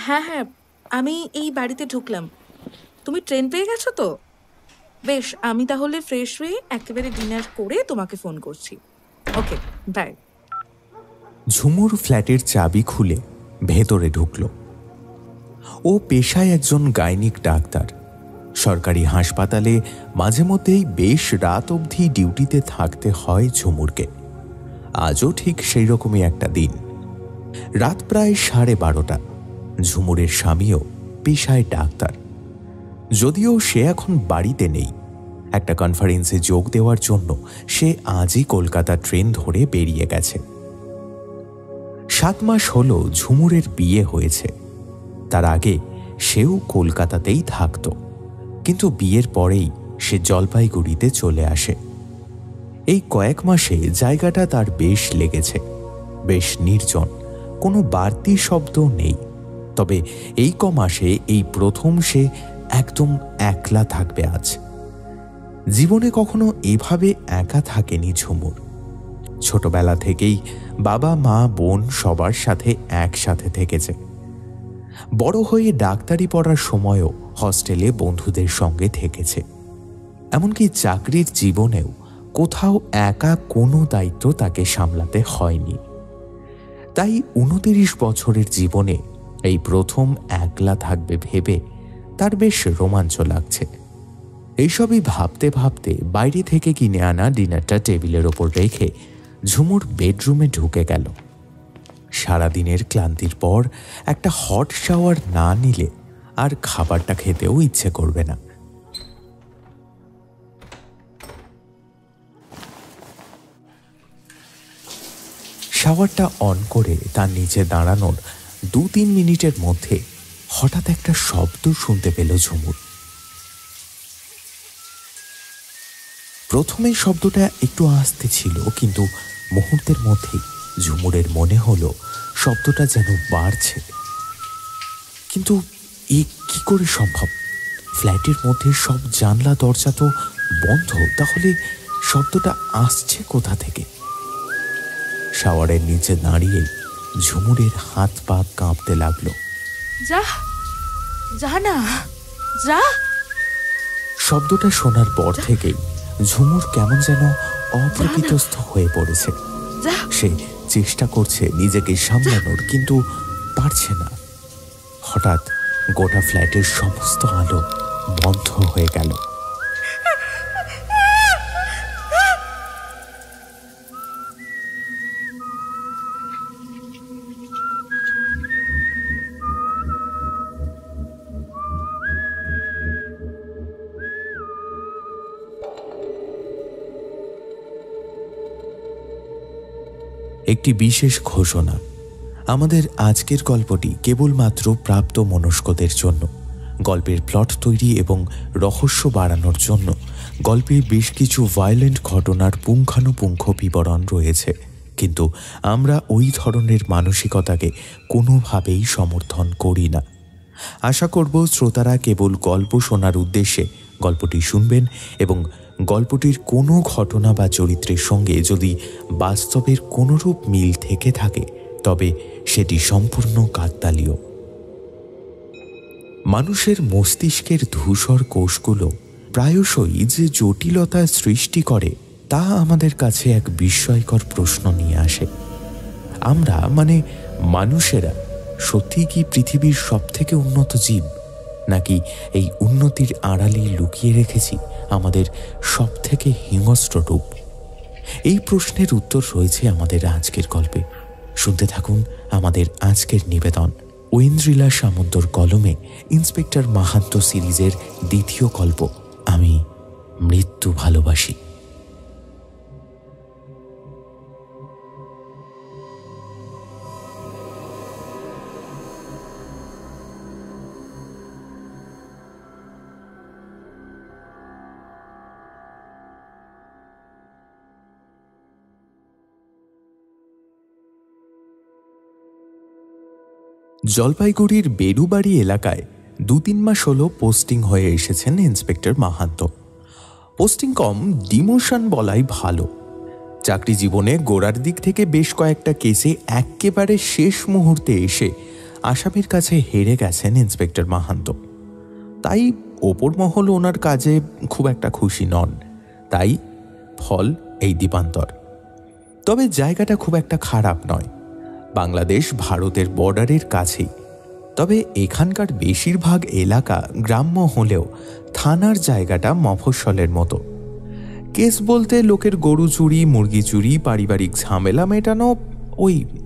হ্যাঁ হ্যাঁ, আমি এই বাড়িতে ঢুকলাম। তুমি ট্রেন পেয়ে গেছো তো? বেশ, আমি তাহলে ফ্রেশ হয়ে একেবারে ডিনার করে তোমাকে ফোন করছি। ওকে, বাই। ঝুমুর ফ্ল্যাটের চাবি খুলে ভেতরে ঢুকল। ও পেশায় একজন গাইনিক ডাক্তার। সরকারি হাসপাতালে মাঝে মধ্যেই বেশ রাত অবধি ডিউটিতে থাকতে হয় ঝুমুরকে। আজও ঠিক সেই রকমই একটা দিন। রাত প্রায় 12:30। ঝুমুরের স্বামীও পেশায় ডাক্তার, যদিও সে এখন বাড়িতে নেই। একটা কনফারেন্সে যোগ দেওয়ার জন্য সে আজই কলকাতা ট্রেন ধরে বেরিয়ে গেছে। 7 মাস হলো ঝুমুরের বিয়ে হয়েছে। তার আগে সেও কলকাতাতেই থাকত, কিন্তু বিয়ের পরেই সে জলপাইগুড়িতে চলে আসে। এই কয়েক মাসে জায়গাটা তার বেশ লেগেছে। বেশ নির্জন, কোনো বাড়তি শব্দ নেই। তবে এই মাসে এই প্রথম সে একদম একলা থাকবে আজ। জীবনে কখনো এভাবে একা থাকেনি ঝুমুর। ছোটবেলা থেকেই বাবা মা বোন সবার সাথে একসাথে থেকেছে। বড় হয়ে ডাক্তারি পড়ার সময়ও হস্টেলে বন্ধুদের সঙ্গে থেকেছে। এমনকি চাকরির জীবনেও কোথাও একা কোনো দায়িত্ব তাকে সামলাতে হয়নি। তাই 29 বছরের জীবনে এই প্রথম একলা থাকবে ভেবে তার বেশ রোমাঞ্চ লাগছে। এইসবই ভাবতে ভাবতে বাইরে থেকে কিনে আনা ডিনারটা টেবিলের ওপর রেখে ঝুমুর বেডরুমে ঢুকে গেল। সারাদিনের ক্লান্তির পর একটা হট শাওয়ার না নিলে আর খাবারটা খেতেও ইচ্ছে করবে না। শাওয়ারটা অন করে তার নিচে দাঁড়ানোর 2-3 মিনিটের মধ্যে হঠাৎ একটা শব্দ শুনতে পেল ঝুমুর। প্রথমে শব্দটা একটু আস্তে ছিল, কিন্তু মুহূর্তের মধ্যেই ঝুমুরের মনে হলো শব্দটা যেন বাড়ছে। কিন্তু এ কি করে সম্ভব? ফ্ল্যাটের মধ্যে সব জানলা দরজা তো বন্ধ, তাহলে শব্দটা আসছে কোথা থেকে? শাওয়ারের নিচে দাঁড়িয়ে ঝুমুরের হাত পা কাঁপতে লাগলো। যা যা না যা। শব্দটা শোনার পর থেকেই ঝুমুর কেমন যেন অপ্রকৃতস্থ হয়ে পড়েছে। সে চেষ্টা করছে নিজেকে সামলানোর, কিন্তু পারছে না। হঠাৎ গোটা ফ্ল্যাটের সমস্ত আলো বন্ধ হয়ে গেল। একটি বিশেষ ঘোষণা। আমাদের আজকের গল্পটি কেবলমাত্র প্রাপ্ত মনস্কদের জন্য। গল্পের প্লট তৈরি এবং রহস্য বাড়ানোর জন্য গল্পে বেশ কিছু ভায়োলেন্ট ঘটনার পুঙ্খানুপুঙ্খ বিবরণ রয়েছে, কিন্তু আমরা ওই ধরনের মানসিকতাকে কোনোভাবেই সমর্থন করি না। আশা করব শ্রোতারা কেবল গল্প শোনার উদ্দেশ্যে গল্পটি শুনবেন এবং গল্পটির কোনো ঘটনা বা চরিত্রের সঙ্গে যদি বাস্তবের কোনোরূপ মিল থেকে থাকে তবে সেটি সম্পূর্ণ কাকতালীয়। মানুষের মস্তিষ্কের ধূসর কোষগুলো প্রায়শই যে জটিলতা সৃষ্টি করে তা আমাদের কাছে এক বিস্ময়কর প্রশ্ন নিয়ে আসে। আমরা মানে মানুষেরা সত্যি কি পৃথিবীর সবথেকে উন্নত জীব, নাকি এই উন্নতির আড়ালেই লুকিয়ে রেখেছি আমাদের সবথেকে হিংস্র রূপ? এই প্রশ্নের উত্তর রয়েছে আমাদের আজকের গল্পে। শুনতে থাকুন আমাদের আজকের নিবেদন, ঐন্দ্রিলা সামন্তর কলমে ইন্সপেক্টর মাহান্ত সিরিজের দ্বিতীয় গল্প, আমি মৃত্যু ভালোবাসি। জলপাইগুড়ির বেরুবাড়ি এলাকায় 2-3 মাস হলো পোস্টিং হয়ে এসেছেন ইন্সপেক্টর মাহান্ত। পোস্টিং কম, ডিমোশন বলাই ভালো। চাকরি জীবনে গোড়ার দিক থেকে বেশ কয়েকটা কেসে একেবারে শেষ মুহূর্তে এসে আসামির কাছে হেরে গেছেন ইন্সপেক্টর মাহান্ত। তাই ওপর মহল ওনার কাজে খুব একটা খুশি নন, তাই ফল এই দ্বীপান্তর। তবে জায়গাটা খুব একটা খারাপ নয়, বাংলাদেশ ভারতের বর্ডারের কাছেই। তবে এখানকার বেশিরভাগ এলাকা গ্রাম্য হলেও থানার জায়গাটা মফস্বলের মতো। কেস বলতে লোকের গরু চুরি, মুরগি চুরি, পারিবারিক ঝামেলা মেটানো,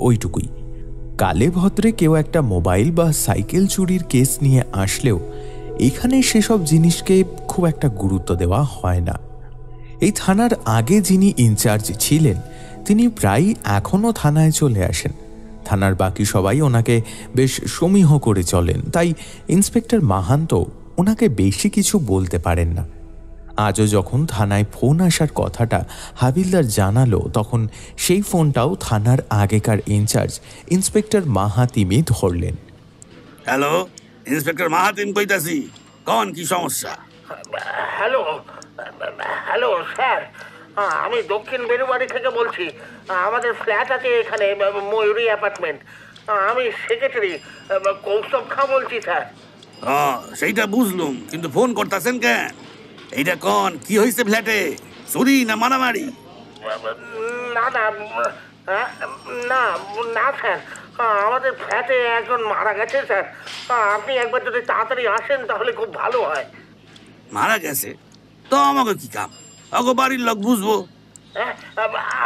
ওইটুকুই। কালে ভদ্রে কেউ একটা মোবাইল বা সাইকেল চুরির কেস নিয়ে আসলেও এখানে সেসব জিনিসকে খুব একটা গুরুত্ব দেওয়া হয় না। এই থানার আগে যিনি ইনচার্জ ছিলেন তিনি প্রায় এখনও থানায় চলে আসেন। থানার বাকি সবাই ওনাকে বেশ সমীহ করে চলেন, তাই ইন্সপেক্টর মাহান্ত ওনাকে বেশি কিছু বলতে পারেন না। আজও যখন থানায় ফোন আসার কথাটা হাবিলদার জানালো, তখন সেই ফোনটাও থানার আগেকার ইনচার্জ ইন্সপেক্টর মাহাতিমই ধরলেন। হ্যালো, ইন্সপেক্টর মাহাতিম কইতাছি, কোন কি সমস্যা? হ্যালো হ্যালো স্যার, আমি দক্ষিণ বেরুবাড়ি থেকে বলছি। আমাদের ফ্ল্যাট আছে এখানে, ময়ূরী অ্যাপার্টমেন্ট। আমি সেক্রেটারি কৌস্তব খাঁ বলছি স্যার। সেইটা বুঝলুম, কিন্তু ফোন করতেছেন কেন? এইটা কোন কি হয়েছে ফ্ল্যাটে? চুরি না মারামারি? না না না না স্যার, আমাদের ফ্ল্যাটে একজন মারা গেছে স্যার। আপনি একবার যদি তাড়াতাড়ি আসেন তাহলে খুব ভালো হয়। মারা গেছে তো আমাকে কি কাম? আগে বাড়ির লোক বুঝবো।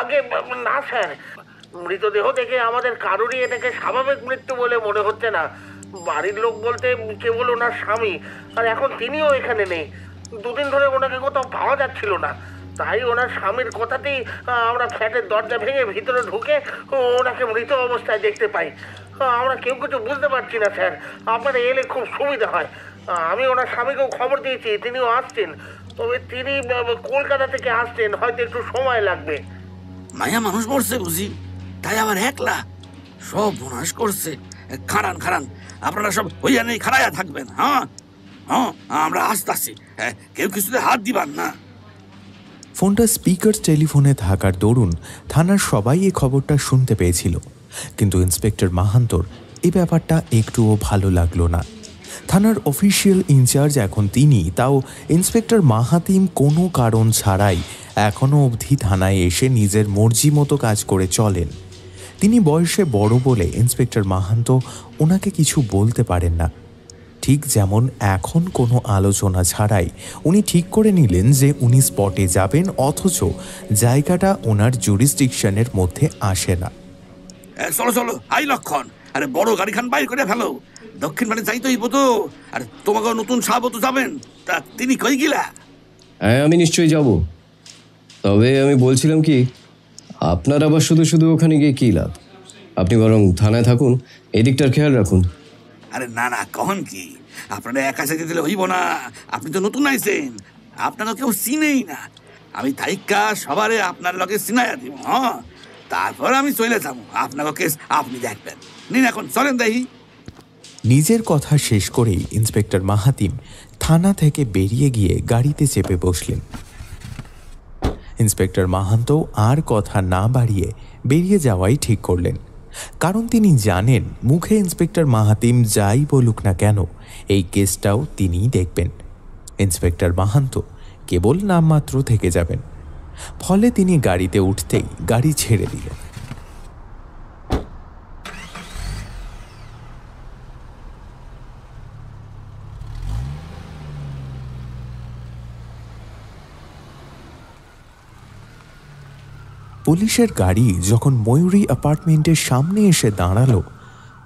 আগে না স্যার, মৃতদেহ দেখে আমাদের কারোরই এটাকে স্বাভাবিক মৃত্যু বলে মনে হচ্ছে না। বাড়ির লোক বলতে কেবল ওনার স্বামী, আর এখন তিনিও এখানে নেই। দুদিন ধরে ওনাকে কোথাও পাওয়া যাচ্ছিল না, তাই ওনার স্বামীর কথাতেই আমরা ফ্ল্যাটের দরজা ভেঙে ভিতরে ঢুকে ওনাকে মৃত অবস্থায় দেখতে পাই। আমরা কেউ কিছু বুঝতে পারছি না স্যার, আপনারা এলে খুব সুবিধা হয়। আমি ওনার স্বামীকেও খবর দিয়েছি, তিনিও আসছেন। তবে তিনি কলকাতা থেকে আসছেন, হয়তো একটু সময় লাগবে। মায়া মানুষ মরছে বুঝি, তাই আবার একলা? সব বনাশ করছে। খারান খারান, আপনারা সব হইয়া নেই খারাইয়া থাকবেন। হ্যাঁ হ্যাঁ, আমরা আসতেছি, কেউ কিছুতে হাত দিবান না। ফোনটা স্পিকার টেলিফোনে থাকার দরুন থানার সবাই এই খবরটা শুনতে পেয়েছিল, কিন্তু ইন্সপেক্টর মাহান্তর এই ব্যাপারটা একটুও ভালো লাগলো না। থানার অফিসিয়াল ইনচার্জ এখন তিনি, তাও ইন্সপেক্টর মাহাতিম কোনো কারণ ছাড়াই এখনও অবধি থানায় এসে নিজের মর্জি মতো কাজ করে চলেন। তিনি বয়সে বড় বলে ইন্সপেক্টর মাহান্ত ওনাকে কিছু বলতে পারেন না। ঠিক যেমন এখন কোনো আলোচনা ছাড়াই উনি ঠিক করে নিলেন যে উনি স্পটে যাবেন, অথচ জায়গাটা ওনার জুরিসডিকশনের মধ্যে আসে না। চলো চলো, আই লক্ষণ, আরে বড় গাড়িখান বাইর করে ফেলো। দক্ষিণ মানে যাইতে হইব তো, আর তোমাকে নতুন সাহেব তো যাবেন, তা তিনি কই গিলা? হ্যাঁ, আমি নিশ্চয়ই যাব। তবে আমি বলছিলাম কি, আপনার আবার শুধু শুধু ওখানে গিয়ে কী লাভ? আপনি বরং থানায় থাকুন, এদিকটার খেয়াল রাখুন। আরে না না, কখন কি আপনারা একা সাইতে দিলে হইব না। আপনি তো নতুন আইছেন, আপনাকে কেউ চিনেই না। আমি তাইকা সবারে আপনার লগে চিনাইয়া দিব। হ্যাঁ, তারপর আমি চলে যাবো, আপনাকে কেস আপনি দেখবেন। নিন এখন চলেন দেখি। নিজের কথা শেষ করেই ইন্সপেক্টর মাহাতিম থানা থেকে বেরিয়ে গিয়ে গাড়িতে চেপে বসলেন। ইন্সপেক্টর মাহান্ত আর কথা না বাড়িয়ে বেরিয়ে যাওয়াই ঠিক করলেন, কারণ তিনি জানেন মুখে ইন্সপেক্টর মাহাতিম যাই বলুক না কেন এই কেসটাও তিনিই দেখবেন। ইন্সপেক্টর মাহান্ত কেবল নামমাত্র থেকে যাবেন। ফলে তিনি গাড়িতে উঠতেই গাড়ি ছেড়ে দিলেন। পুলিশের গাড়ি যখন ময়ূরী অ্যাপার্টমেন্টের সামনে এসে দাঁড়ালো,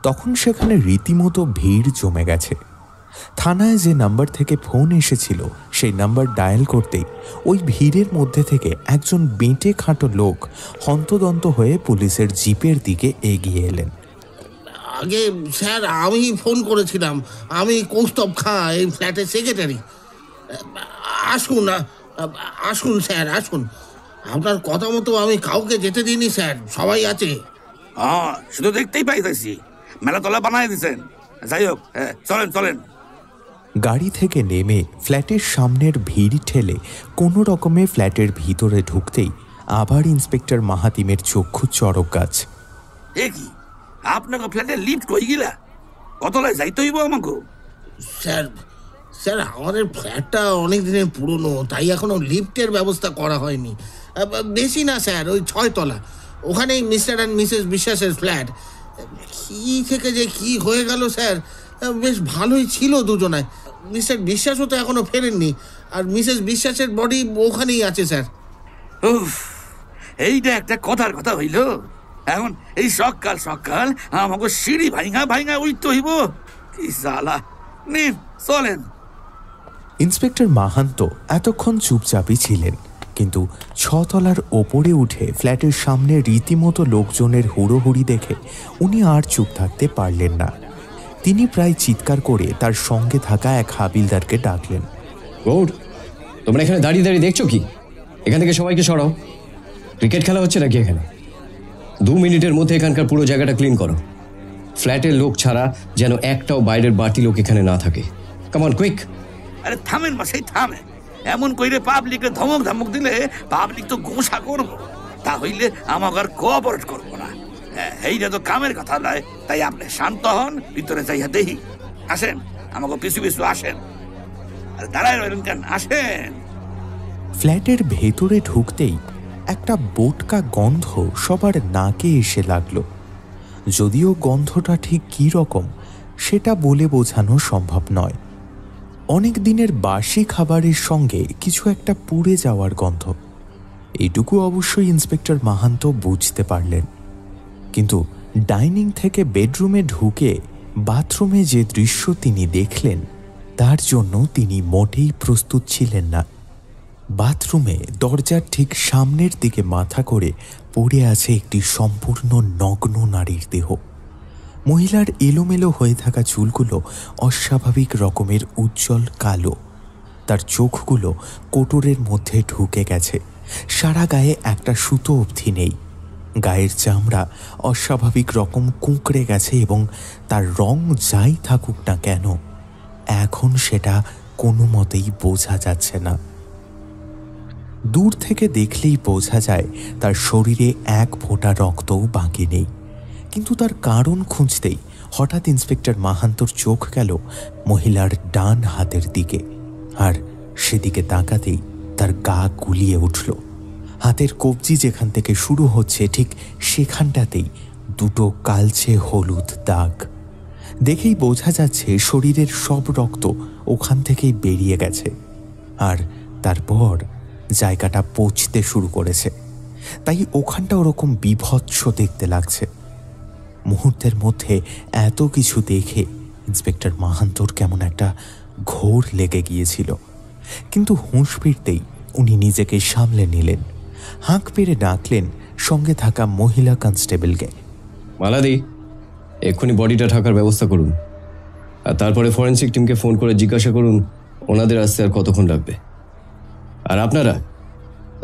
তখন সেখানে রীতিমতো ভিড় জমে গেছে। থানায় যে নাম্বার থেকে ফোন এসেছিল সেই নাম্বার ডায়াল করতেই ওই ভিড়ের মধ্যে থেকে একজন বেঁটে খাটো লোক হন্তদন্ত হয়ে পুলিশের জিপের দিকে এগিয়ে এলেন। আগে স্যার, আমি ফোন করেছিলাম। আমি কৌস্তব খাঁ, এই ফ্ল্যাটের সেক্রেটারি। আসুন আসুন স্যার, আসুন। আপনার কথা মতো আমি কাউকে যেতে দিইনি স্যার, সবাই আছে। হ্যাঁ, শুধু দেখতেই পাইতেছি, মেলাতলা বানাই দিচ্ছেন। যাই হোক, চলেন চলেন। গাড়ি থেকে নেমে ফ্ল্যাটের সামনের ভিড় ঠেলে কোনো রকমে ফ্ল্যাটের ভিতরে ঢুকতেই আবার ইন্সপেক্টর মাহাতিমের চক্ষু চড়ক গাছ। এ কি, আপনাকে ফ্ল্যাটে লিফট কই গিলা? কতলায় যাইতে হইব আমাকে? স্যার স্যার আমাদের ফ্ল্যাটটা অনেক দিনের পুরনো, তাই এখনো লিফটের ব্যবস্থা করা হয়নি। বেশি না স্যার, ওই 6 তলা, ওখানেই মিস্টার অ্যান্ড মিসেস বিশ্বাসের ফ্ল্যাট। কি থেকে যে কি হয়ে গেল স্যার, বেশ ভালোই ছিল দুজনায়। মিস্টার বিশ্বাসও তো এখনো ফেরেননি, আর মিসেস বিশ্বাসের বডি ওখানেই আছে স্যার। উফ, এইটা একটা কথার কথা হইল। এখন এই সকাল সকাল আমাকে সিঁড়ি ভাঙা ভাঙা উঠতে হইব, কি জ্বালা। নিন চলেন। ইন্সপেক্টর মাহান্ত এতক্ষণ চুপচাপই ছিলেন, কিন্তু 6 তলার ওপরে উঠে ফ্ল্যাটের সামনে রীতিমতো লোকজনের হুড়োহুড়ি দেখে উনি আর চুপ থাকতে পারলেন না। তিনি প্রায় চিৎকার করে তার সঙ্গে থাকা এক হাবিলদারকে ডাকলেন। গৌর, তোমরা এখানে দাঁড়িয়ে দাঁড়িয়ে দেখছো কি? এখান থেকে সবাইকে সরাও। ক্রিকেট খেলা হচ্ছে নাকি এখানে? 2 মিনিটের মধ্যে এখানকার পুরো জায়গাটা ক্লিন করো। ফ্ল্যাটের লোক ছাড়া যেন একটাও বাইরের বাড়তি লোক এখানে না থাকে। Come on, quick. আরে থামেন মাসাই থামেন। এমন কইরে পাবলিকে ধমক ধমক দিলে পাবলিক তো গোসা করবো, তা হইলে আমাকে আর কোঅপারেট করবো না। এইটা তো কামের কথা নয়, তাই আপনি শান্ত হন, ভিতরে যাইয়া দেখি। আসেন, আমাকে পিছু পিছু আসেন। আর দাঁড়ায় রইলেন কেন, আসেন। ফ্ল্যাটের ভেতরে ঢুকতেই একটা বোটকা গন্ধ সবার নাকে এসে লাগলো। যদিও গন্ধটা ঠিক কী রকম সেটা বলে বোঝানো সম্ভব নয়। অনেক দিনের বাসি খাবারের সঙ্গে কিছু একটা পুড়ে যাওয়ার গন্ধ, এইটুকু অবশ্যই ইন্সপেক্টর মাহান্ত বুঝতে পারলেন। কিন্তু ডাইনিং থেকে বেডরুমে ঢুকে বাথরুমে যে দৃশ্য তিনি দেখলেন তার জন্য তিনি মোটেই প্রস্তুত ছিলেন না। বাথরুমে দরজার ঠিক সামনের দিকে মাথা করে পড়ে আছে একটি সম্পূর্ণ নগ্ন নারীর দেহ। মহিলার এলোমেলো হয়ে থাকা চুলগুলো অস্বাভাবিক রকমের উজ্জ্বল কালো, তার চোখগুলো কোটরের মধ্যে ঢুকে গেছে, সারা গায়ে একটা সুতো অবধি নেই। গায়ের চামড়া অস্বাভাবিক রকম কুঁকড়ে গেছে এবং তার রং যাই থাকুক না কেন এখন সেটা কোনো মতেই বোঝা যাচ্ছে না। দূর থেকে দেখলেই বোঝা যায় তার শরীরে এক ফোঁটা রক্তও বাকি নেই। কিন্তু তার কারণ খুঁজতেই হঠাৎ ইন্সপেক্টর মাহান্তর চোখ গেল মহিলার ডান হাতের দিকে, আর সেদিকে তাকাতেই তার গা গুলিয়ে উঠল। হাতের কবজি যেখান থেকে শুরু হচ্ছে ঠিক সেখানটাতেই 2টো কালচে হলুদ দাগ। দেখেই বোঝা যাচ্ছে শরীরের সব রক্ত ওখান থেকেই বেরিয়ে গেছে, আর তারপর জায়গাটা পচতে শুরু করেছে, তাই ওখানটা ওরকম বিভৎস দেখতে লাগছে। মুহূর্তের মধ্যে এত কিছু দেখে ইন্সপেক্টর মাহান্তর কেমন একটা ঘোর লেগে গিয়েছিল, কিন্তু হুঁশ ফিরতেই উনি নিজেকে সামলে নিলেন। হাঁক পেরে ডাকলেন সঙ্গে থাকা মহিলা কনস্টেবলকে। মালাদি, এক্ষুনি বডিটা ঢাকার ব্যবস্থা করুন, আর তারপরে ফরেন্সিক টিমকে ফোন করে জিজ্ঞাসা করুন ওনাদের আসতে আর কতক্ষণ লাগবে। আর আপনারা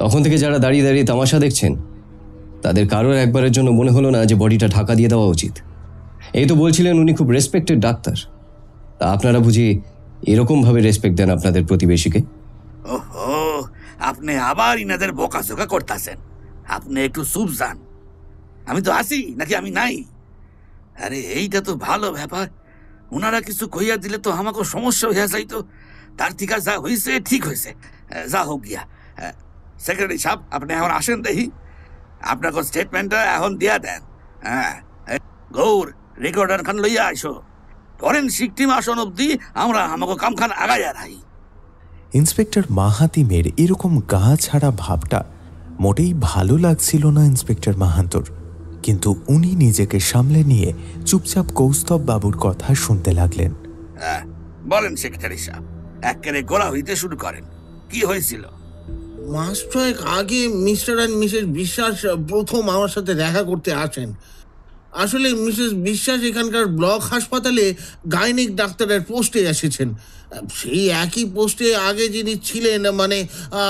তখন থেকে যারা দাঁড়িয়ে দাঁড়িয়ে তামাশা দেখছেন, তাদের কারোর একবারের জন্য মনে হলো না যে বডিটা ঢাকা দিয়ে দেওয়া উচিত? এই তো বলছিলেন উনি খুব রেসপেক্টেড ডাক্তার, তা আপনারা বুঝি এরকমভাবে রেসপেক্ট দেন আপনাদের প্রতিবেশীকে? ওহো, আপনি আবার ইনাদের বকাঝকা করতেছেন। আপনি একটু চুপ যান। আমি তো আছি নাকি আমি নাই? আরে এইটা তো ভালো ব্যাপার। ওনারা কিছু কইয়া দিলে তো আমাকে সমস্যা হইয়া যাইতো। তার থেকে যা হয়েছে ঠিক হয়েছে, যা হোক গিয়া। সেক্রেটারি সাহেব, আপনি এখন আসেন দেখি, আপনাকে স্টেটমেন্টটা এখন দিয়া দেন। হ্যাঁ, গৌর রেকর্ডার খান লইয়া আইসো। ফরেনসিক টিম আসন অব্দি আমরা আমাকে কামখান আগাইয়া রাই। ইন্সপেক্টর মাহাতিমের এরকম গা ছাড়া ভাবটা মোটেই ভালো লাগছিল না ইন্সপেক্টর মাহান্তর, কিন্তু উনি নিজেকে সামলে নিয়ে চুপচাপ কৌস্তব বাবুর কথা শুনতে লাগলেন। বলেন সেক্রেটারি সাহেব, একেবারে গোলা হইতে শুরু করেন। কি হয়েছিল? মাস 6 আগে মিস্টার অ্যান্ড মিসেস বিশ্বাস প্রথম আমার সাথে দেখা করতে আসেন। আসলে মিসেস বিশ্বাস এখানকার ব্লক হাসপাতালে গাইনিক ডাক্তারের পোস্টে এসেছেন। সেই একই পোস্টে আগে যিনি ছিলেন, মানে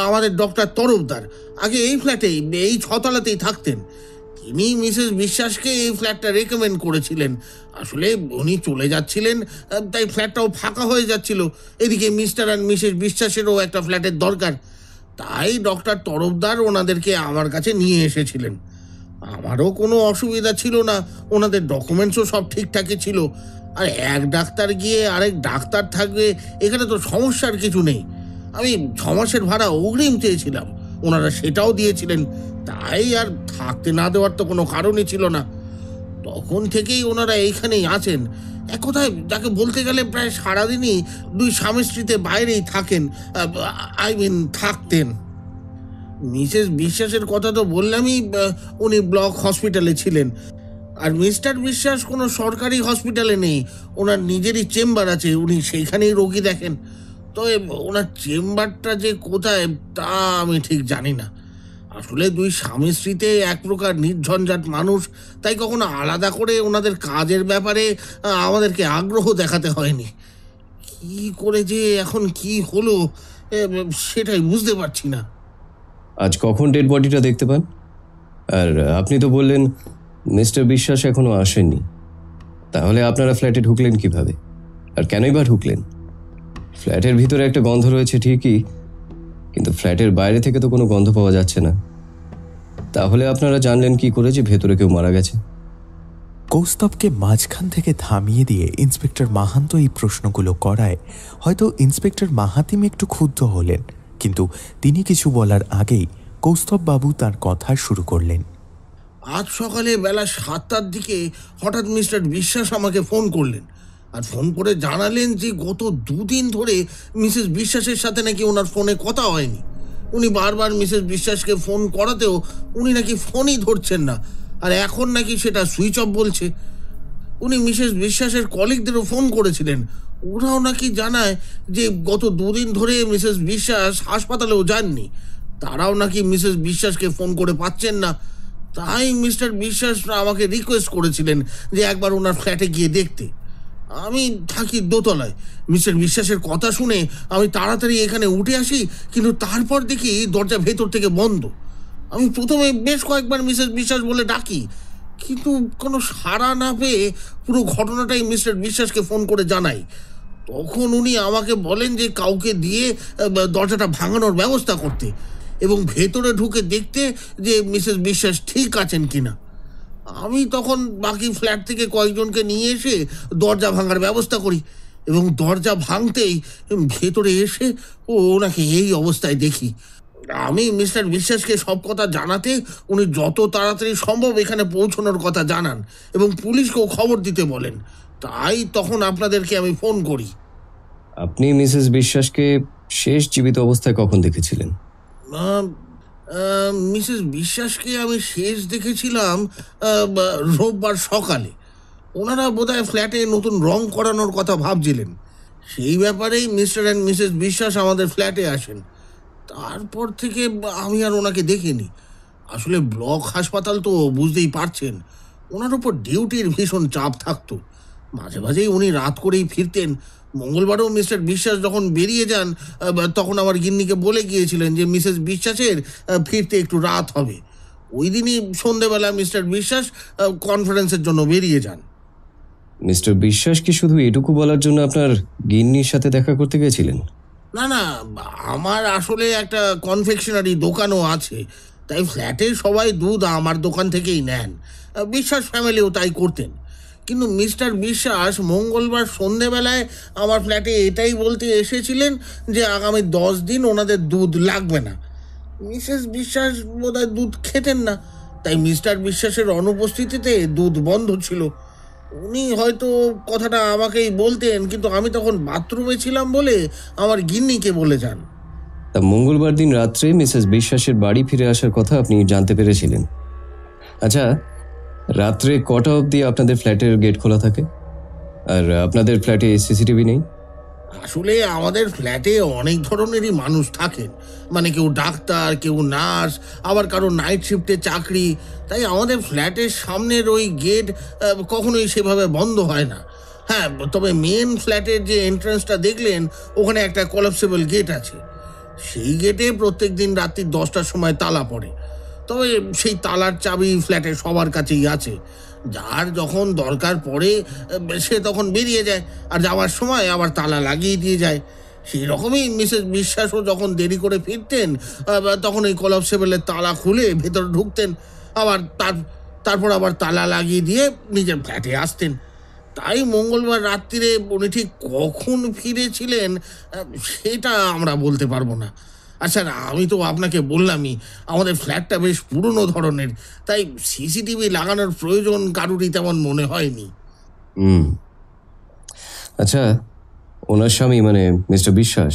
আমাদের ডক্টর তরফদার, আগে এই ফ্ল্যাটেই, এই 6 তলাতেই থাকতেন। তিনি মিসেস বিশ্বাসকে এই ফ্ল্যাটটা রেকমেন্ড করেছিলেন। আসলে উনি চলে যাচ্ছিলেন, তাই ফ্ল্যাটটাও ফাঁকা হয়ে যাচ্ছিল। এদিকে মিস্টার অ্যান্ড মিসেস বিশ্বাসেরও একটা ফ্ল্যাটের দরকার, তাই ডক্টর তরফদার ওনাদেরকে আমার কাছে নিয়ে এসেছিলেন। আমারও কোনো অসুবিধা ছিল না, ওনাদের ডকুমেন্টসও সব ঠিকঠাকই ছিল। আর এক ডাক্তার গিয়ে আরেক ডাক্তার থাকবে, এখানে তো সমস্যার কিছু নেই। আমি 6 মাসের ভাড়া অগ্রিম চেয়েছিলাম, ওনারা সেটাও দিয়েছিলেন, তাই আর থাকতে না দেওয়ার তো কোনো কারণই ছিল না। তখন থেকেই ওনারা এইখানেই আছেন। এক কথায় যাকে বলতে গেলে প্রায় সারাদিনই দুই স্বামী স্ত্রীতে বাইরেই থাকেন, থাকতেন। মিসেস বিশ্বাসের কথা তো বললামই, উনি ব্লক হসপিটালে ছিলেন। আর মিস্টার বিশ্বাস কোনো সরকারি হসপিটালে নেই, ওনার নিজেরই চেম্বার আছে, উনি সেইখানেই রোগী দেখেন। তো ওনার চেম্বারটা যে কোথায় তা আমি ঠিক জানি না। আসলে দুই স্বামী স্ত্রীতে এক প্রকার নির্ঝঞ্ঝাট মানুষ, তাই কখনো আলাদা করে ওনাদের কাজের ব্যাপারে আমাদেরকে আগ্রহ দেখাতে হয়নি। কি করে যে এখন কি হলো সেটাই বুঝতে পারছি না। আজ কখন ডেড বডিটা দেখতে পান? আর আপনি তো বললেন মিস্টার বিশ্বাস এখনো আসেননি, তাহলে আপনারা ফ্ল্যাটে ঢুকলেন কিভাবে, আর কেনই বা ঢুকলেন? ফ্ল্যাটের ভিতরে একটা গন্ধ রয়েছে ঠিকই, কিন্তু ফ্ল্যাটের বাইরে থেকে তো কোনো গন্ধ পাওয়া যাচ্ছে না। তাহলে আপনারা জানলেন কি করে যে ভেতরে কেউ মারা গেছে? কৌস্তবকে মাঝখান থেকে থামিয়ে দিয়ে ইন্সপেক্টর মাহান্ত এই প্রশ্নগুলো করায় হয়তো ইন্সপেক্টর মাহাতিম একটু ক্ষুব্ধ হলেন, কিন্তু তিনি কিছু বলার আগেই কৌস্তব বাবু তার কথা শুরু করলেন। আজ সকালে বেলা 7টার দিকে হঠাৎ মিস্টার বিশ্বাস আমাকে ফোন করলেন, আর ফোন করে জানালেন যে গত 2 দিন ধরে মিসেস বিশ্বাসের সাথে নাকি ওনার ফোনে কথা হয়নি। উনি বারবার মিসেস বিশ্বাসকে ফোন করাতেও উনি নাকি ফোনই ধরছেন না, আর এখন নাকি সেটা সুইচ অফ বলছে। উনি মিসেস বিশ্বাসের কলিগদেরও ফোন করেছিলেন, ওরাও নাকি জানায় যে গত 2 দিন ধরে মিসেস বিশ্বাস হাসপাতালেও যাননি, তারাও নাকি মিসেস বিশ্বাসকে ফোন করে পাচ্ছেন না। তাই মিস্টার বিশ্বাস আমাকে রিকোয়েস্ট করেছিলেন যে একবার ওনার ফ্ল্যাটে গিয়ে দেখতে। আমি থাকি দোতলায়। মিস্টার বিশ্বাসের কথা শুনে আমি তাড়াতাড়ি এখানে উঠে আসি, কিন্তু তারপর দেখি দরজা ভেতর থেকে বন্ধ। আমি প্রথমে বেশ কয়েকবার মিসেস বিশ্বাস বলে ডাকি, কিন্তু কোনো সাড়া না পেয়ে পুরো ঘটনাটাই মিস্টার বিশ্বাসকে ফোন করে জানাই। তখন উনি আমাকে বলেন যে কাউকে দিয়ে দরজাটা ভাঙানোর ব্যবস্থা করতে এবং ভেতরে ঢুকে দেখতে যে মিসেস বিশ্বাস ঠিক আছেন কিনা। আমি তখন বাকি ফ্ল্যাট থেকে কয়েকজনকে নিয়ে এসে দরজা ভাঙার ব্যবস্থা করি, এবং দরজা ভাঙতেই ভেতরে এসে ওনাকে এই অবস্থায় দেখি। আমি মিস্টার বিশ্বাসকে সব কথা জানাতে উনি যত তাড়াতাড়ি সম্ভব এখানে পৌঁছানোর কথা জানান এবং পুলিশকেও খবর দিতে বলেন। তাই তখন আপনাদেরকে আমি ফোন করি। আপনি মিসেস বিশ্বাসকে শেষ জীবিত অবস্থায় কখন দেখেছিলেন? মিসেস বিশ্বাসকে আমি শেষ দেখেছিলাম রোববার সকালে। ওনারা বোধহয় ফ্ল্যাটে নতুন রং করানোর কথা ভাবছিলেন, সেই ব্যাপারেই মিস্টার অ্যান্ড মিসেস বিশ্বাস আমাদের ফ্ল্যাটে আসেন। তারপর থেকে আমি আর ওনাকে দেখিনি। আসলে ব্লক হাসপাতাল তো বুঝতেই পারছেন, ওনার উপর ডিউটির ভীষণ চাপ থাকতো। মাঝে মাঝেই উনি রাত করেই ফিরতেন। মঙ্গলবারও মিস্টার বিশ্বাস যখন বেরিয়ে যান, তখন আমার গিন্নিকে বলে গিয়েছিলেন যে মিসেস বিশ্বাসের ফিরতে একটু রাত হবে। ওই দিনই সন্ধেবেলা মিস্টার বিশ্বাস কনফারেন্সের জন্য বেরিয়ে যান। মিস্টার বিশ্বাস কি শুধু এটুকু বলার জন্য আপনার গিন্নির সাথে দেখা করতে গেছিলেন? না না, আমার আসলে একটা কনফেকশনারি দোকানও আছে, তাই ফ্ল্যাটে সবাই দুধ আমার দোকান থেকেই নেন। বিশ্বাস ফ্যামিলিও তাই করতেন। কিন্তু মিস্টার বিশ্বাস মঙ্গলবার সন্ধেবেলায় আমার ফ্ল্যাটে এটাই বলতে এসেছিলেন যে আগামী 10 দিন ওনাদের দুধ লাগবে না। মিসেস বিশ্বাস বোধহয় দুধ খেতেন না, তাই মিস্টার বিশ্বাসের অনুপস্থিতিতে দুধ বন্ধ ছিল। উনি হয়তো কথাটা আমাকেই বলতেন, কিন্তু আমি তখন বাথরুমে ছিলাম বলে আমার গিন্নিকে বলে যান। তা মঙ্গলবার দিন রাত্রে মিসেস বিশ্বাসের বাড়ি ফিরে আসার কথা আপনি জানতে পেরেছিলেন। আচ্ছা, রাত্রে কটা অবধি আপনাদের ফ্ল্যাটের গেট খোলা থাকে? আর আপনাদের ফ্ল্যাটে সিসিটিভি নেই? আসলে আমাদের ফ্ল্যাটে অনেক ধরনেরই মানুষ থাকেন, মানে কেউ ডাক্তার, কেউ নার্স, আবার কারো নাইট শিফটে চাকরি। তাই আমাদের ফ্ল্যাটের সামনের ওই গেট কখনোই সেভাবে বন্ধ হয় না। হ্যাঁ, তবে মেন ফ্ল্যাটের যে এন্ট্রান্সটা দেখলেন ওখানে একটা কলাপসেবল গেট আছে। সেই গেটে প্রত্যেক দিন রাত্রি 10টার সময় তালা পড়ে। তবে সেই তালার চাবি ফ্ল্যাটে সবার কাছেই আছে। যার যখন দরকার পড়ে সে তখন বেরিয়ে যায়, আর যাওয়ার সময় আবার তালা লাগিয়ে দিয়ে যায়। সেই রকমই মিসেস বিশ্বাসও যখন দেরি করে ফিরতেন, তখন এই কলাপসেবলের তালা খুলে ভেতরে ঢুকতেন, আবার তারপর আবার তালা লাগিয়ে দিয়ে নিজের ফ্ল্যাটে আসতেন। তাই মঙ্গলবার রাত্রিরে উনি ঠিক কখন ফিরেছিলেন সেটা আমরা বলতে পারবো না। আচ্ছা, আমি তো আপনাকে বললামই আমাদের ফ্ল্যাটটা বেশ পুরনো ধরনের, তাই সিসিটিভি লাগানোর প্রয়োজন কারুরই তেমন মনে হয়নি। আচ্ছা, ওনার স্বামী মানে মিস্টার বিশ্বাস,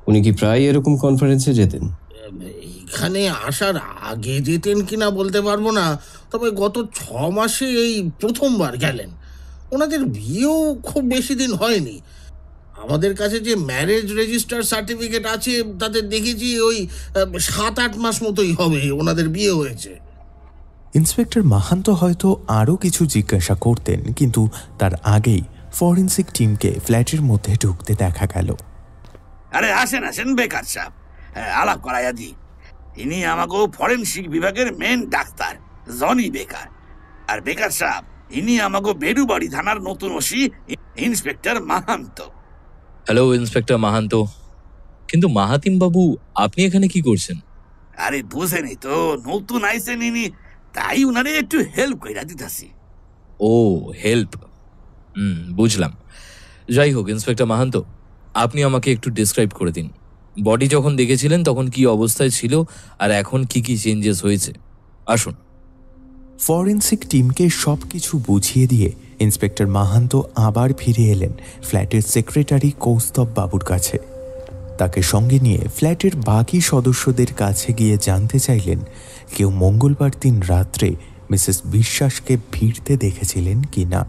উনি কি প্রায় এরকম কনফারেন্সে যেতেন? এখানে আসার আগে যেতেন কিনা বলতে পারবো না, তবে গত 6 মাসে এই প্রথমবার গেলেন। ওনাদের বিয়েও খুব বেশি দিন হয়নি। আমাদের কাছে যে ম্যারেজ রেজিস্টার সার্টিফিকেট আছে তাতে দেখেছি ওই 7-8 মাস মতোই হবে ওনাদের বিয়ে হয়েছে। ইন্সপেক্টর মাহান্ত হয়তো আরও কিছু জিজ্ঞাসা করতেন, কিন্তু তার আগেই ফরেন্সিক টিমকে ফ্ল্যাটের মধ্যে ঢুকতে দেখা গেল। আরে আসেন আসেন বেকার সাহেব, আলাপ করাইয়া দি। ইনি আমাকে ফরেনসিক বিভাগের মেন ডাক্তার জনি বেকার। আর বেকার সাহেব, ইনি আমাকে বেড়ুবাড়ি থানার নতুন OC inspector Mahanta. Hello inspector Mahanta. কিন্তু মাহাতিম বাবু, আপনি এখানে কি করছেন? আরে বুঝেনি তো, নতুন আইসেন ইনি, তাই উনারে একটু হেল্প কইরা দিতাছি। ও, হেল্প, বুঝলাম। যাই হোক ইন্সপেক্টর মাহান্ত, আপনি আমাকে একটু ডিসক্রাইব করে দিন। বডি যখন দেখেছিলেন তখন কি অবস্থায় ছিল, আর এখন কি কি চেঞ্জেস হয়েছে। আসুন। ফরেন্সিক টিমকে সবকিছু বুঝিয়ে দিয়ে ইন্সপেক্টর মাহান্ত আবার ফিরে এলেন ফ্ল্যাটের সেক্রেটারি কৌস্তব বাবুর কাছে। তাকে সঙ্গে নিয়ে ফ্ল্যাটের বাকি সদস্যদের কাছে গিয়ে জানতে চাইলেন কেউ মঙ্গলবার দিন রাত্রে মিসেস বিশ্বাসকে ফিরতে দেখেছিলেন কি না,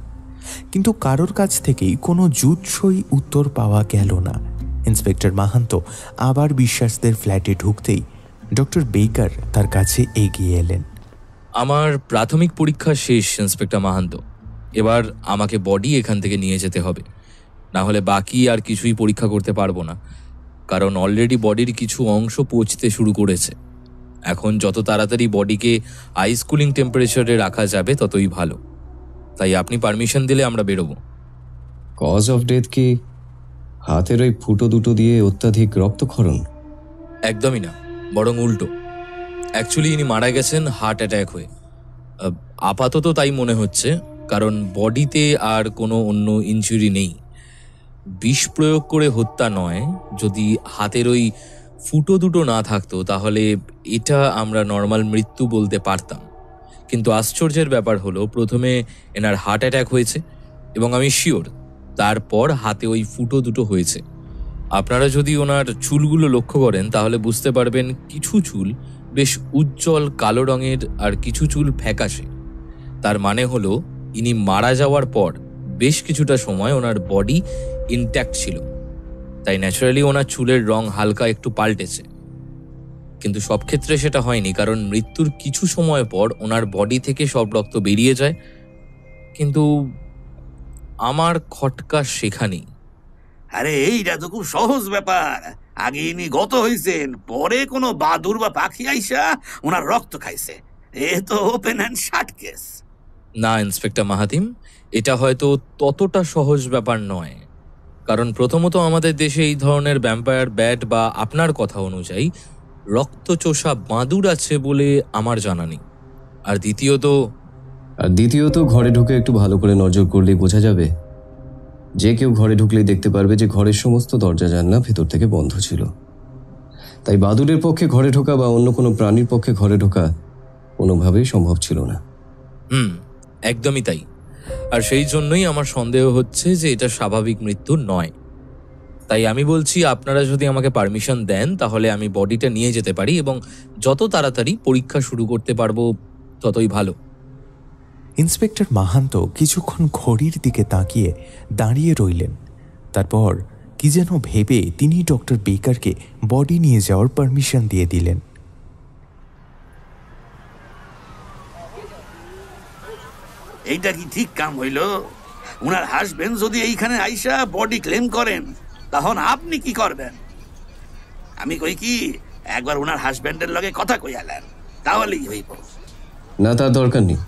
কিন্তু কারোর কাছ থেকেই কোনো জুৎসই উত্তর পাওয়া গেল না। ইন্সপেক্টর মাহান্ত আবার বিশ্বাসদের ফ্ল্যাটে ঢুকতেই ডক্টর বেকার তার কাছে এগিয়ে এলেন। আমার প্রাথমিক পরীক্ষা শেষ ইন্সপেক্টর মাহান্ত, এবার আমাকে বডি এখান থেকে নিয়ে যেতে হবে, না হলে বাকি আর কিছুই পরীক্ষা করতে পারবো না। কারণ অলরেডি বডির কিছু অংশ পচতে শুরু করেছে। এখন যত তাড়াতাড়ি বডিকে আইস কুলিং টেম্পারেচারে রাখা যাবে ততই ভালো। তাই আপনি পারমিশন দিলে আমরা বেরোবো। কজ অফ ডেথ কি হাতের ওই ফুটো দুটো দিয়ে অত্যাধিক রক্তক্ষরণ? একদমই না, বরং উল্টো। অ্যাকচুয়ালি ইনি মারা গেছেন হার্ট অ্যাটাক হয়ে। আপাতত তাই মনে হচ্ছে, কারণ বডিতে আর কোনো অন্য ইনজুরি নেই। বিষ প্রয়োগ করে হত্যা নয়। যদি হাতের ওই ফুটো দুটো না থাকতো তাহলে এটা আমরা নর্মাল মৃত্যু বলতে পারতাম। কিন্তু আশ্চর্যের ব্যাপার হলো, প্রথমে এনার হার্ট অ্যাটাক হয়েছে এবং আমি শিওর তারপর হাতে ওই ফুটো দুটো হয়েছে। আপনারা যদি ওনার চুলগুলো লক্ষ্য করেন তাহলে বুঝতে পারবেন কিছু চুল বেশ উজ্জ্বল কালো রঙের আর কিছু চুল ফ্যাকাশে। তার মানে হলো ইনি মারা যাওয়ার পর বেশ কিছুটা সময় ওনার বডি ইনট্যাক্ট ছিল, তাই ন্যাচারালি ওনার চুলের রং হালকা একটু পাল্টেছে। কিন্তু সব ক্ষেত্রে সেটা হয়নি, কারণ মৃত্যুর কিছু সময় পর ওনার বডি থেকে সব রক্ত বেরিয়ে যায়। কিন্তু আমার খটকা সেখানেই। আরে এইটা তো খুব সহজ ব্যাপার। আগে ইনি গত হইছেন, পরে কোনো বাদুর বা পাখি আইসা ওনার রক্ত খাইছে। এ তো ওপেন হ্যান্ড শাট কেস। না ইন্সপেক্টর মাহাতিম, এটা হয়তো ততটা সহজ ব্যাপার নয়। কারণ প্রথমত আমাদের দেশে এই ধরনের ভ্যাম্পায়ার ব্যাট বা আপনার কথা অনুযায়ী রক্তচোষা বাদুর আছে বলে আমার জানা নেই। আর দ্বিতীয়ত ঘরে ঢুকে একটু ভালো করে নজর করলেই বোঝা যাবে। যে কেউ ঘরে ঢুকলেই দেখতে পারবে যে ঘরের সমস্ত দরজা জানলা ভেতর থেকে বন্ধ ছিল। তাই বাদুড়ের পক্ষে ঘরে ঢোকা বা অন্য কোনো প্রাণীর পক্ষে ঘরে ঢোকা কোনোভাবেই সম্ভব ছিল না। একদমই তাই। আর সেই জন্যই আমার সন্দেহ হচ্ছে যে এটা স্বাভাবিক মৃত্যু নয়। তাই আমি বলছি, আপনারা যদি আমাকে পারমিশন দেন তাহলে আমি বডিটা নিয়ে যেতে পারি এবং যত তাড়াতাড়ি পরীক্ষা শুরু করতে পারবো ততই ভালো। ইন্সপেক্টর মাহান্ত কিছুক্ষণ ঘড়ির দিকে তাকিয়ে দাঁড়িয়ে রইলেন। তারপর কি যেন ভেবে তিনি ডক্টর বেকারকে বডি নিয়ে যাওয়ার পারমিশন দিয়ে দিলেন। এইটা কি ঠিক কাম হইল? উনার হাসবেন্ড যদি এইখানে আইসা বডি ক্লেম করেন তখন আপনি কি করবেন? আমি কই কি, একবার উনার হাসবেন্ডের লগে কথা কইয়ালেন, তাহলেই হইব। না, তার দরকার নেই।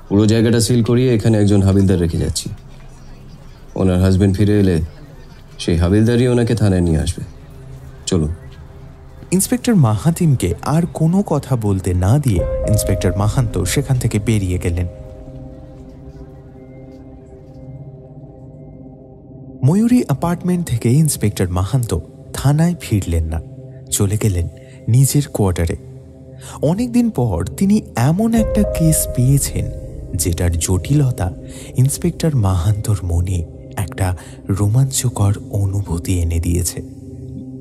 পুরো জায়গাটা সিল করিয়ে এখানে একজন হাবিলদার রেখে যাচ্ছি। ওনার হাজবেন্ড ফিরে এলে সেই হাবিলদারই ওনাকে থানায় নিয়ে আসবে। চলুন। ইন্সপেক্টর মাহাতিমকে আর কোনো কথা বলতে না দিয়ে ইন্সপেক্টর মাহান্ত সেখান থেকে বেরিয়ে গেলেন। ময়ূরী অ্যাপার্টমেন্ট থেকে ইন্সপেক্টর মাহান্ত থানায় ফিরলেন না, চলে গেলেন নিজের কোয়ার্টারে। অনেকদিন পর তিনি এমন একটা কেস পেয়েছেন যেটার জটিলতা ইন্সপেক্টর মাহান্তর মনে একটা রোমাঞ্চকর অনুভূতি এনে দিয়েছে।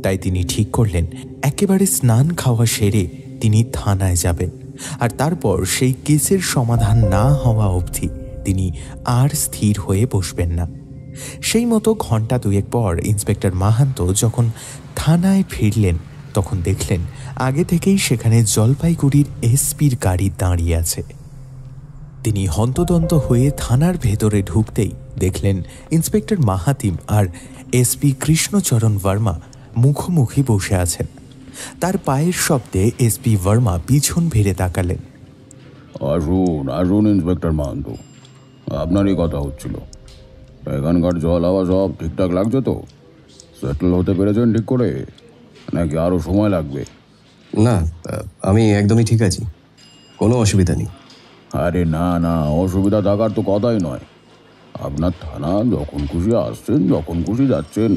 তাই তিনি ঠিক করলেন একেবারে স্নান খাওয়া সেরে তিনি থানায় যাবেন, আর তারপর সেই কেসের সমাধান না হওয়া অবধি তিনি আর স্থির হয়ে বসবেন না। সেই মতো ঘন্টা দুয়েক পর ইন্সপেক্টর মাহান্ত যখন থানায় ফিরলেন তখন দেখলেন আগে থেকেই সেখানে জলপাইগুড়ির এসপির গাড়ি দাঁড়িয়ে আছে। তিনি হন্তদন্ত হয়ে থানার ভেতরে ঢুকতেই দেখলেন ইন্সপেক্টর মাহাতিম আর এসপি কৃষ্ণচরণ বর্মা মুখোমুখি বসে আছেন। তার পায়ের শব্দে এসপি বর্মা পিছন ফিরে তাকালেন। আসুন আসুন ইন্সপেক্টর মাহান্ত, আপনারই কথা হচ্ছিল। এখানকার জল হাওয়া সব ঠিকঠাক লাগছে তো? সেটেল হতে পেরেছেন ঠিক করে, নাকি আরও সময় লাগবে? না, আমি একদমই ঠিক আছি, কোনো অসুবিধা নেই। আরে না না, অসুবিধা থাকার তো কথাই নয়। আপনার থানা যখন খুশি আসছেন, যখন খুশি যাচ্ছেন।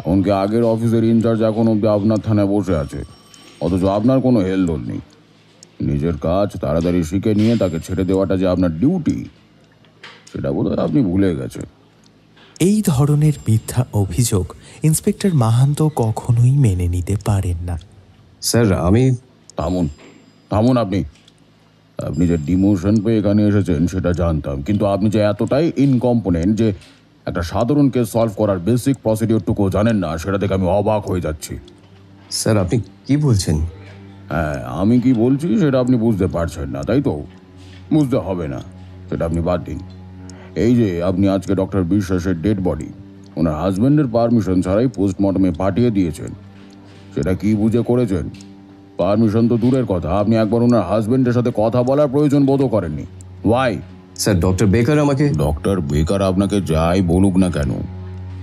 এমনকি আগের অফিসের ইনচার্জ এখন অব্দি আপনার থানায় বসে আছে, অথচ আপনার কোনো হেলদোল নেই। নিজের কাজ তাড়াতাড়ি শিখে নিয়ে তাকে ছেড়ে দেওয়াটা যে আপনার ডিউটি, সেটা বোধহয় আপনি ভুলে গেছেন। এই ধরনের মিথ্যা অভিযোগ ইন্সপেক্টর মাহান্ত কখনোই মেনে নিতে পারেন না। স্যার আমি থামুন থামুন, আপনি যে ডিমোশন পেয়ে এখানে এসেছেন সেটা জানতাম, কিন্তু আপনি যে এতটাই ইনকম্পোনেন্ট যে একটা সাধারণ কেস সলভ করার বেসিক প্রসিডিওরটুকু জানেন না, সেটা দেখে আমি অবাক হয়ে যাচ্ছি। স্যার আপনি কি বলছেন? হ্যাঁ, আমি কি বলছি সেটা আপনি বুঝতে পারছেন না, তাই তো? বুঝতে হবে না, সেটা আপনি বাদ দিন। এই যে আপনি আজকে ডক্টর বিশ্বাসের ডেড বডি ওনার হাজব্যান্ডের পারমিশন ছাড়াই পোস্টমর্টমে পাঠিয়ে দিয়েছেন, সেটা কি বুঝে করেছেন? পারমিশন তো দূরের কথা, আপনি একবার ওনার হাজব্যান্ডের সাথে কথা বলার প্রয়োজন বোধও করেননি। ওয়াই? স্যার ডক্টর বেকার আমাকে ডক্টর বেকার আপনাকে যাই বলুক না কেন,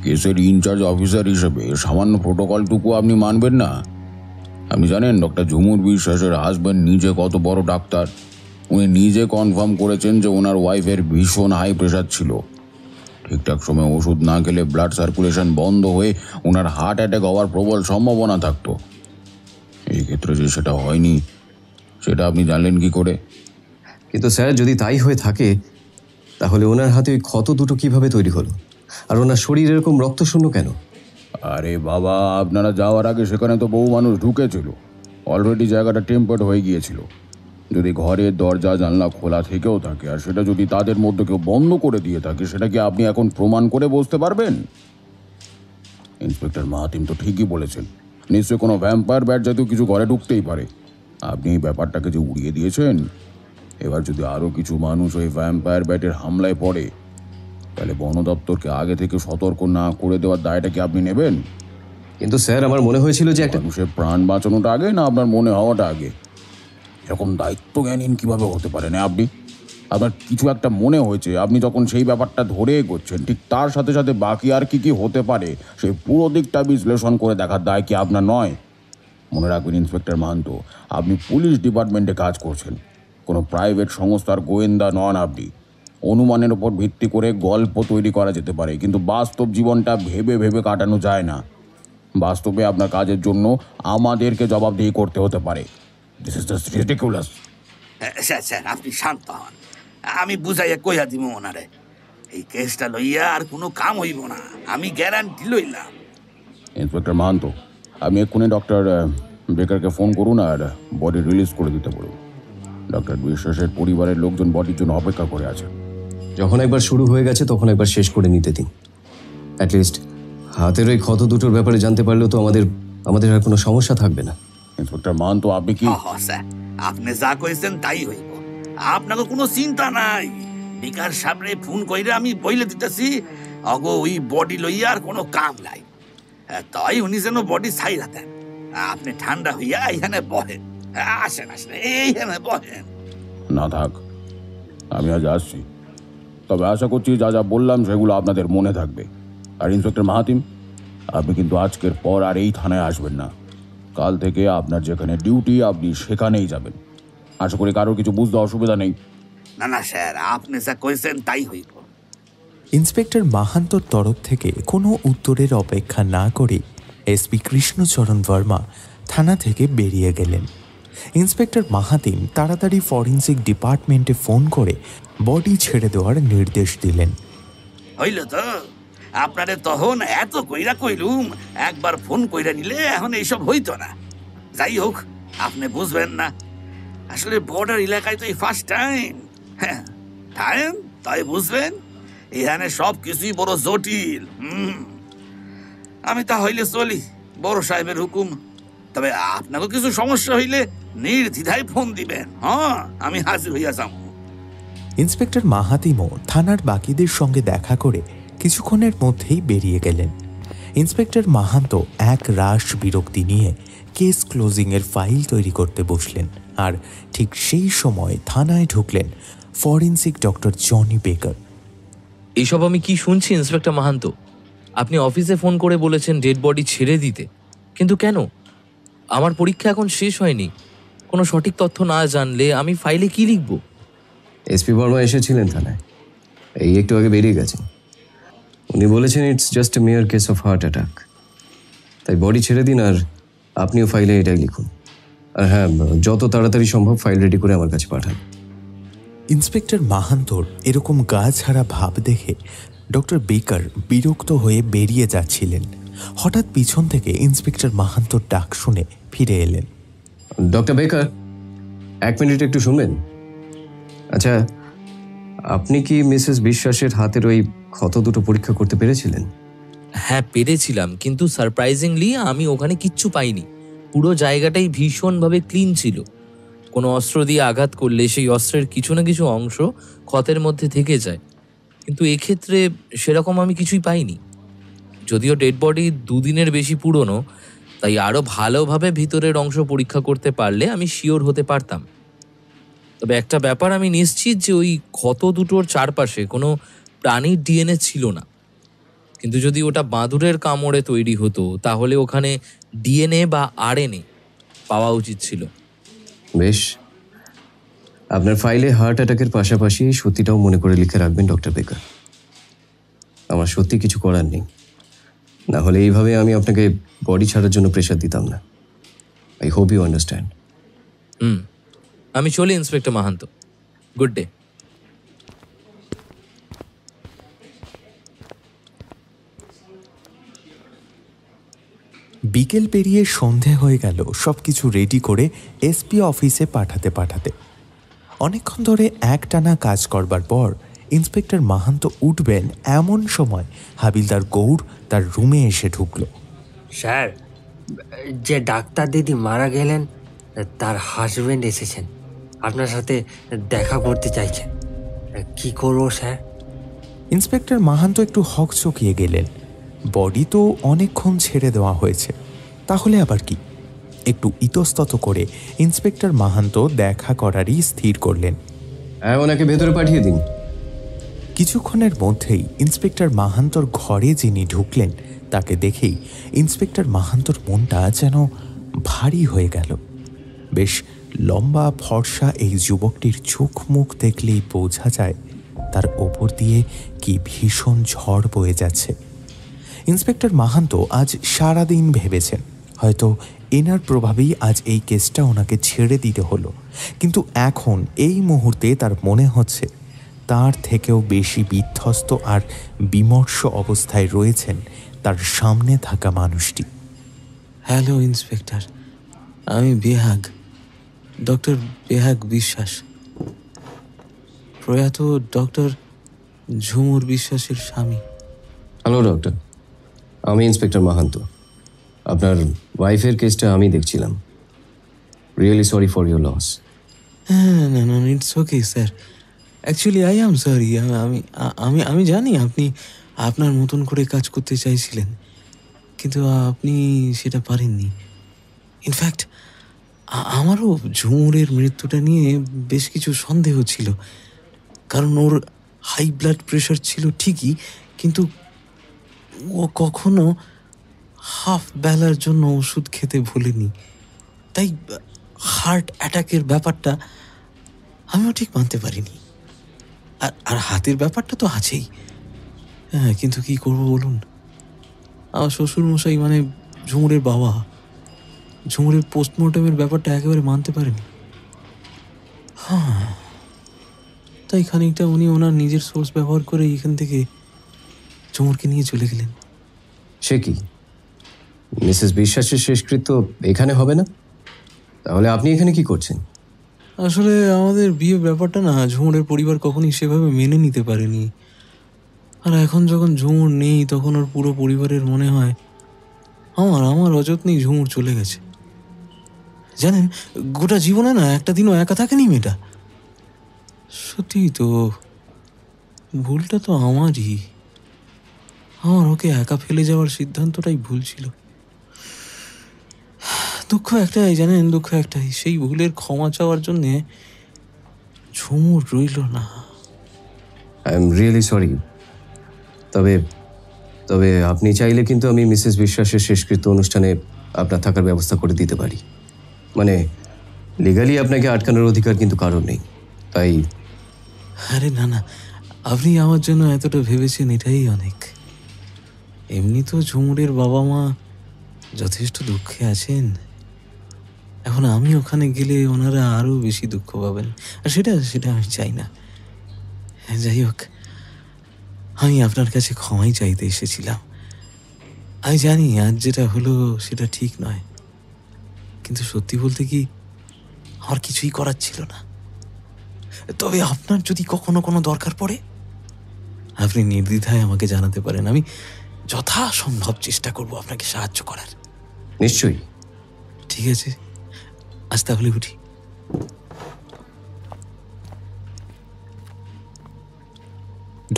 কেসের ইনচার্জ অফিসার হিসেবে সামান্য প্রোটোকলটুকু আপনি মানবেন না? আপনি জানেন ডক্টর ঝুমুর বিশ্বাসের হাজব্যান্ড নিজে কত বড় ডাক্তার? উনি নিজে কনফার্ম করেছেন যে ওনার ওয়াইফের ভীষণ হাই প্রেশার ছিল। ঠিকঠাক সময় ওষুধ না খেলে ব্লাড সার্কুলেশন বন্ধ হয়ে ওনার হার্ট অ্যাটাক হওয়ার প্রবল সম্ভাবনা থাকতো। এই ক্ষেত্রে যে সেটা হয়নি, সেটা আপনি জানলেন কি করে? কিন্তু স্যার যদি তাই হয়ে থাকে তাহলে ওনার হাতে ওই ক্ষত দুটো কিভাবে তৈরি হলো, আর ওনার শরীর এরকম রক্তশূন্য কেন? আরে বাবা, আপনারা যাওয়ার আগে সেখানে তো বহু মানুষ ঢুকেছিল, অলরেডি জায়গাটা টেম্পার্ড হয়ে গিয়েছিল। যদি ঘরের দরজা জানলা খোলা থেকেও থাকে আর সেটা যদি তাদের মধ্যে কেউ বন্ধ করে দিয়ে থাকে, সেটা কি আপনি এখন প্রমাণ করে বসতে পারবেন? ইন্সপেক্টর মাহাতিম তো ঠিকই বলেছেন, নিশ্চয়ই কোনো ভ্যাম্পায়ার ব্যাট জাতীয় কিছু ঘরে ঢুকতেই পারে। আপনি এই ব্যাপারটাকে যে উড়িয়ে দিয়েছেন, এবার যদি আরও কিছু মানুষ ওই ভ্যাম্পায়ার ব্যাটের হামলায় পড়ে, তাহলে বন দপ্তরকে আগে থেকে সতর্ক না করে দেওয়ার দায়টা কি আপনি নেবেন? কিন্তু স্যার আমার মনে হয়েছিল যে একটা মানুষের প্রাণ বাঁচানোটা আগে না আপনার মনে হওয়াটা আগে? এরকম দায়িত্বজ্ঞানহীন কিভাবে হতে পারেন আপনি? আপনার কিছু একটা মনে হয়েছে, আপনি যখন সেই ব্যাপারটা ধরে এগোচ্ছেন, ঠিক তার সাথে সাথে বাকি আর কি কি হতে পারে সেই পুরো দিকটা বিশ্লেষণ করে দেখার দায় কি আপনার নয়? মনে রাখবেন ইন্সপেক্টর মাহান্ত, আপনি পুলিশ ডিপার্টমেন্টে কাজ করছেন, কোনো প্রাইভেট সংস্থার গোয়েন্দা নন আপনি। অনুমানের ওপর ভিত্তি করে গল্প তৈরি করা যেতে পারে, কিন্তু বাস্তব জীবনটা ভেবে ভেবে কাটানো যায় না। বাস্তবে আপনার কাজের জন্য আমাদেরকে জবাবদিহি করতে হতে পারে। This is just ridiculous. Sir sir, আপনি শান্ত হন, আমি বুঝাইয়া কইয়া দিব ওনারে। এই কেসটা লইয়া আর কোনো কাম হইব না, আমি গ্যারান্টি লইলাম। ইন্সপেক্টর মাহান্ত, আপনি এক্ষুনি ডক্টর বেকারকে ফোন করুন আর বডি রিলিজ করে দিতে বলুন। ডক্টর বিশ্বাসের পরিবারের লোকজন বডির জন্য অপেক্ষা করে আছে। যখন একবার শুরু হয়ে গেছে তখন একবার শেষ করে নিতে দিন। অ্যাটলিস্ট হাতের ওই ক্ষত দুটোর ব্যাপারে জানতে পারলেও তো আমাদের আর কোনো সমস্যা থাকবে না। ইন্সপেক্টর মাহান্ত, আপনি কি স্যার, আপনি যা কইছেন তাই হইব, আপনাকে কোনো চিন্তা নাই। বিকার সামনে ফোন কইরা আমি বইলে দিতেছি অগো ওই বডি লইয়া আর কোনো কাম নাই, তাই উনি যেন বডি ছাইরা দেন। আপনি ঠান্ডা হইয়া এইখানে বহেন, আসেন আসেন এইখানে বহেন। না থাক, আমি আজ আসছি, তবে আশা করছি যা যা বললাম সেগুলো আপনাদের মনে থাকবে। আর ইন্সপেক্টর মাহাতিম, আপনি কিন্তু আজকের পর আর এই থানায় আসবেন না। কাল থেকে আপনার যেখানে ডিউটি আপনি সেখানেই যাবেন। আশা করি কারোর কিছু বুঝতে অসুবিধা নেই। না না স্যার, আপনি যা কইছেন তাই হইব। ইন্সপেক্টর মাহান্তর তরফ থেকে কোনো উত্তরের অপেক্ষা না করে এসপি কৃষ্ণচরণ বর্মা থানা থেকে বেরিয়ে গেলেন। ইন্সপেক্টর মাহাতিম তাড়াতাড়ি ফরেন্সিক ডিপার্টমেন্টে ফোন করে বডি ছেড়ে দেওয়ার নির্দেশ দিলেন। হইল তো, আপনারে তখন এত কইরা কইলুম, একবার ফোন কইরা নিলে এখন এইসব হইতো না। যাই হোক, আপনি বুঝবেন না, আসলে বর্ডার এলাকায় তো এই ফার্স্ট টাইম। হ্যাঁ, টাইম তাই বুঝবেন, এখানে সব কিছুই বড় জটিল। আমি তা হইলে চলি, বড় সাহেবের হুকুম। তবে আপনাকে কিছু সমস্যা হইলে নির্দ্বিধায় ফোন দিবেন। হ্যাঁ, আমি হাজির হইয়া যাব। ইন্সপেক্টর মাহাতিমও থানার বাকিদের সঙ্গে দেখা করে কিছুক্ষণের মধ্যেই বেরিয়ে গেলেন। ইন্সপেক্টর মাহান্ত এক রাশ বিরক্তি নিয়ে কেস ক্লোজিংয়ের ফাইল তৈরি করতে বসলেন। আর ঠিক সেই সময় থানায় ঢুকলেন ফরেন্সিক ডক্টর জনি বেকার। এইসব আমি কি শুনছি ইন্সপেক্টর মাহান্ত? আপনি অফিসে ফোন করে বলেছেন ডেড বডি ছেড়ে দিতে, কিন্তু কেন? আমার পরীক্ষা এখন শেষ হয়নি। কোনো সঠিক তথ্য না জানলে আমি ফাইলে কি লিখব? এসপি বর্মা এসেছিলেন থানায়, এই একটু আগে বেরিয়ে গেছেন। উনি বলেছেন it's just a mere case of heart attack, তাই বডি ছেড়ে দিন আর আপনিও ফাইলে এটাই লিখুন। আর হ্যাঁ, যত তাড়াতাড়ি সম্ভব ফাইল রেডি করে আমার কাছে পাঠান। ইন্সপেক্টর মাহান্তর এরকম গা ছাড়া ভাব দেখে ডক্টর বেকার বিরক্ত হয়ে বেরিয়ে যাচ্ছিলেন। হঠাৎ পিছন থেকে ইন্সপেক্টর মাহান্তর ডাক শুনে ফিরে এলেন। ডক্টর বেকার, 1 মিনিট একটু শুনবেন? আচ্ছা, আপনি কি মিসেস বিশ্বাসের হাতের ওই ক্ষত দুটো পরীক্ষা করতে পেরেছিলেন? হ্যাঁ, পেরেছিলাম, কিন্তু সারপ্রাইজিংলি আমি ওখানে কিচ্ছু পাইনি। পুরো জায়গাটাই ভীষণভাবে ক্লিন ছিল। কোনো অস্ত্র দিয়ে আঘাত করলে সেই অস্ত্রের কিছু না কিছু অংশ ক্ষতের মধ্যে থেকে যায়, কিন্তু এক্ষেত্রে সেরকম আমি কিছুই পাইনি। যদিও ডেড বডি 2 দিনের বেশি পুরনো, তাই আরও ভালোভাবে ভিতরের অংশ পরীক্ষা করতে পারলে আমি শিওর হতে পারতাম। তবে একটা ব্যাপার আমি নিশ্চিত যে ওই ক্ষত দুটোর চারপাশে কোনো প্রাণীর ডিএনএ ছিল না। কিন্তু যদি ওটা বাঁদুরের কামড়ে তৈরি হতো তাহলে ওখানে ডিএনএ বা আরএনএ পাওয়া উচিত ছিল। বেশ, আপনার ফাইলে হার্ট অ্যাটাকের পাশাপাশি সত্যিটাও মনে করে লিখে রাখবেন ডক্টর বেকার। আমার সত্যি কিছু করার নেই, না হলে এইভাবে আমি আপনাকে বডি ছাড়ার জন্য প্রেশার দিতাম না। I hope you understand. আমি চলি ইন্সপেক্টর মাহান্ত। Good day. বিকেল পেরিয়ে সন্ধে হয়ে গেল সবকিছু রেডি করে এসপি অফিসে পাঠাতে। অনেকক্ষণ ধরে একটানা কাজ করবার পর ইন্সপেক্টর মাহান্ত উঠবেন এমন সময় হাবিলদার গৌড় তার রুমে এসে ঢুকল। স্যার, যে ডাক্তার দিদি মারা গেলেন তার হাজবেন্ড এসেছেন, আপনার সাথে দেখা করতে চাইছেন। কি করবো স্যার? ইন্সপেক্টর মাহান্ত একটু হকচকিয়ে গেলেন। বডি তো অনেকক্ষণ ছেড়ে দেওয়া হয়েছে, তাহলে আবার কি? একটু ইতস্তত করে ইন্সপেক্টর মাহান্ত দেখা করারই স্থির করলেন। ওনাকে ভেতরে পাঠিয়ে দিন। কিছুক্ষণের মধ্যেই ইন্সপেক্টর মাহান্তর ঘরে যিনি ঢুকলেন তাকে দেখেই ইন্সপেক্টর মাহান্তর মনটা যেন ভারী হয়ে গেল। বেশ লম্বা ফর্সা এই যুবকটির চোখ মুখ দেখলেই বোঝা যায় তার ওপর দিয়ে কি ভীষণ ঝড় বয়ে যাচ্ছে। ইন্সপেক্টর মাহান্ত আজ সারাদিন ভেবেছেন হয়তো এনার প্রভাবেই আজ এই কেসটা ওনাকে ছেড়ে দিতে হলো, কিন্তু এখন এই মুহূর্তে তার মনে হচ্ছে তার থেকেও বেশি বিধ্বস্ত আর বিমর্ষ অবস্থায় রয়েছেন তার সামনে থাকা মানুষটি। হ্যালো ইন্সপেক্টর, আমি বেহাগ, ডক্টর বেহাগ বিশ্বাস, প্রয়াত ডক্টর ঝুমুর বিশ্বাসের স্বামী। হ্যালো ডক্টর, আমি ইন্সপেক্টর মাহান্ত। আপনার ওয়াইফের কেসটা আমি দেখছিলাম। Really sorry for your loss. হ্যাঁ, না, it's okay sir. Actually I am sorry. আমি জানি আপনি আপনার মতন করে কাজ করতে চাইছিলেন, কিন্তু আপনি সেটা পারেননি। ইনফ্যাক্ট আমারও ঝুমুরের মৃত্যুটা নিয়ে বেশ কিছু সন্দেহ ছিল, কারণ ওর হাই ব্লাড প্রেশার ছিল ঠিকই, কিন্তু ও কখনো হাফ বেলার জন্য ওষুধ খেতে ভুলেনি। তাই হার্ট অ্যাটাকের ব্যাপারটা আমিও ঠিক মানতে পারিনি। আর হাতের ব্যাপারটা তো আছেই। হ্যাঁ, কিন্তু কি করবো বলুন? আমার শ্বশুরমশাই মানে ঝুমুরের বাবা, ঝুমুরের পোস্টমর্টমের ব্যাপারটা একেবারে মানতে পারেনি। হ্যাঁ, তাই খানিকটা উনি ওনার নিজের সোর্স ব্যবহার করে এখান থেকে ঝুমুরকে নিয়ে চলে গেলেন। সে কি, মিসেস বিশ্বাসের শেষকৃত্য এখানে হবে না? তাহলে আপনি এখানে কি করছেন? আসলে আমাদের বিয়ে ব্যাপারটা না ঝুমুরের পরিবার কখনই সেভাবে মেনে নিতে পারেনি। আর এখন যখন ঝুমুর নেই তখন ওর পুরো পরিবারের মনে হয় আমার অযত্নেই ঝুমুর চলে গেছে। জানেন, গোটা জীবনে না একটা দিনও একা থাকেনি মেয়েটা। সত্যি তো, ভুলটা তো আমারই। আমার ওকে একা ফেলে যাওয়ার সিদ্ধান্তটাই ভুল ছিল। দুঃখ একটাই জানেন, দুঃখ একটাই, সেই ভুলের ক্ষমা চাওয়ার জন্যে ঝুমুর রইল না। I am really sorry. তবে তবে আপনি চাইলে কিন্তু আমি মিসেস বিশ্বাসের শেষকৃত্য অনুষ্ঠানে আপনার থাকার ব্যবস্থা করে দিতে পারি। মানে লিগালি আপনাকে আটকানোর অধিকার কিন্তু কারণ নেই, তাই। আরে না না, আপনি আমার জন্য এতটা ভেবেছেন এটাই অনেক। এমনি তো ঝুমুরের বাবা মা যথেষ্ট দুঃখে আছেন। এখন আমি ওখানে গেলে ওনারা আরো বেশি দুঃখ পাবেন, আর সেটা আমি চাই না। যাই হোক, আমি আপনার কাছে ক্ষমাই চাইতে এসেছিলাম। আমি জানি আজ যেটা হলো সেটা ঠিক নয়, কিন্তু সত্যি বলতে কি আমার কিছুই করার ছিল না। তবে আপনার যদি কখনো কোনো দরকার পড়ে আপনি নির্দ্বিধায় আমাকে জানাতে পারেন। আমি যথাসম্ভব চেষ্টা করব আপনাকে সাহায্য করার। নিশ্চয়ই। ঠিক আছে, আজ তাহলে উঠি।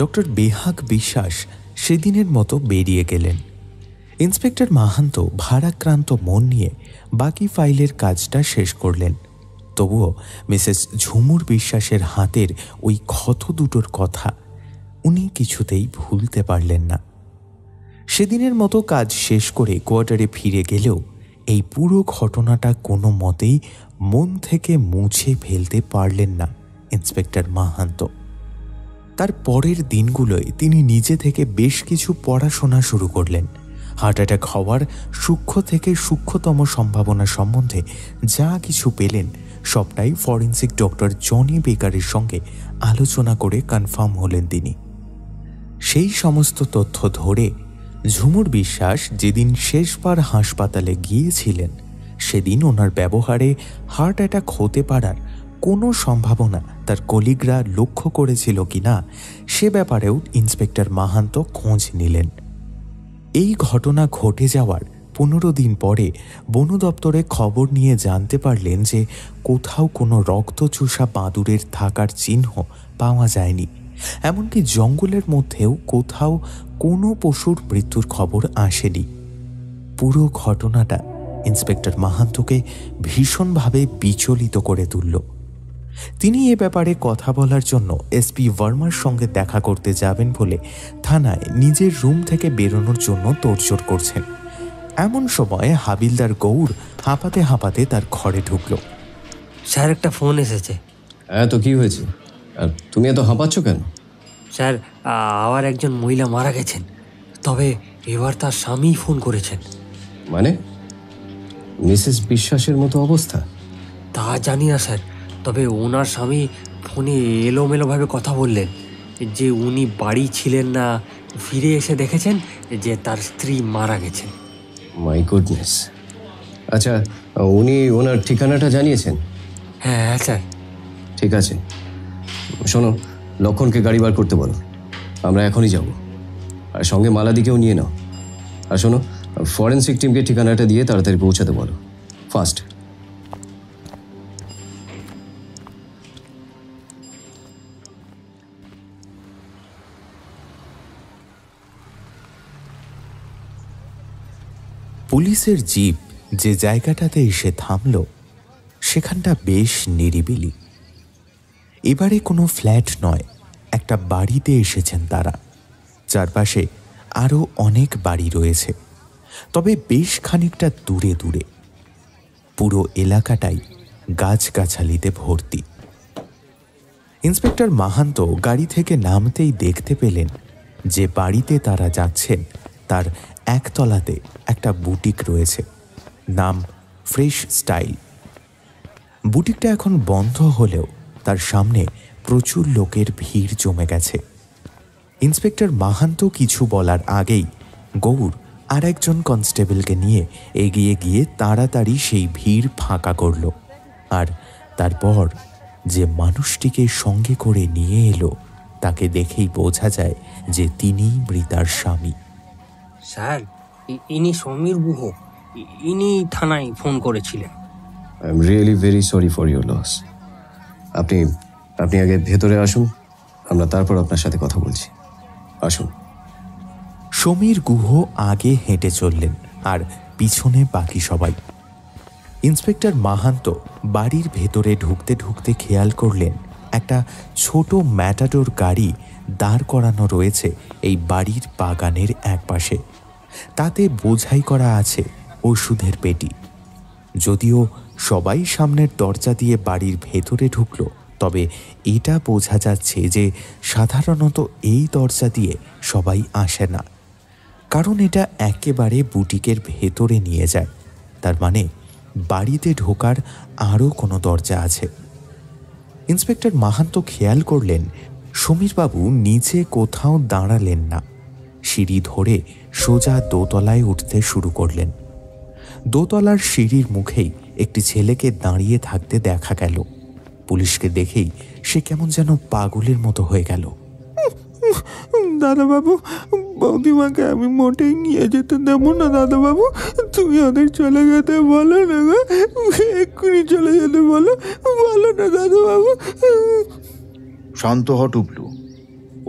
ডক্টর বেহাগ বিশ্বাস সেদিনের মতো বেরিয়ে গেলেন। ইন্সপেক্টর মাহান্ত ভারাক্রান্ত মন নিয়ে বাকি ফাইলের কাজটা শেষ করলেন। তবুও মিসেস ঝুমুর বিশ্বাসের হাতের ওই ক্ষত দুটোর কথা উনি কিছুতেই ভুলতে পারলেন না। সেদিনের মতো কাজ শেষ করে কোয়ার্টারে ফিরে গেলেও এই পুরো ঘটনাটা কোনো মতেই মন থেকে মুছে ফেলতে পারলেন না ইন্সপেক্টর মাহান্ত। তার পরের দিনগুলোয় তিনি নিজে থেকে বেশ কিছু পড়াশোনা শুরু করলেন। হার্ট অ্যাটাক হওয়ার সূক্ষ্ম থেকে সূক্ষ্মতম সম্ভাবনা সম্বন্ধে যা কিছু পেলেন সবটাই ফরেন্সিক ডক্টর জনি বেকারের সঙ্গে আলোচনা করে কনফার্ম হলেন তিনি। সেই সমস্ত তথ্য ধরে ঝুমুর বিশ্বাস যেদিন শেষবার হাসপাতালে গিয়েছিলেন সেদিন ওনার ব্যবহারে হার্ট অ্যাটাক হতে পারার কোনো সম্ভাবনা তার কলিগরা লক্ষ্য করেছিল কিনা সে ব্যাপারেও ইন্সপেক্টর মাহান্ত খোঁজ নিলেন। এই ঘটনা ঘটে যাওয়ার 15 দিন পরে বন দপ্তরে খবর নিয়ে জানতে পারলেন যে কোথাও কোনো রক্তচোষা বাদুড়ের থাকার চিহ্ন পাওয়া যায়নি। এমনকি জঙ্গলের মধ্যেও কোথাও কোনো পশুর মৃত্যুর খবর আসেনি। পুরো ঘটনাটা ইন্সপেক্টর মাহান্তকে ভীষণভাবে বিচলিত করে তুলল। তিনি এ ব্যাপারে কথা বলার জন্য এসপি ভার্মার সঙ্গে দেখা করতে যাবেন বলে থানায় নিজের রুম থেকে বেরোনোর জন্য তোড়জোড় করছেন। এমন সময় হাবিলদার গৌর হাঁপাতে হাঁপাতে তার ঘরে ঢুকল। স্যার, একটা ফোন এসেছে। হ্যাঁ, তো কি হয়েছে? আর তুমি এত হাঁপাচ্ছ কেন? স্যার, আবার একজন মহিলা মারা গেছেন, তবে এবার তার স্বামী ফোন করেছেন। মানে মিসেস বিশ্বাসের মতো অবস্থা? তা জানি না স্যার, তবে ওনার স্বামী ফোনে এলোমেলোভাবে কথা বললেন যে উনি বাড়ি ছিলেন না, ফিরে এসে দেখেছেন যে তার স্ত্রী মারা গেছেন। My goodness. আচ্ছা, উনি ওনার ঠিকানাটা জানিয়েছেন? হ্যাঁ স্যার। ঠিক আছে, শোনো, লক্ষণকে গাড়ি বার করতে বলো, আমরা এখনই যাব। আর সঙ্গে মালাদিকেও নিয়ে নাও। আর শোনো, ফরেন্সিক টিমকে ঠিকানাটা দিয়ে তাড়াতাড়ি পৌঁছাতে বলো, ফাস্ট। পুলিশের জিপ যে জায়গাটাতে এসে থামল সেখানটা বেশ নিরিবিলি। এবারে কোনো ফ্ল্যাট নয়, একটা বাড়িতে এসেছেন তারা। চারপাশে আরও অনেক বাড়ি রয়েছে, তবে বেশ খানিকটা দূরে দূরে। পুরো এলাকাটাই গাছগাছালিতে ভর্তি। ইন্সপেক্টর মাহান্ত গাড়ি থেকে নামতেই দেখতে পেলেন যে বাড়িতে তারা যাচ্ছেন তার একতলাতে একটা বুটিক রয়েছে, নাম ফ্রেশ স্টাইল। বুটিকটা এখন বন্ধ হলেও তার সামনে প্রচুর লোকের ভিড় জমে গেছে। ইন্সপেক্টর মাহান্ত কিছু বলার আগেই গৌর আর একজন কনস্টেবলকে নিয়ে এগিয়ে গিয়ে তাড়াতাড়ি সেই ভিড় ফাঁকা করল। আর তারপর যে মানুষটিকে সঙ্গে করে নিয়ে এলো তাকে দেখেই বোঝা যায় যে তিনিই মৃতার স্বামী। স্যার, ইনি সমীর গুহ, ইনি থানায় ফোন করেছিলেন। I am really very sorry for your loss. আপনি আপনি আগে ভেতরে আসুন, আমরা তারপর আপনার সাথে কথা বলছি। আসুন। সমীর গুহ আগে হেঁটে চললেন আর পিছনে বাকি সবাই। ইন্সপেক্টর মাহান্ত বাড়ির ভেতরে ঢুকতে ঢুকতে খেয়াল করলেন একটা ছোট ম্যাটাডোর গাড়ি দাঁড় করানো রয়েছে এই বাড়ির বাগানের একপাশে। তাতে বোঝাই করা আছে ওষুধের পেটি। যদিও সবাই সামনের দরজা দিয়ে বাড়ির ভেতরে ঢুকলো, তবে এটা বোঝা যাচ্ছে যে সাধারণত এই দরজা দিয়ে সবাই আসে না, কারণ এটা একেবারে বুটিকের ভেতরে নিয়ে যায়। তার মানে বাড়িতে ঢোকার আরও কোনো দরজা আছে। ইন্সপেক্টর মাহান্ত খেয়াল করলেন সমীরবাবু নিচে কোথাও দাঁড়ালেন না, সিঁড়ি ধরে সোজা দোতলায় উঠতে শুরু করলেন। দোতলার সিঁড়ির মুখেই একটি ছেলেকে দাঁড়িয়ে থাকতে দেখা গেল। পুলিশকে দেখেই সে কেমন যেন পাগলের মতো হয়ে গেল। দাদাবাবু, বৌদিমাকে আমি মোটেই নিয়ে যেতে দেবো না। দাদাবাবু, তুমি ওদের চলে যেতে বলো না গো, এক্ষুনি চলে যেতে বলো না দাদাবাবু। শান্ত হ টুবলু,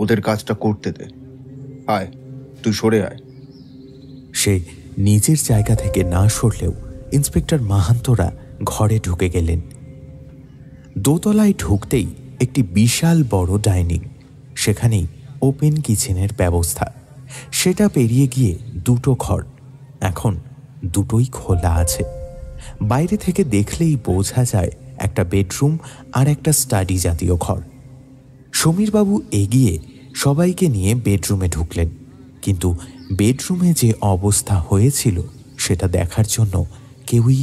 ওদের কাজটা করতে দে। আয়, তুই সরে আয়। সে নিজের জায়গা থেকে না সরলেও ইন্সপেক্টর মাহান্তরা ঘরে ঢুকে গেলেন। দোতলায় ঢুকতেই একটি বিশাল বড় ডাইনিং, সেখানেই ওপেন কিচেনের ব্যবস্থা। সেটা পেরিয়ে গিয়ে দুটো ঘর, এখন দুটোই খোলা আছে। বাইরে থেকে দেখলেই বোঝা যায় একটা বেডরুম আর একটা স্টাডি জাতীয় ঘর। সমীরবাবু এগিয়ে সবাইকে নিয়ে বেডরুমে ঢুকলেন, কিন্তু বেডরুমে যে অবস্থা হয়েছিল সেটা দেখার জন্য কেউই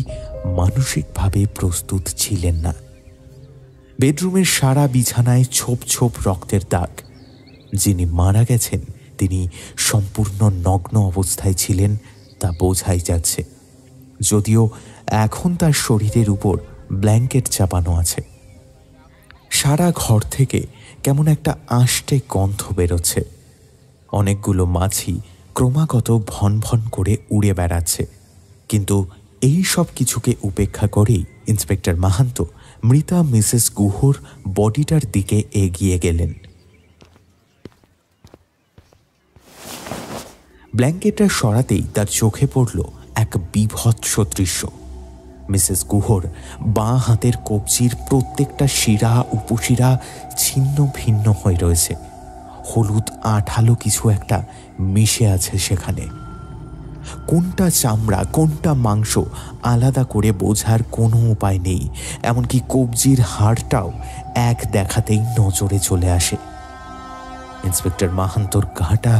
মানসিকভাবে প্রস্তুত ছিলেন না। বেডরুমের সারা বিছানায় ছোপ ছোপ রক্তের দাগ। যিনি মারা গেছেন তিনি সম্পূর্ণ নগ্ন অবস্থায় ছিলেন তা বোঝাই যাচ্ছে, যদিও এখন তার শরীরের উপর ব্ল্যাঙ্কেট চাপানো আছে। সারা ঘর থেকে কেমন একটা আষ্টে গন্ধ বেরোচ্ছে। অনেকগুলো মাছি ক্রমাগত ভন ভন করে উড়ে বেড়াচ্ছে। কিন্তু এই সব কিছুকে উপেক্ষা করেই ইন্সপেক্টর মাহান্ত মৃতা মিসেস গুহর বডিটার দিকে এগিয়ে গেলেন। ব্ল্যাঙ্কেটটা সরাতেই তার চোখে পড়ল এক বীভৎস দৃশ্য। মিসেস গুহর বাঁ হাতের কবজির প্রত্যেকটা শিরা উপশিরা ছিন্ন ভিন্ন হয়ে রয়েছে। হলুদ আঠালো কিছু একটা মিশে আছে সেখানে। কোনটা চামড়া কোনটা মাংস আলাদা করে বোঝার কোনো উপায় নেই। এমনকি কবজির হাড়টাও এক দেখাতেই নজরে চলে আসে। ইন্সপেক্টর মাহান্তর গাটা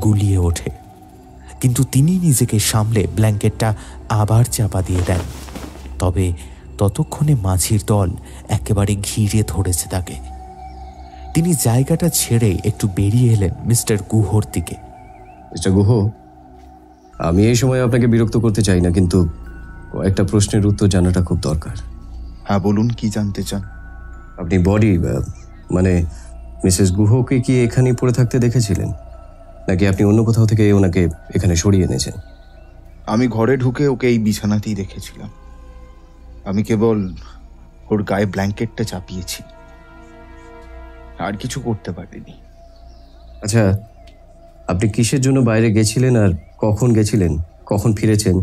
গুলিয়ে ওঠে, কিন্তু তিনি নিজেকে সামলে ব্ল্যাঙ্কেটটা আবার চাপা দিয়ে দেন। তবে ততক্ষণে মাঝির দল একেবারে ঘিরে ধরেছে তাকে। তিনি জায়গাটা ছেড়ে একটু বেরিয়ে এলেন মিস্টার গুহর দিকে। মিস্টার গুহ, আমি এই সময় আপনাকে বিরক্ত করতে চাই না, কিন্তু কয়েকটা প্রশ্নের উত্তর জানাটা খুব দরকার। হ্যাঁ বলুন, কি জানতে চান? আপনি বডি মানে মিসেস গুহকে কি এখানেই পড়ে থাকতে দেখেছিলেন, নাকি আপনি অন্য কোথাও থেকে ওনাকে এখানে সরিয়ে এনেছেন? আমি ঘরে ঢুকে ওকে এই বিছানাতেই দেখেছিলাম। আমি কেবল ওর গায়ে ব্ল্যাঙ্কেটটা চাপিয়েছি, আর কিছু করতে পারিনি। আচ্ছা, আপনি কিসের জন্য বাইরে গেছিলেন আর কখন গেছিলেন, কখন ফিরেছেন,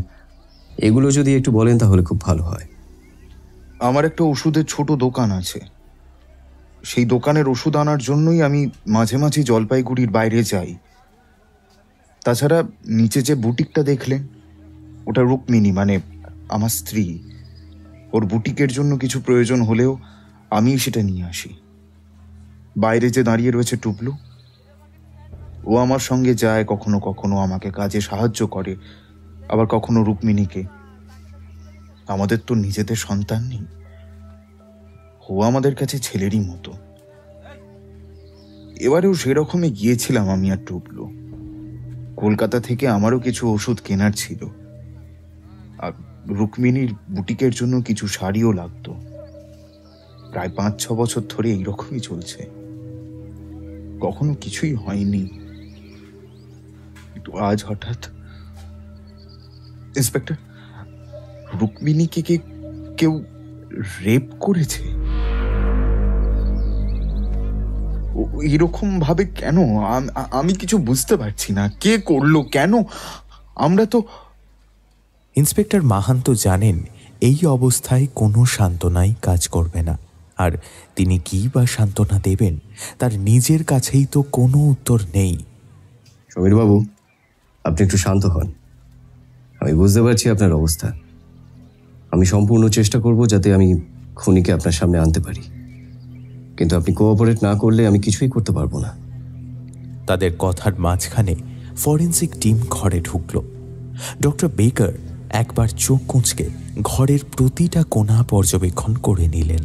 এগুলো যদি একটু বলেন তাহলে খুব ভালো হয়। আমার একটা ওষুধের ছোট দোকান আছে। সেই দোকানের ওষুধ আনার জন্যই আমি মাঝে মাঝে জলপাইগুড়ির বাইরে যাই। তাছাড়া নিচে যে বুটিকটা দেখলেন, ওটা রুক্মিণী মানে আমার স্ত্রী। ওর বুটিকের জন্য কিছু প্রয়োজন হলেও আমি সেটা নিয়ে আসি। বাইরে যে দাঁড়িয়ে রয়েছে টুবলু, ও আমার সঙ্গে যায়, কখনো কখনো আমাকে কাজে সাহায্য করে, আবার কখনো রুক্মিণীকে। আমাদের তো নিজেদের সন্তান নেই, ও আমাদের কাছে ছেলেরই মতো। এবারেও সেরকমই গিয়েছিলাম আমি আর টুবলু। কলকাতা থেকে আমারও কিছু ওষুধ কেনার ছিল, আর রুক্মিণীর বুটিকের জন্য কিছু শাড়িও লাগতো। প্রায় 5-6 বছর ধরে এইরকমই চলছে, কখনো কিছুই হয়নি। কিন্তু আজ হঠাৎ ইন্সপেক্টর, রুক্মিণীকে কেউ রেপ করেছে। এরকম ভাবে কেন? আমি কিছু বুঝতে পারছি না, কে করলো, কেন? আমরা তো... ইন্সপেক্টর মাহান্ত জানেন এই অবস্থায় কোনো সান্ত্বনাই কাজ করবে না, আর তিনি কী বা সান্ত্বনা দেবেন তার নিজের কাছেই তো কোনো উত্তর নেই। সমীরবাবু, আপনি একটু শান্ত হন। আমি বুঝতে পারছি আপনার অবস্থা। আমি সম্পূর্ণ চেষ্টা করব যাতে আমি খুনিকে আপনার সামনে আনতে পারি, কিন্তু আপনি কোঅপারেট না করলে আমি কিছুই করতে পারবো না। তাদের কথার মাঝখানে ফরেন্সিক টিম ঘরে ঢুকল। ডক্টর বেকার একবার চোখ কুঁচকে ঘরের প্রতিটা কোণা পর্যবেক্ষণ করে নিলেন।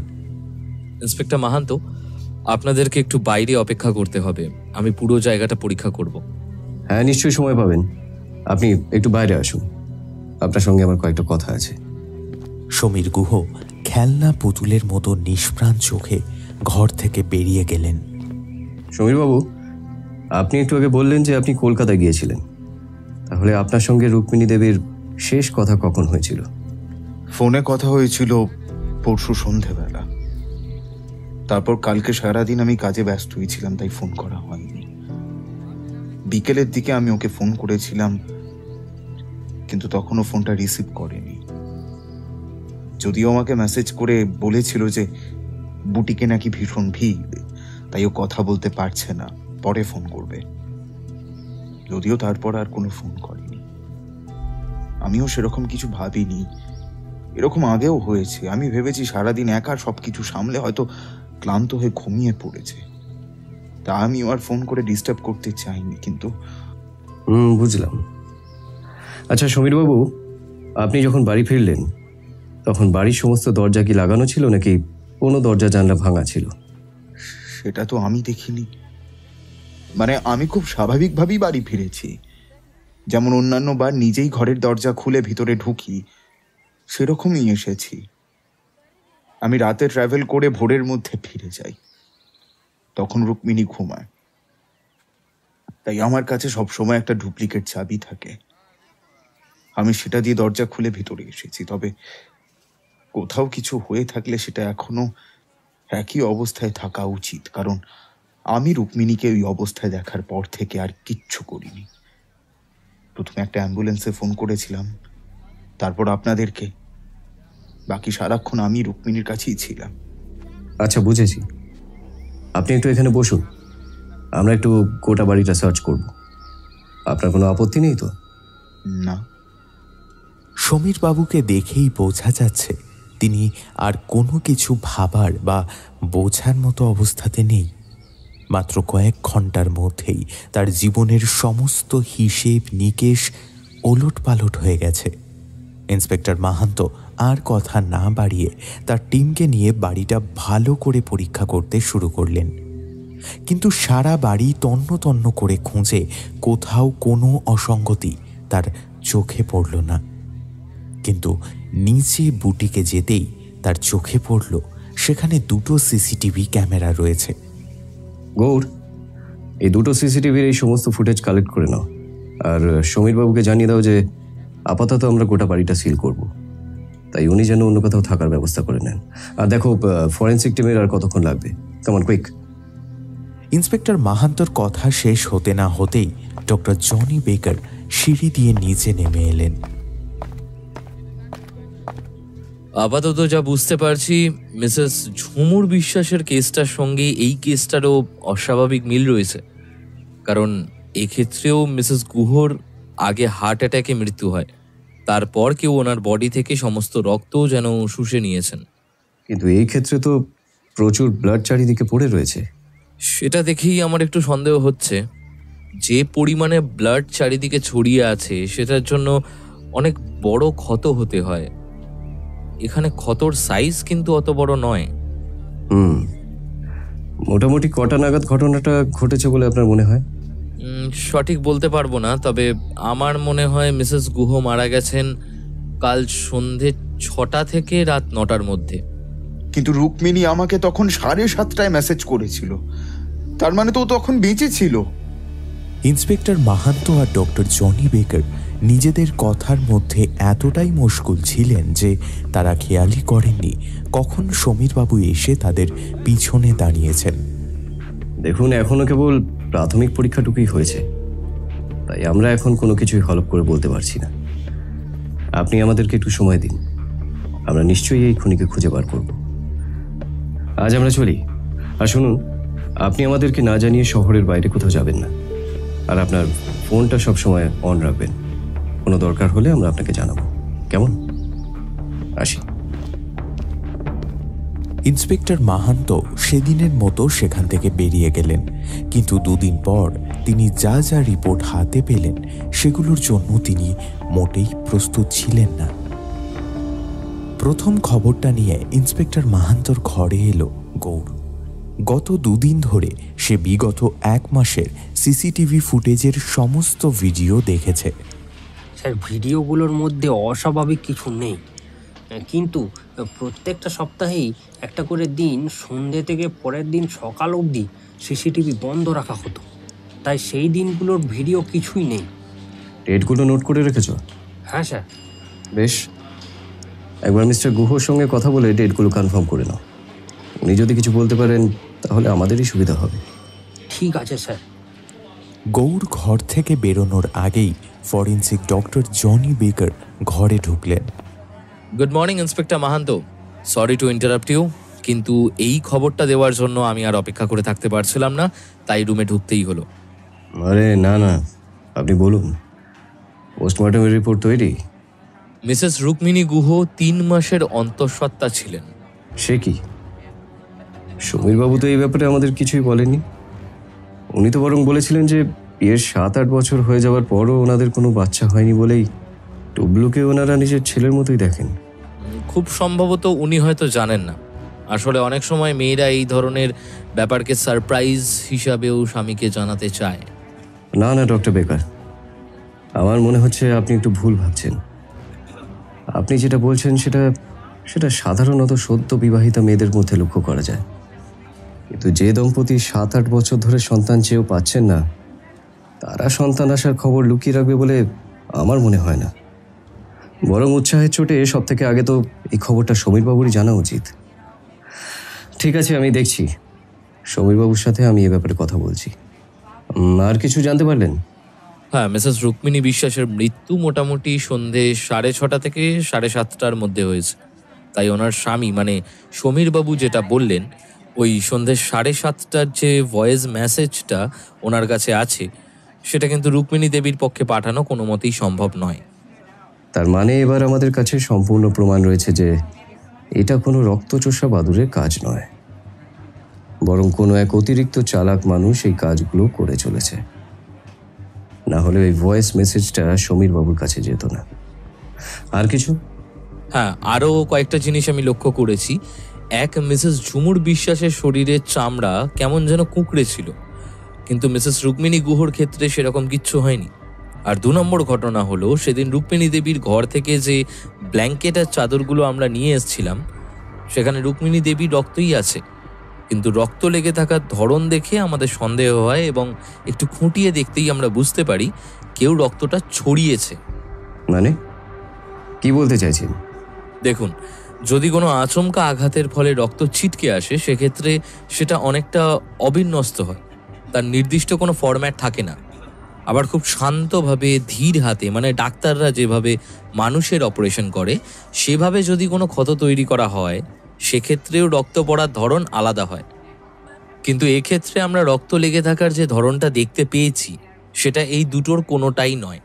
ইন্সপেক্টর মাহান্ত, আপনাদেরকে একটু বাইরে অপেক্ষা করতে হবে, আমি পুরো জায়গাটা পরীক্ষা করব। হ্যাঁ, নিশ্চয়ই সময় পাবেন। আপনি একটু বাইরে আসুন, আপনার সঙ্গে আমার কয়েকটা কথা আছে। সমীর গুহ খেলনা পুতুলের মতো নিষ্প্রাণ চোখে ঘর থেকে বেরিয়ে গেলেন। সমীরবাবু, আপনি একটু আগে বললেন যে আপনি কলকাতায় গিয়েছিলেন, তাহলে আপনার সঙ্গে রুক্মিণী দেবীর শেষ কথা কখন হয়েছিল? ফোনে কথা হয়েছিল পরশু সন্ধেবেলা। তারপর কালকে সারাদিন আমি কাজে ব্যস্ত হয়েছিলাম, তাই ফোন করা হয়নি। বিকেলের দিকে আমি ওকে ফোন করেছিলাম, কিন্তু তখনও ফোনটা রিসিভ করেনি। যদিও আমাকে মেসেজ করে বলেছিল যে বুটিকে নাকি ভীষণ ভিড়, তাই ও কথা বলতে পারছে না, পরে ফোন করবে। যদিও তারপর আর কোনো ফোন করেনি। আমিও সেরকম কিছু ভাবিনি, এরকম আগেও হয়েছে। আমি ভেবেছি সারাদিন একা সবকিছু সামলে হয়তো ক্লান্ত হয়ে ঘুমিয়ে পড়েছে, তা আমি আর ফোন করে ডিস্টার্ব করতে চাইনি। কিন্তু বুঝলাম। আচ্ছা সমীরবাবু, আপনি যখন বাড়ি ফিরলেন তখন বাড়ির সমস্ত দরজা কি লাগানো ছিল, নাকি কোনো দরজা জানলা ভাঙা ছিল? সেটা তো আমি দেখিনি। মানে আমি খুব স্বাভাবিকভাবেই বাড়ি ফিরেছি, যেমন অন্যান্য বার নিজেই ঘরের দরজা খুলে ভিতরে ঢুকি, সেরকমই এসেছি। আমি রাতে ট্রাভেল করে ভোরের মধ্যে ফিরে যাই, তখন রুক্মিণী ঘুমায়। তাই আমার কাছে সবসময় একটা ডুপ্লিকেট চাবি থাকে, আমি সেটা দিয়ে দরজা খুলে ভিতরে এসেছি। তবে কোথাও কিছু হয়ে থাকলে সেটা এখনো একই অবস্থায় থাকা উচিত, কারণ আমি রুক্মিণীকে ওই অবস্থায় দেখার পর থেকে আর কিচ্ছু করিনি। প্রথমে একটা অ্যাম্বুলেন্সে ফোন করেছিলাম, তারপর আপনাদেরকে। বাকি সারাক্ষণ আমি রুক্মিণীর কাছেই ছিলাম। আচ্ছা, বুঝেছি। আপনি একটু এখানে বসুন, আমরা একটু গোটা বাড়িটা সার্চ করব। আপনার কোনো আপত্তি নেই তো? না। সমীর বাবুকে দেখেই বোঝা যাচ্ছে তিনি আর কোনো কিছু ভাবার বা বোঝার মতো অবস্থাতে নেই। মাত্র কয়েক ঘন্টার মধ্যেই তার জীবনের সমস্ত হিসেব নিকেশ ওলটপালট হয়ে গেছে। ইন্সপেক্টর মাহান্ত আর কথা না বাড়িয়ে তার টিমকে নিয়ে বাড়িটা ভালো করে পরীক্ষা করতে শুরু করলেন। কিন্তু সারা বাড়ি তন্ন তন্ন করে খুঁজে কোথাও কোনো অসঙ্গতি তার চোখে পড়ল না। কিন্তু নিচে বুটিকে যেতেই তার চোখে পড়ল সেখানে 2টো সিসিটিভি ক্যামেরা রয়েছে। গৌর, এই 2টো সিসিটিভির এই সমস্ত ফুটেজ কালেক্ট করে নাও, আর সমীরবাবুকে জানিয়ে দাও যে আপাতত আমরা গোটা বাড়িটা সিল করব, তাই উনি যেন অন্য কোথাও থাকার ব্যবস্থা করে নেন। আর দেখো, ফরেন্সিক টিমের আর কতক্ষণ লাগবে, কেমন কুইক। ইন্সপেক্টর মাহান্তর কথা শেষ হতে না হতেই ডক্টর জনি বেকার সিঁড়ি দিয়ে নিচে নেমে এলেন। আপাতত যা বুঝতে পারছি, মিসেস ঝুমুর বিশ্বাসের কেসটার সঙ্গে এই কেসটারও অস্বাভাবিক মিল রয়েছে, কারণ এক্ষেত্রেও মিসেস গুহর আগে হার্ট অ্যাটাকে মৃত্যু হয়, তারপর কেউ ওনার বডি থেকে সমস্ত রক্ত যেন শুষে নিয়েছেন। কিন্তু এই ক্ষেত্রে তো প্রচুর ব্লাড চারিদিকে পড়ে রয়েছে। সেটা দেখেই আমার একটু সন্দেহ হচ্ছে। যে পরিমাণে ব্লাড চারিদিকে ছড়িয়ে আছে সেটার জন্য অনেক বড় ক্ষত হতে হয়। এখানে ক্ষতর সাইজ কিন্তু অত বড় নয়। মোটামুটি কটা নাগাদ ঘটনাটা ঘটেছে বলে আপনার মনে হয়? সঠিক বলতে পারবো না, তবে আমার মনে হয় মিসেস গুহ মারা গেছেন কাল সন্ধে 6টা থেকে রাত 9টার মধ্যে। কিন্তু রুক্মিণী আমাকে তখন 7:30টায় মেসেজ করেছিল, তার মানে তো ও তখন বেঁচে ছিল। ইন্সপেক্টর মাহান্ত আর ডক্টর জনি বেকার নিজেদের কথার মধ্যে এতটাই মশগুল ছিলেন যে তারা খেয়ালই করেননি কখন সমীরবাবু এসে তাদের পিছনে দাঁড়িয়েছেন। দেখুন, এখনো কেবল প্রাথমিক পরীক্ষাটুকুই হয়েছে, তাই আমরা এখন কোনো কিছুই হলফ করে বলতে পারছি না। আপনি আমাদেরকে একটু সময় দিন, আমরা নিশ্চয়ই এই খুনিকে খুঁজে বার করব। আজ আমরা চলি। আর শুনুন, আপনি আমাদেরকে না জানিয়ে শহরের বাইরে কোথাও যাবেন না, আর আপনার ফোনটা সবসময় অন রাখবেন। কোনো দরকার হলে আমরা আপনাকে জানাবো, কেমন? আসি। ইন্সপেক্টর মাহান্ত সেদিনের মতো সেখান থেকে বেরিয়ে গেলেন, কিন্তু 2 দিন পর তিনি যা যা রিপোর্ট হাতে পেলেন সেগুলোর জন্য তিনি মোটেই প্রস্তুত ছিলেন না। প্রথম খবরটা নিয়ে ইন্সপেক্টর মাহান্তর ঘরে এলো গৌর। গত 2 দিন ধরে সে বিগত 1 মাসের সিসিটিভি ফুটেজের সমস্ত ভিডিও দেখেছে। স্যার, ভিডিওগুলোর মধ্যে অস্বাভাবিক কিছু নেই, কিন্তু প্রত্যেকটা সপ্তাহেই একটা করে দিন সন্ধ্যে থেকে পরের দিন সকাল অবধি সিসিটিভি বন্ধ রাখা হতো, তাই সেই দিনগুলোর ভিডিও কিছুই নেই। ডেটগুলো নোট করে রেখেছ? হ্যাঁ স্যার। বেশ, একবার মিস্টার গুহর সঙ্গে কথা বলে ডেটগুলো কনফার্ম করে নাও। উনি যদি কিছু বলতে পারেন তাহলে আমাদেরই সুবিধা হবে। ঠিক আছে স্যার। গৌর ঘর থেকে বেরোনোর আগেই ফরেন্সিক ডক্টর জনি বেকার ঘরে ঢুকলেন। Good morning inspector Mahanta, sorry to interrupt you, কিন্তু এই খবরটা দেওয়ার জন্য আমি আর অপেক্ষা করে থাকতে পারছিলাম না, তাই রুমে ঢুকতেই হলো। আরে না না, আপনি বলুন। পোস্টমর্টমের রিপোর্ট তৈরি? মিসেস রুক্মিণী গুহ 3 মাসের অন্তঃসত্ত্বা ছিলেন। সে কি? সমীরবাবু তো এই ব্যাপারে আমাদের কিছুই বলেননি। উনি তো বরং বলেছিলেন যে বিয়ের 7-8 বছর হয়ে যাওয়ার পরও ওনাদের কোনো বাচ্চা হয়নি বলেই টুবলুকে ওনারা নিজের ছেলের মতোই দেখেন। খুব সম্ভবত উনি হয়তো জানেন না। আসলে অনেক সময় মেয়েরা এই ধরনের ব্যাপারকে সারপ্রাইজ হিসাবেও স্বামীকে জানাতে চায়। না না ডক্টর বেকার, আমার মনে হচ্ছে আপনি একটু ভুল ভাবছেন। আপনি যেটা বলছেন সেটা সাধারণত সদ্য বিবাহিতা মেয়েদের মধ্যে লক্ষ্য করা যায়, কিন্তু যে দম্পতি 7-8 বছর ধরে সন্তান চেয়েও পাচ্ছেন না, তারা সন্তান আসার খবর লুকিয়ে রাখবে বলে আমার মনে হয় না। বরং উৎসাহের চোটে সব থেকে আগে তো এই খবরটা সমীরবাবুরই জানা উচিত। ঠিক আছে, আমি দেখছি। সমীরবাবুর সাথে আমি এ ব্যাপারে কথা বলছি। আর কিছু জানতে পারলেন? হ্যাঁ, মিসেস রুক্মিণী বিশ্বাসের মৃত্যু মোটামুটি সন্ধে 6:30 থেকে 7:30টার মধ্যে হয়েছে। তাই ওনার স্বামী মানে সমীরবাবু যেটা বললেন, ওই সন্ধে 7:30টার যে ভয়েস মেসেজটা ওনার কাছে আছে, সেটা কিন্তু রুক্মিণী দেবীর পক্ষে পাঠানো কোনো মতেই সম্ভব নয়। তার মানে এবার আমাদের কাছে সম্পূর্ণ প্রমাণ রয়েছে যে এটা কোনো রক্তচোষা বাদুড়ের কাজ নয়, বরং কোনো এক অতিরিক্ত চালাক মানুষ এই কাজগুলো করে চলেছে। না হলে ওই ভয়েস মেসেজটা সমীরবাবুর কাছে যেত না। আর কিছু? হ্যাঁ, আরও কয়েকটা জিনিস আমি লক্ষ্য করেছি। এক, মিসেস ঝুমুর বিশ্বাসের শরীরের চামড়া কেমন যেন কুঁকড়ে ছিল, কিন্তু মিসেস রুক্মিণী গুহর ক্ষেত্রে সেরকম কিচ্ছু হয়নি। আর 2 নম্বর ঘটনা হলো, সেদিন রুক্মিণী দেবীর ঘর থেকে যে ব্ল্যাঙ্কেট আর চাদরগুলো আমরা নিয়ে এসেছিলাম, সেখানে রুক্মিণী দেবীর রক্তই আছে, কিন্তু রক্ত লেগে থাকার ধরন দেখে আমাদের সন্দেহ হয় এবং একটু খুঁটিয়ে দেখতেই আমরা বুঝতে পারি কেউ রক্তটা ছড়িয়েছে। মানে কি বলতে চাইছেন? দেখুন, যদি কোনো আচমকা আঘাতের ফলে রক্ত ছিটকে আসে, সেক্ষেত্রে সেটা অনেকটা অবিন্যস্ত হয়, তার নির্দিষ্ট কোনো ফরম্যাট থাকে না। আবার খুব শান্তভাবে ধীর হাতে, মানে ডাক্তাররা যেভাবে মানুষের অপারেশন করে সেভাবে যদি কোনো ক্ষত তৈরি করা হয়, সেক্ষেত্রেও রক্ত পড়ার ধরন আলাদা হয়। কিন্তু এক্ষেত্রে আমরা রক্ত লেগে থাকার যে ধরনটা দেখতে পেয়েছি, সেটা এই দুটোর কোনোটাই নয়,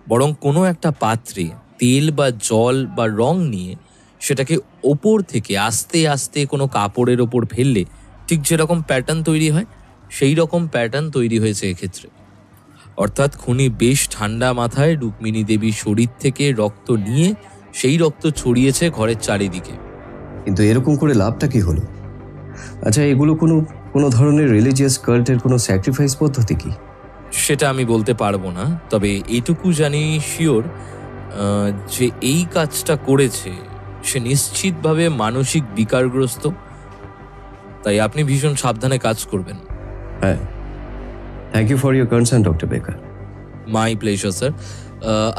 বরং কোনো একটা পাত্রে তেল বা জল বা রং নিয়ে সেটাকে ওপর থেকে আস্তে আস্তে কোনো কাপড়ের ওপর ফেললে ঠিক যেরকম প্যাটার্ন তৈরি হয়, সেই রকম প্যাটার্ন তৈরি হয়েছে এক্ষেত্রে। অর্থাৎ খুনি বেশ ঠান্ডা মাথায় রুক্মিণী দেবীর শরীর থেকে রক্ত নিয়ে সেই রক্ত ছড়িয়েছে ঘরের চারিদিকে। কিন্তু এরকম করে লাভটা কি হলো? আচ্ছা, এগুলো কোনো ধরনের রিলিজিয়াস কাল্টের কোনো স্যাক্রিফাইস পদ্ধতি কি? সেটা আমি বলতে পারবো না, তবে এইটুকু জানি শিওর যে এই কাজটা করেছে সে নিশ্চিতভাবে মানসিক বিকারগ্রস্ত। তাই আপনি ভীষণ সাবধানে কাজ করবেন। হ্যাঁ, thank you for your concern doctor Baker. My pleasure sir.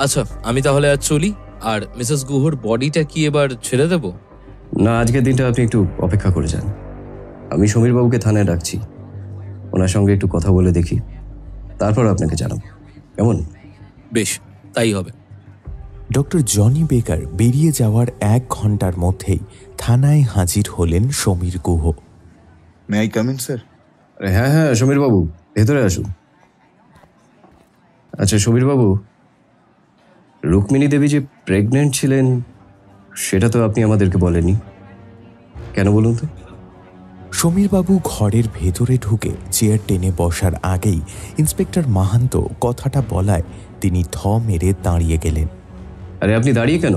আচ্ছা, আমি তাহলে আজ চলি। আর মিসেস গুহর বডিটা কি এবার ছেড়ে দেব? না, আজকের দিনটা আপনি একটু অপেক্ষা করে যান। আমি সমীরবাবুকে থানায় ডাকছি, ওনার সঙ্গে একটু কথা বলে দেখি, তারপর আপনাকে জানাবো। কেমন? বেশ, তাই হবে। ডক্টর জনি বেকার বেরিয়ে যাওয়ার 1 ঘন্টার মধ্যেই থানায় হাজির হলেন Samir Guha. May I come in sir? হ্যাঁ হ্যাঁ, সমীরবাবু ভেতরে আসুন। আচ্ছা সমীরবাবু, রুক্মিণী দেবী যে প্রেগনেন্ট ছিলেন সেটা তো আপনি আমাদেরকে বলেননি, কেন বলুন তো? সমীরবাবু ঘরের ভেতরে ঢুকে চেয়ার টেনে বসার আগেই ইন্সপেক্টর মাহান্ত কথাটা বলায় তিনি থ মেরে দাঁড়িয়ে গেলেন। আরে আপনি দাঁড়িয়ে কেন?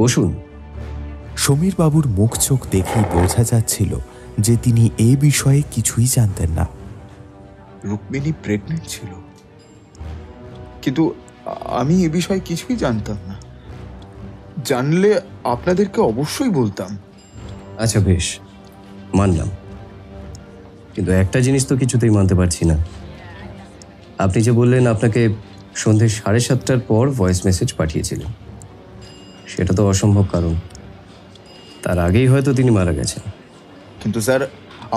বসুন। সমীরবাবুর মুখ চোখ দেখেই বোঝা যাচ্ছিল যে তিনি এ বিষয়ে কিছুই জানতেন না। রুক্মিণী প্রেগনেন্ট ছিল, কিন্তু আমি এ বিষয়ে কিছুই জানতাম না। জানলে আপনাদেরকে অবশ্যই বলতাম। আচ্ছা বেশ, মানলাম, কিন্তু একটা জিনিস তো কিছুতেই মানতে পারছি না। আপনি যে বললেন আপনাকে সন্ধ্যে 7:30টার পর ভয়েস মেসেজ পাঠিয়েছিলেন, সেটা তো অসম্ভব, কারণ তার আগেই হয়তো তিনি মারা গেছেন। কিন্তু স্যার,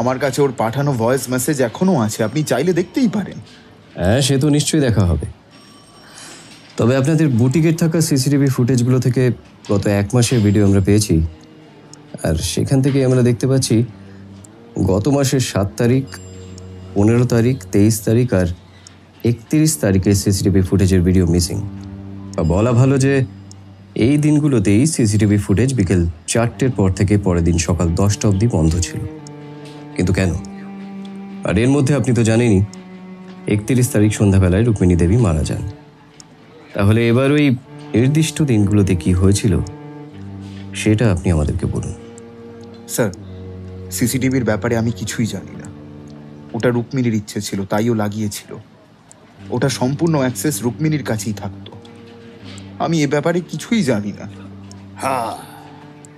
আমার কাছে ওর পাঠানো ভয়েস মেসেজ এখনো আছে, আপনি চাইলে দেখতেই পারেন। হ্যাঁ, সে তো নিশ্চয়ই দেখা হবে। তবে আপনাদের বুটিকের থাকা সিসিটিভি ফুটেজগুলো থেকে গত 1 মাসের ভিডিও আমরা পেয়েছি, আর সেখান থেকে আমরা দেখতে পাচ্ছি গত মাসের 7 তারিখ, 15 তারিখ, 23 তারিখ আর 31 তারিখের সিসিটিভি ফুটেজের ভিডিও মিসিং। বা বলা ভালো যে এই দিনগুলোতেই সিসিটিভি ফুটেজ বিকেল 4টের পর থেকে পরের দিন সকাল 10টা অবধি বন্ধ ছিল। কিন্তু কেন? আর এর মধ্যে আপনি তো জানেনই 31 তারিখ সন্ধ্যাবেলায় রুক্মিণী দেবী মারা যান। তাহলে এবার ওই নির্দিষ্ট দিনগুলোতে কি হয়েছিল সেটা আপনি আমাদেরকে বলুন। স্যার, সিসিটিভির ব্যাপারে আমি কিছুই জানি না। ওটা রুক্মিণীর ইচ্ছে ছিল, তাইও লাগিয়েছিল। ওটা সম্পূর্ণ অ্যাক্সেস রুক্মিণীর কাছেই থাকতো। আমি এ ব্যাপারে কিছুই জানি না। হ্যাঁ,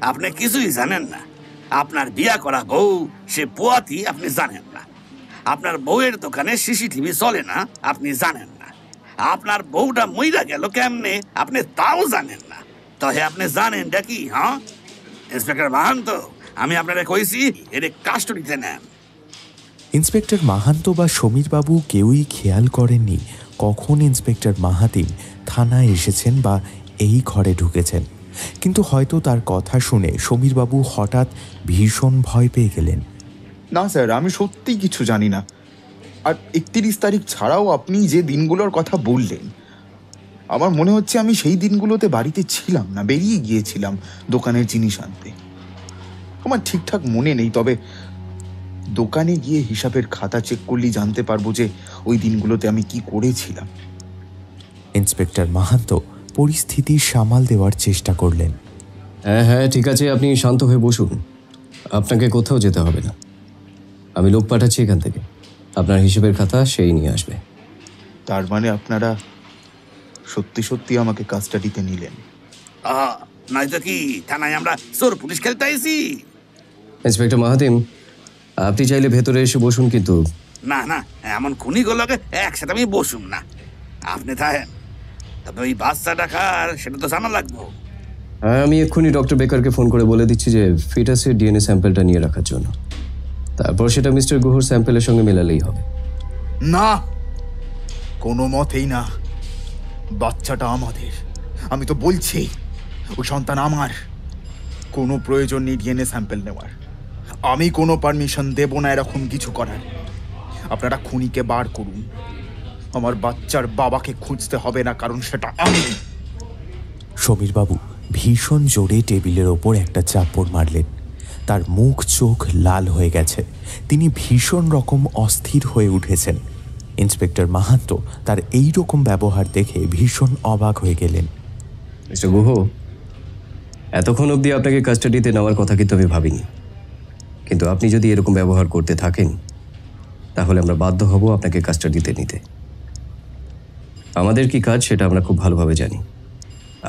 আপনি কিছুই জানেন না। আপনার বিয়া করা বউ সে পোয়াতি, আপনি জানেন না। আপনার বউয়ের দোকানে সিসিটিভি চলে না, আপনি জানেন না। আপনার বউটা মইরা গেল কেমনে, আপনি তাও জানেন না। তবে আপনি জানেন কি? হ্যাঁ ইন্সপেক্টর মাহান্ত, আমি আপনারা কইছি এর কাস্টডিতে নেন। ইন্সপেক্টর মাহান্ত বা সমীরবাবু কেউই খেয়াল করেননি কখন ইন্সপেক্টর মাহাতিম থানায় এসেছেন বা এই ঘরে ঢুকেছেন। কিন্তু হয়তো তার কথা শুনে সমীরবাবু হঠাৎ ভীষণ ভয় পেয়ে গেলেন। না স্যার, আমি সত্যিই কিছু জানি না। আর 31 তারিখ ছাড়াও আপনি যে দিনগুলোর কথা বললেন, আমার মনে হচ্ছে আমি সেই দিনগুলোতে বাড়িতে ছিলাম না, বেরিয়ে গিয়েছিলাম দোকানের জিনিস আনতে। আমার ঠিকঠাক মনে নেই, তবে দোকানে গিয়ে হিসাবের খাতা চেক করলেই জানতে পারবো যে ওই দিনগুলোতে আমি কি করেছিলাম। ইন্সপেক্টর মাহান্ত পরিস্থিতি সামাল দেওয়ার চেষ্টা করলেন। হ্যাঁ হ্যাঁ, ঠিক আছে, আপনি শান্ত হয়ে বসুন। আপনাকে কোথাও যেতে হবে না, আমি লোক পাঠাচ্ছি এখান থেকে। আপনার হিসেবের খাতা সেই নিয়ে আসবে। তার মানে আপনারা সত্যি সত্যি আমাকে কাস্টাডিতে নিলেন? নয়তো কি থানায় আমরা চোর পুলিশ খেলতে আইছি? ইন্সপেক্টর মাহাতিম, আপনি চাইলে ভেতরে এসে বসুন, কিন্তু না না, এমন খুনিগুলোকে একসাথে আমি বসুম না। আপনি থাকেন, তবে ওই বাচ্চাটা কার সেটা তো জানা লাগবো। হ্যাঁ, আমি এক্ষুনি ডক্টর বেকারকে ফোন করে বলে দিচ্ছি যে ফিটাসের ডিএনএ স্যাম্পলটা নিয়ে রাখার জন্য। তারপর সেটা মিস্টার গুহর স্যাম্পলের সঙ্গে মেলালেই হবে। না, কোনো মতেই না। বাচ্চাটা আমাদের, আমি তো বলছি ওই সন্তান আমার। কোনো প্রয়োজন নেই ডিএনএ স্যাম্পল নেওয়ার। আমি কোনো পারমিশন দেব না এরকম কিছু করার। আপনারা খুনিকে বার করুন। আমার বাচ্চার বাবাকে খুঁজতে হবে না, কারণ সেটা আমি। সমীরবাবু ভীষণ জোরে টেবিলের ওপর একটা চাপড় মারলেন। তার মুখ চোখ লাল হয়ে গেছে, তিনি ভীষণ রকম অস্থির হয়ে উঠেছেন। ইন্সপেক্টর মাহাতো তার এই রকম ব্যবহার দেখে ভীষণ অবাক হয়ে গেলেন। মিস্টার গুহ, এতক্ষণ অবধি আপনাকে কাস্টাডিতে নেওয়ার কথা কিন্তু আমি ভাবিনি, কিন্তু আপনি যদি এরকম ব্যবহার করতে থাকেন তাহলে আমরা বাধ্য হব আপনাকে কাস্টাডিতে নিতে। আমাদের কি কাজ সেটা আমরা খুব ভালোভাবে জানি,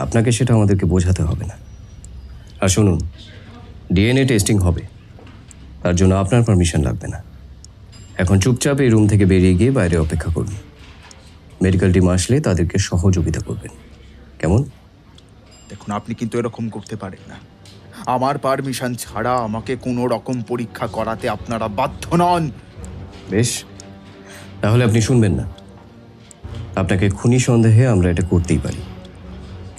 আপনাকে সেটা আমাদেরকে বোঝাতে হবে না। আর শুনুন, ডিএনএ টেস্টিং হবে, তার জন্য আপনার পারমিশন লাগবে না। এখন চুপচাপ এই রুম থেকে বেরিয়ে গিয়ে বাইরে অপেক্ষা করুন। মেডিকেল টিম আসলে তাদেরকে সহযোগিতা করবেন, কেমন? দেখুন, আপনি কিন্তু এরকম করতে পারেন না। আমার পারমিশন ছাড়া আমাকে কোনো রকম পরীক্ষা করাতে আপনারা বাধ্য নন। বেশ, তাহলে আপনি শুনবেন না। আপনাকে খুনি সন্দেহে আমরা এটা করতেই পারি।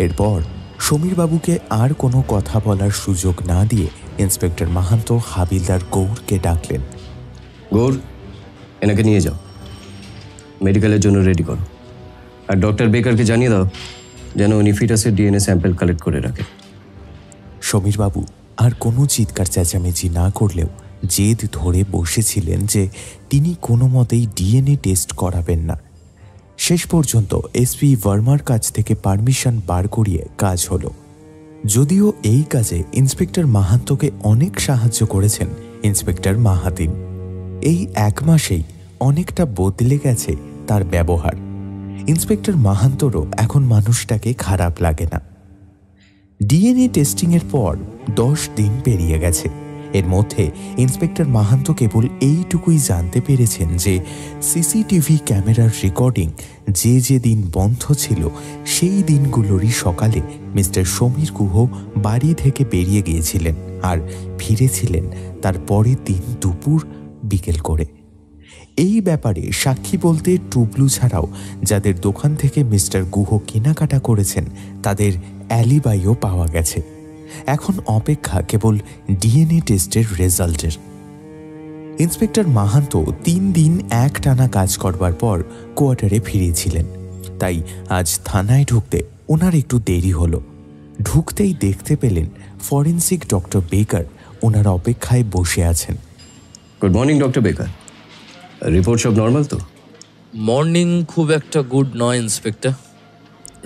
এরপর সমীরবাবুকে আর কোনো কথা বলার সুযোগ না দিয়ে ইন্সপেক্টর মাহাতো হাবিলদার গৌরকে ডাকলেন। গৌর, এনাকে নিয়ে যাও, মেডিকেলের জন্য রেডি করো। আর ডক্টর বেকারকে জানিয়ে দাও যেন উনি ফিটাসের ডিএনএ স্যাম্পল কালেক্ট করে রাখে। সমীরবাবু আর কোনো চিৎকার চেঁচামেচি না করলেও জেদ ধরে বসেছিলেন যে তিনি কোনো মতেই ডিএনএ টেস্ট করাবেন না। শেষ পর্যন্ত এসপি ভার্মার কাছ থেকে পারমিশন বার করিয়ে কাজ হলো। যদিও এই কাজে ইন্সপেক্টর মাহাতোকে অনেক সাহায্য করেছেন ইন্সপেক্টর মাহাতিন। এই 1 মাসেই অনেকটা বদলে গেছে তার ব্যবহার। ইন্সপেক্টর মাহাতোরও এখন মানুষটাকে খারাপ লাগে না। ডিএনএ টেস্টিংয়ের পর 10 দিন পেরিয়ে গেছে। এর মধ্যে ইন্সপেক্টর মাহাতো কেবল এইটুকুই জানতে পেরেছেন যে সিসিটিভি ক্যামেরার রেকর্ডিং যে দিন বন্ধ ছিল সেই দিনগুলোরই সকালে মিস্টার সমীর গুহ বাড়ি থেকে বেরিয়ে গিয়েছিলেন আর ফিরেছিলেন তার পরের দিন দুপুর বিকেল করে। এই ব্যাপারে সাক্ষী বলতে টুবলু ছাড়াও যাদের দোকান থেকে মিস্টার গুহ কেনাকাটা করেছেন তাদের অ্যালিবাইও পাওয়া গেছে। এখন অপেক্ষা কেবল ডিএনএ টেস্টের রেজাল্টের। ইন্সপেক্টর মাহাতো 3 দিন একটানা কাজ করবার পর কোয়ার্টারে ফিরেছিলেন, তাই আজ থানায় ঢুকতে ওনার একটু দেরি হলো। ঢুকতেই দেখতে পেলেন ফরেন্সিক ডক্টর বেকার ওনার অপেক্ষায় বসে আছেন। Good morning doctor Baker, report সব নর্মাল তো? মর্নিং খুব একটা গুড নয় ইন্সপেক্টর।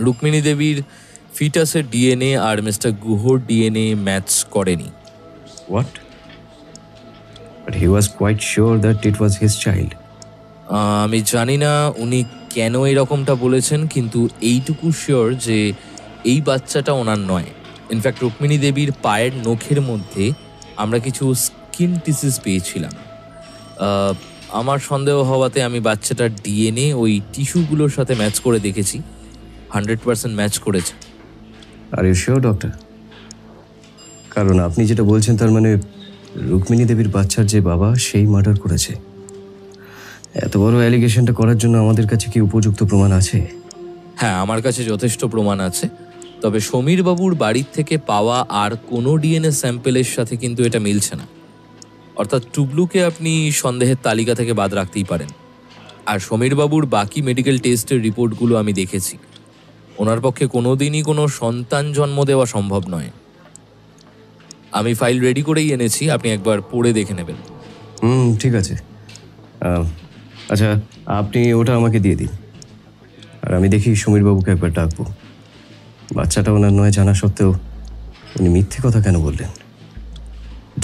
রুক্মিণী দেবীর ফিটাসের ডিএনএ আর মিস্টার গুহর ডিএনএ ম্যাচ করেনি। What? But he was quite sure that it was his child. আমি জানি না উনি কেন এরকমটা বলেছেন, কিন্তু এইটুকু শিওর যে এই বাচ্চাটা ওনার নয়। ইনফ্যাক্ট রুক্মিণী দেবীর পায়ের নখের মধ্যে আমরা কিছু স্কিন টিসিস পেয়েছিলাম। আমার সন্দেহ হওয়াতে আমি বাচ্চাটার ডিএনএ ওই টিস্যুগুলোর সাথে ম্যাচ করে দেখেছি, 100% ম্যাচ করেছে। Are you sure doctor? কারণ আপনি যেটা বলছেন তার মানে রুক্মিণী দেবীর বাচ্চার যে বাবা সেই মার্ডার করেছে। এত বড় অ্যালিগেশনটা করার জন্য আমাদের কাছে কি উপযুক্ত প্রমাণ আছে? হ্যাঁ, আমার কাছে যথেষ্ট প্রমাণ আছে, তবে সমীর বাবুর বাড়ির থেকে পাওয়া আর কোনো ডিএনএ স্যাম্পেলের সাথে কিন্তু এটা মিলছে না। অর্থাৎ টুবলুকে আপনি সন্দেহের তালিকা থেকে বাদ রাখতেই পারেন। আর সমীর বাবুর বাকি মেডিকেল টেস্টের রিপোর্টগুলো আমি দেখেছি, ওনার পক্ষে কোনোদিনই কোনো সন্তান জন্ম দেওয়া সম্ভব নয়। আমি ফাইল রেডি করেই এনেছি, আপনি একবার পড়ে দেখে নেবেন। ঠিক আছে। আচ্ছা, আপনি ওটা আমাকে দিয়ে দিন, আর আমি দেখি সমীরবাবুকে একবার ডাকবো। বাচ্চাটা ওনার নয় জানা সত্ত্বেও উনি মিথ্যে কথা কেন বললেন?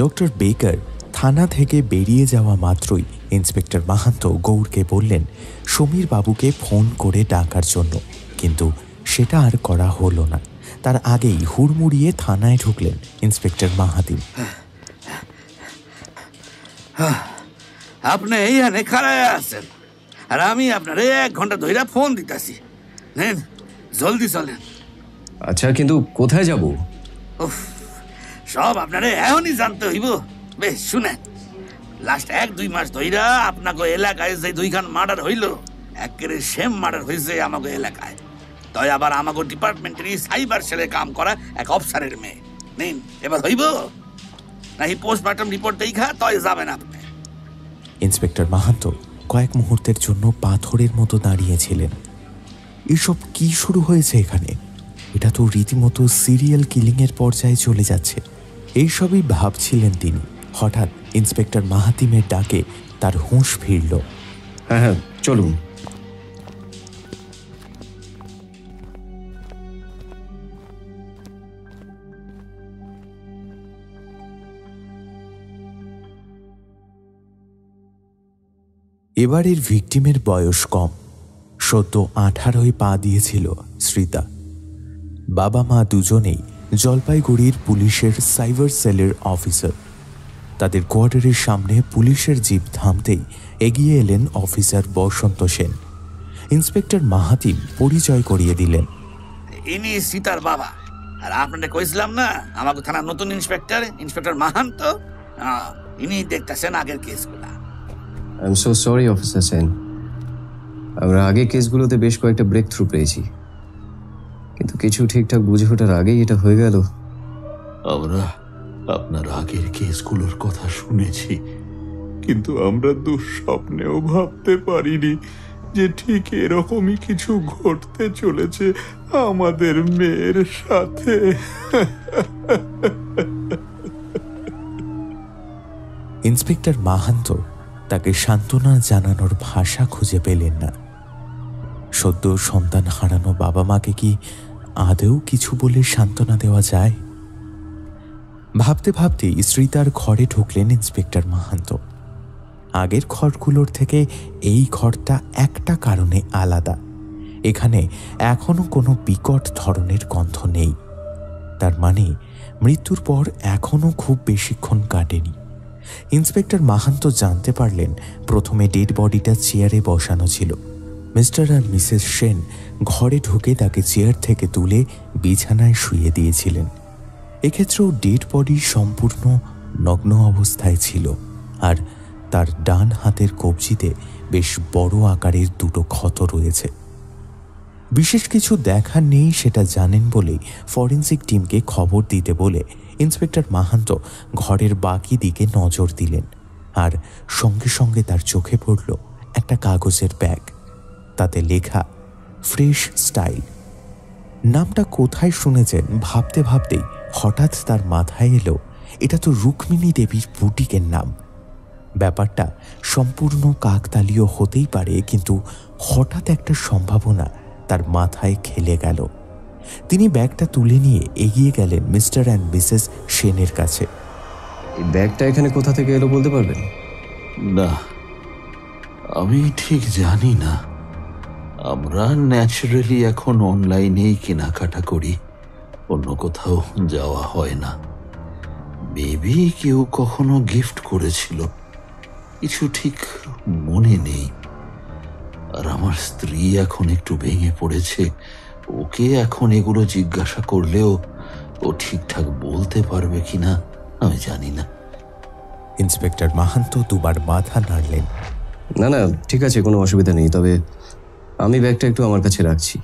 ডক্টর বেকার থানা থেকে বেরিয়ে যাওয়া মাত্রই ইন্সপেক্টর মাহাতো গৌরকে বললেন সমীর বাবুকে ফোন করে ডাকার জন্য, কিন্তু সেটা আর করা হলো না। তার আগেই হুড়মুড়িয়ে থানায় ঢুকলেন ইন্সপেক্টর মাহাতিন। আপনি এইখানে খাড়ায় আছেন আর আমি আপনার 1 ঘন্টা ধরে ফোন দিতেছি। নেন, জলদি চলেন। আচ্ছা, কিন্তু কোথায় যাব? সব আপনারে এখনই জানতে হইব। বেশ, শুনেন, লাস্ট 1-2 মাস ধইরা আপনাকে এলাকায় যে 2খান মার্ডার হইল, একেবারে সেম মার্ডার হয়েছে আমাকে এলাকায়। তাই আবার আমাকে ডিপার্টমেন্টেরই সাইবার সেলে কাম করা এক অফিসারের মেয়ে। নিন, এবার হইব নাকি পোস্টমর্টম রিপোর্ট দেখা তাই যাবেন আপনি? ইন্সপেক্টর মাহাতো কয়েক মুহূর্তের জন্য পাথরের মতো দাঁড়িয়েছিলেন। এসব কি শুরু হয়েছে এখানে? এটা তো রীতিমতো সিরিয়াল কিলিংয়ের পর্যায়ে চলে যাচ্ছে। এইসবই ভাবছিলেন তিনি। হঠাৎ ইন্সপেক্টর মাহাতিমের ডাকে তার হুঁশ ফিরল। হ্যাঁ, চলুন এবারের ভিকটিমের বয়স কম, সদ্য 18 পা দিয়েছিল শ্রিতা। বাবা মা দুজনেই জলপাইগুড়ির পুলিশের সাইবার সেলের অফিসার। তাদের কোয়ার্টারের সামনে পুলিশের জিপ থামতেই এগিয়ে এলেন অফিসার বসন্ত সেন। ইন্সপেক্টর মাহাতিম পরিচয় করিয়ে দিলেন। ইনি সীতার বাবা। আর আপনাদের কইছিলাম না আমাকে থানার নতুন ইন্সপেক্টর মাহান্ত, ইনি দেখতেছেন আগের কেসগুলা। I am so sorry officer Sen, আমরা আগে কেসগুলোতে বেশ কয়েকটা ব্রেক থ্রু পেয়েছি, কিন্তু কিছু ঠিকঠাক বুঝে ওঠার আগেই এটা হয়ে গেল। আমরা আপনার আগের কেসগুলোর কথা শুনেছি, কিন্তু আমরা দুঃস্বপ্নেও ভাবতে পারিনি যে ঠিক এরকমই কিছু ঘটতে চলেছে আমাদের মেয়ের সাথে। ইন্সপেক্টর মাহান্ত তাকে সান্ত্বনা জানানোর ভাষা খুঁজে পেলেন না। সদ্য সন্তান হারানো বাবা মাকে কি আদৌ কিছু বলে সান্ত্বনা দেওয়া যায়? ভাবতে ভাবতেই শ্রীতার ঘরে ঢুকলেন ইন্সপেক্টর মাহান্ত। আগের ঘরগুলোর থেকে এই ঘরটা একটা কারণে আলাদা। এখানে এখনো কোনো বিকট ধরনের গন্ধ নেই। তার মানে মৃত্যুর পর এখনো খুব বেশিক্ষণ কাটেনি। ইন্সপেক্টর মাহান্ত জানতে পারলেন প্রথমে ডেড বডিটা চেয়ারে বসানো ছিল। মিস্টার আর মিসেস সেন ঘরে ঢুকে তাকে চেয়ার থেকে তুলে বিছানায় শুইয়ে দিয়েছিলেন। এক্ষেত্রেও ডেড বডি সম্পূর্ণ নগ্ন অবস্থায় ছিল, আর তার ডান হাতের কবজিতে বেশ বড় আকারের দুটো ক্ষত রয়েছে। বিশেষ কিছু দেখার নেই সেটা জানেন বলেই ফরেন্সিক টিমকে খবর দিতে বলে ইন্সপেক্টর মাহান্ত ঘরের বাকি দিকে নজর দিলেন, আর সঙ্গে সঙ্গে তার চোখে পড়ল একটা কাগজের ব্যাগ। তাতে লেখা ফ্রেশ স্টাইল। নামটা কোথায় শুনেছেন ভাবতে ভাবতেই হঠাৎ তার মাথায় এলো এটা তো রুক্মিণী দেবীর বুটিকের নাম। ব্যাপারটা সম্পূর্ণ কাকতালীয় হতেই পারে, কিন্তু হঠাৎ একটা সম্ভাবনা তার মাথায় খেলে গেল। তিনি ব্যাগটা তুলে নিয়ে এগিয়ে গেলেন মিস্টার অ্যান্ড মিসেস সেনের কাছে। এই ব্যাগটা এখানে কোথা থেকে এলো বলতে পারবেন? না, আমি ঠিক জানি না। আমরা ন্যাচারালি এখন অনলাইনেই কেনাকাটা করি, অন্য কোথাও যাওয়া হয় না। বেবি কেউ কখনো গিফট করেছিল, কিছু ঠিক মনে নেই। আর আমার স্ত্রী এখন একটু ভেঙে পড়েছে, ওকে এখন এগুলো জিজ্ঞাসা করলেও ও ঠিকঠাক বলতে পারবে কিনা আমি জানি না। ইন্সপেক্টর মাহান্ত দুবার মাথা নাড়লেন। না না, ঠিক আছে, কোনো অসুবিধা নেই, তবে আমি ব্যাগটা একটু আমার কাছে রাখছি।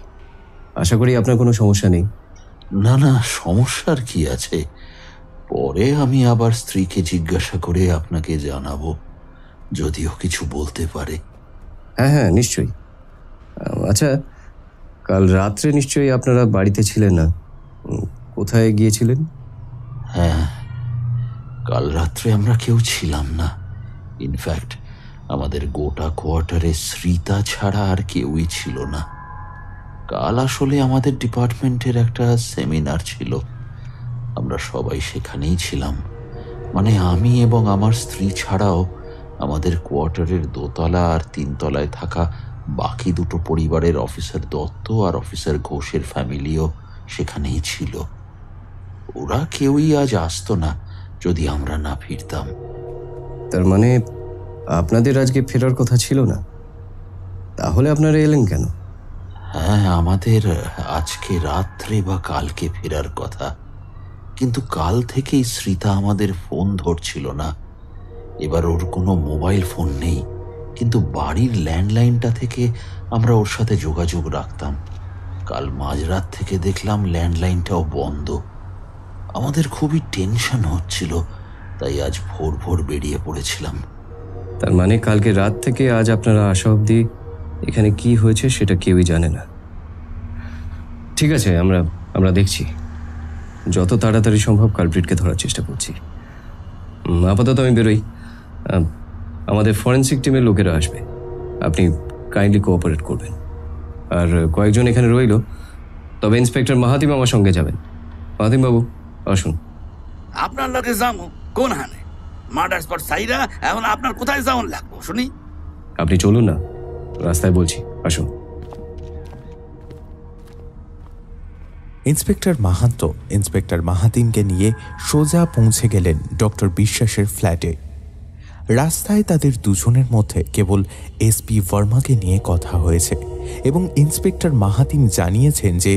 আশা করি আপনার কোনো সমস্যা নেই। না না, সমস্যার কি আছে, পরে আমি আবার স্ত্রীকে জিজ্ঞাসা করে আপনাকে জানাবো, যদিও কিছু বলতে পারে। হ্যাঁ হ্যাঁ, নিশ্চয়ই। আচ্ছা, কাল রাত্রে নিশ্চয়ই আপনারা বাড়িতে ছিলেন না, কোথায় গিয়েছিলেন? হ্যাঁ, কাল রাত্রে আমরা কেউ ছিলাম না। ইনফ্যাক্ট আমাদের গোটা কোয়ার্টারে শ্রীতা ছাড়া আর কেউই ছিল না। কাল আসলে আমাদের ডিপার্টমেন্টের একটা সেমিনার ছিল, আমরা সবাই সেখানেই ছিলাম। মানে আমি এবং আমার স্ত্রী ছাড়াও আমাদের কোয়ার্টারের দোতলা আর 3 তলায় থাকা বাকি দুটো পরিবারের অফিসার দত্ত আর অফিসার ঘোষের ফ্যামিলিও সেখানেই ছিল। ওরা কেউই আজ আসতো না যদি আমরা না ফিরতাম। তার মানে আপনাদের আজকে ফেরার কথা ছিল না? তাহলে আপনারা এলেন কেন? হ্যাঁ, আমাদের আজকে রাত্রে বা কালকে ফেরার কথা, কিন্তু কাল থেকেই শ্রীতা আমাদের ফোন ধরছিল না। এবার ওর কোনো মোবাইল ফোন নেই, কিন্তু বাড়ির ল্যান্ডলাইনটা থেকে আমরা ওর সাথে যোগাযোগ রাখতাম। কাল মাঝরাত থেকে দেখলাম ল্যান্ডলাইনটাও বন্ধ। আমাদের খুবই টেনশন হচ্ছিল, তাই আজ ভোর ভোর বেরিয়ে পড়েছিলাম। তার মানে কালকে রাত থেকে আজ আপনারা আসা অবধি এখানে কি হয়েছে সেটা কেউই জানে না। ঠিক আছে, আমরা দেখছি, যত তাড়াতাড়ি সম্ভব কালপ্রিটকে ধরার চেষ্টা করছি। আপাতত আমি বেরোই, আমাদের ফরেন্সিক টিমের লোকেরা আসবে, আপনি কাইন্ডলি কোঅপারেট করবেন। আর কয়েকজন এখানে রইল, তবে ইন্সপেক্টর মাহাতিম আমার সঙ্গে যাবেন। মাহাতিম বাবু আসুন। আপনার লোকে যাবো কোন হানে? মার্ডার স্পট সাইরা এখন আপনার কোথায় যাওয়ান লাগবো শুনি? আপনি চলুন না, রাস্তায় বলছি, আসুন। ইন্সপেক্টর মাহান্ত ইন্সপেক্টর মাহাতিমকে নিয়ে সোজা পৌঁছে গেলেন ডক্টর বিশ্বাসের ফ্ল্যাটে। রাস্তায় তাদের দুজনের মধ্যে কেবল এসপি বর্মাকে নিয়ে কথা হয়েছে এবং ইন্সপেক্টর মাহাতিম জানিয়েছেন যে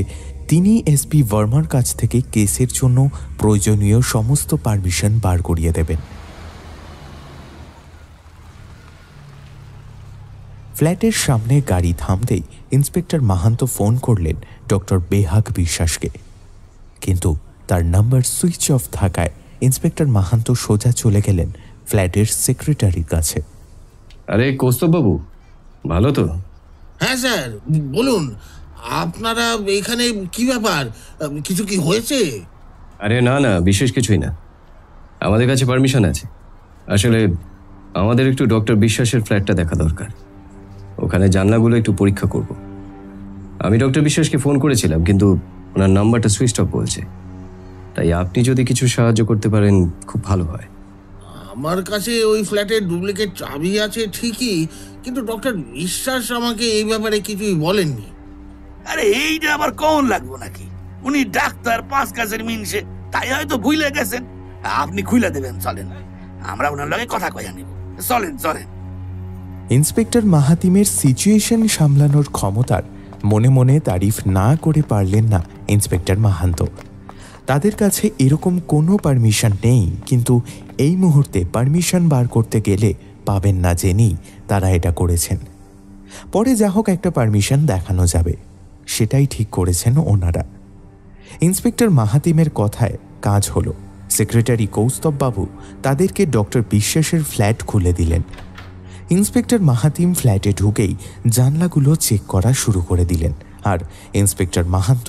তিনি এসপি বর্মার কাছ থেকে কেসের জন্য প্রয়োজনীয় সমস্ত পারমিশন বার করিয়ে দেবেন। ফ্ল্যাটের সামনে গাড়ি থামতেই ইন্সপেক্টর মাহান্ত ফোন করলেন ডক্টর বেহাগ বিশ্বাসকে, কিন্তু তার নাম্বার সুইচ অফ থাকায় ইন্সপেক্টর মাহান্ত সোজা চলে গেলেন ফ্ল্যাটের সেক্রেটারির কাছে। আরে কৌস্তববাবু, ভালো তো? হ্যাঁ স্যার, বলুন আপনারা এখানে কি ব্যাপার, কিছু কি হয়েছে? আরে না না, বিশেষ কিছুই না, আমাদের কাছে পারমিশন আছে। আসলে আমাদের একটু ডক্টর বিশ্বাসের ফ্ল্যাটটা দেখা দরকার, ওখানে জানলাগুলো একটু পরীক্ষা করব। আমি ডক্টর বিশ্বাসকে ফোন করেছিলাম, কিন্তু ওনার নাম্বারটা সুইচ অফ বলছে, তাই আপনি যদি কিছু সাহায্য করতে পারেন খুব ভালো হয়। আমার কাছে ওই ফ্ল্যাটের ডুপ্লিকেট চাবি আছে ঠিকই, কিন্তু ডক্টর বিশ্বাস আমাকে এই ব্যাপারে কিছুই বলেননি। আরে এইটা আবার কোন লাগবো নাকি? উনি ডাক্তার, 5 কাজের মিনসে, তাই হয়তো ভুলে গেছেন। আপনি খুলে দেবেন, চলেন, আমরা ওনার লগে কথা কইয়া নিব। চলেন চলেন। ইন্সপেক্টর মাহাতিমের সিচুয়েশন সামলানোর ক্ষমতার মনে মনে তারিফ না করে পারলেন না ইন্সপেক্টর মাহান্ত। তাদের কাছে এরকম কোনো পারমিশন নেই, কিন্তু এই মুহূর্তে পারমিশন বার করতে গেলে পাবেন না জেনেই তারা এটা করেছেন। পরে যা হোক একটা পারমিশন দেখানো যাবে, সেটাই ঠিক করেছেন ওনারা। ইন্সপেক্টর মাহাতিমের কথায় কাজ হলো। সেক্রেটারি কৌস্তববাবু তাদেরকে ডক্টর বিশ্বাসের ফ্ল্যাট খুলে দিলেন। ইন্সপেক্টর মাহাতিম ফ্ল্যাটে ঢুকেই জানলাগুলো চেক করা শুরু করে দিলেন, আর ইন্সপেক্টর মাহান্ত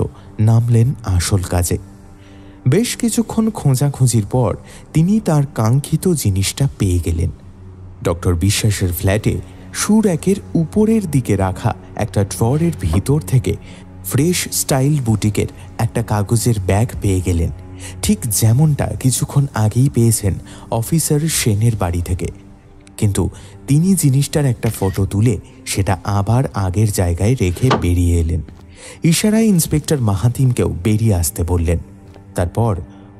নামলেন আসল কাজে। বেশ কিছুক্ষণ খোঁজাখুঁজির পর তিনি তার কাঙ্ক্ষিত জিনিসটা পেয়ে গেলেন। ডক্টর বিশ্বাসের ফ্ল্যাটে সুর‍্যাকের উপরের দিকে রাখা একটা ড্রয়ারের ভিতর থেকে ফ্রেশ স্টাইল বুটিকের একটা কাগজের ব্যাগ পেয়ে গেলেন, ঠিক যেমনটা কিছুক্ষণ আগেই পেয়েছেন অফিসার সেনের বাড়ি থেকে। কিন্তু তিনি জিনিসটার একটা ফটো তুলে সেটা আবার আগের জায়গায় রেখে বেরিয়ে এলেন। ইশারায় ইন্সপেক্টর মাহাতিমকেও বেরিয়ে আসতে বললেন। তারপর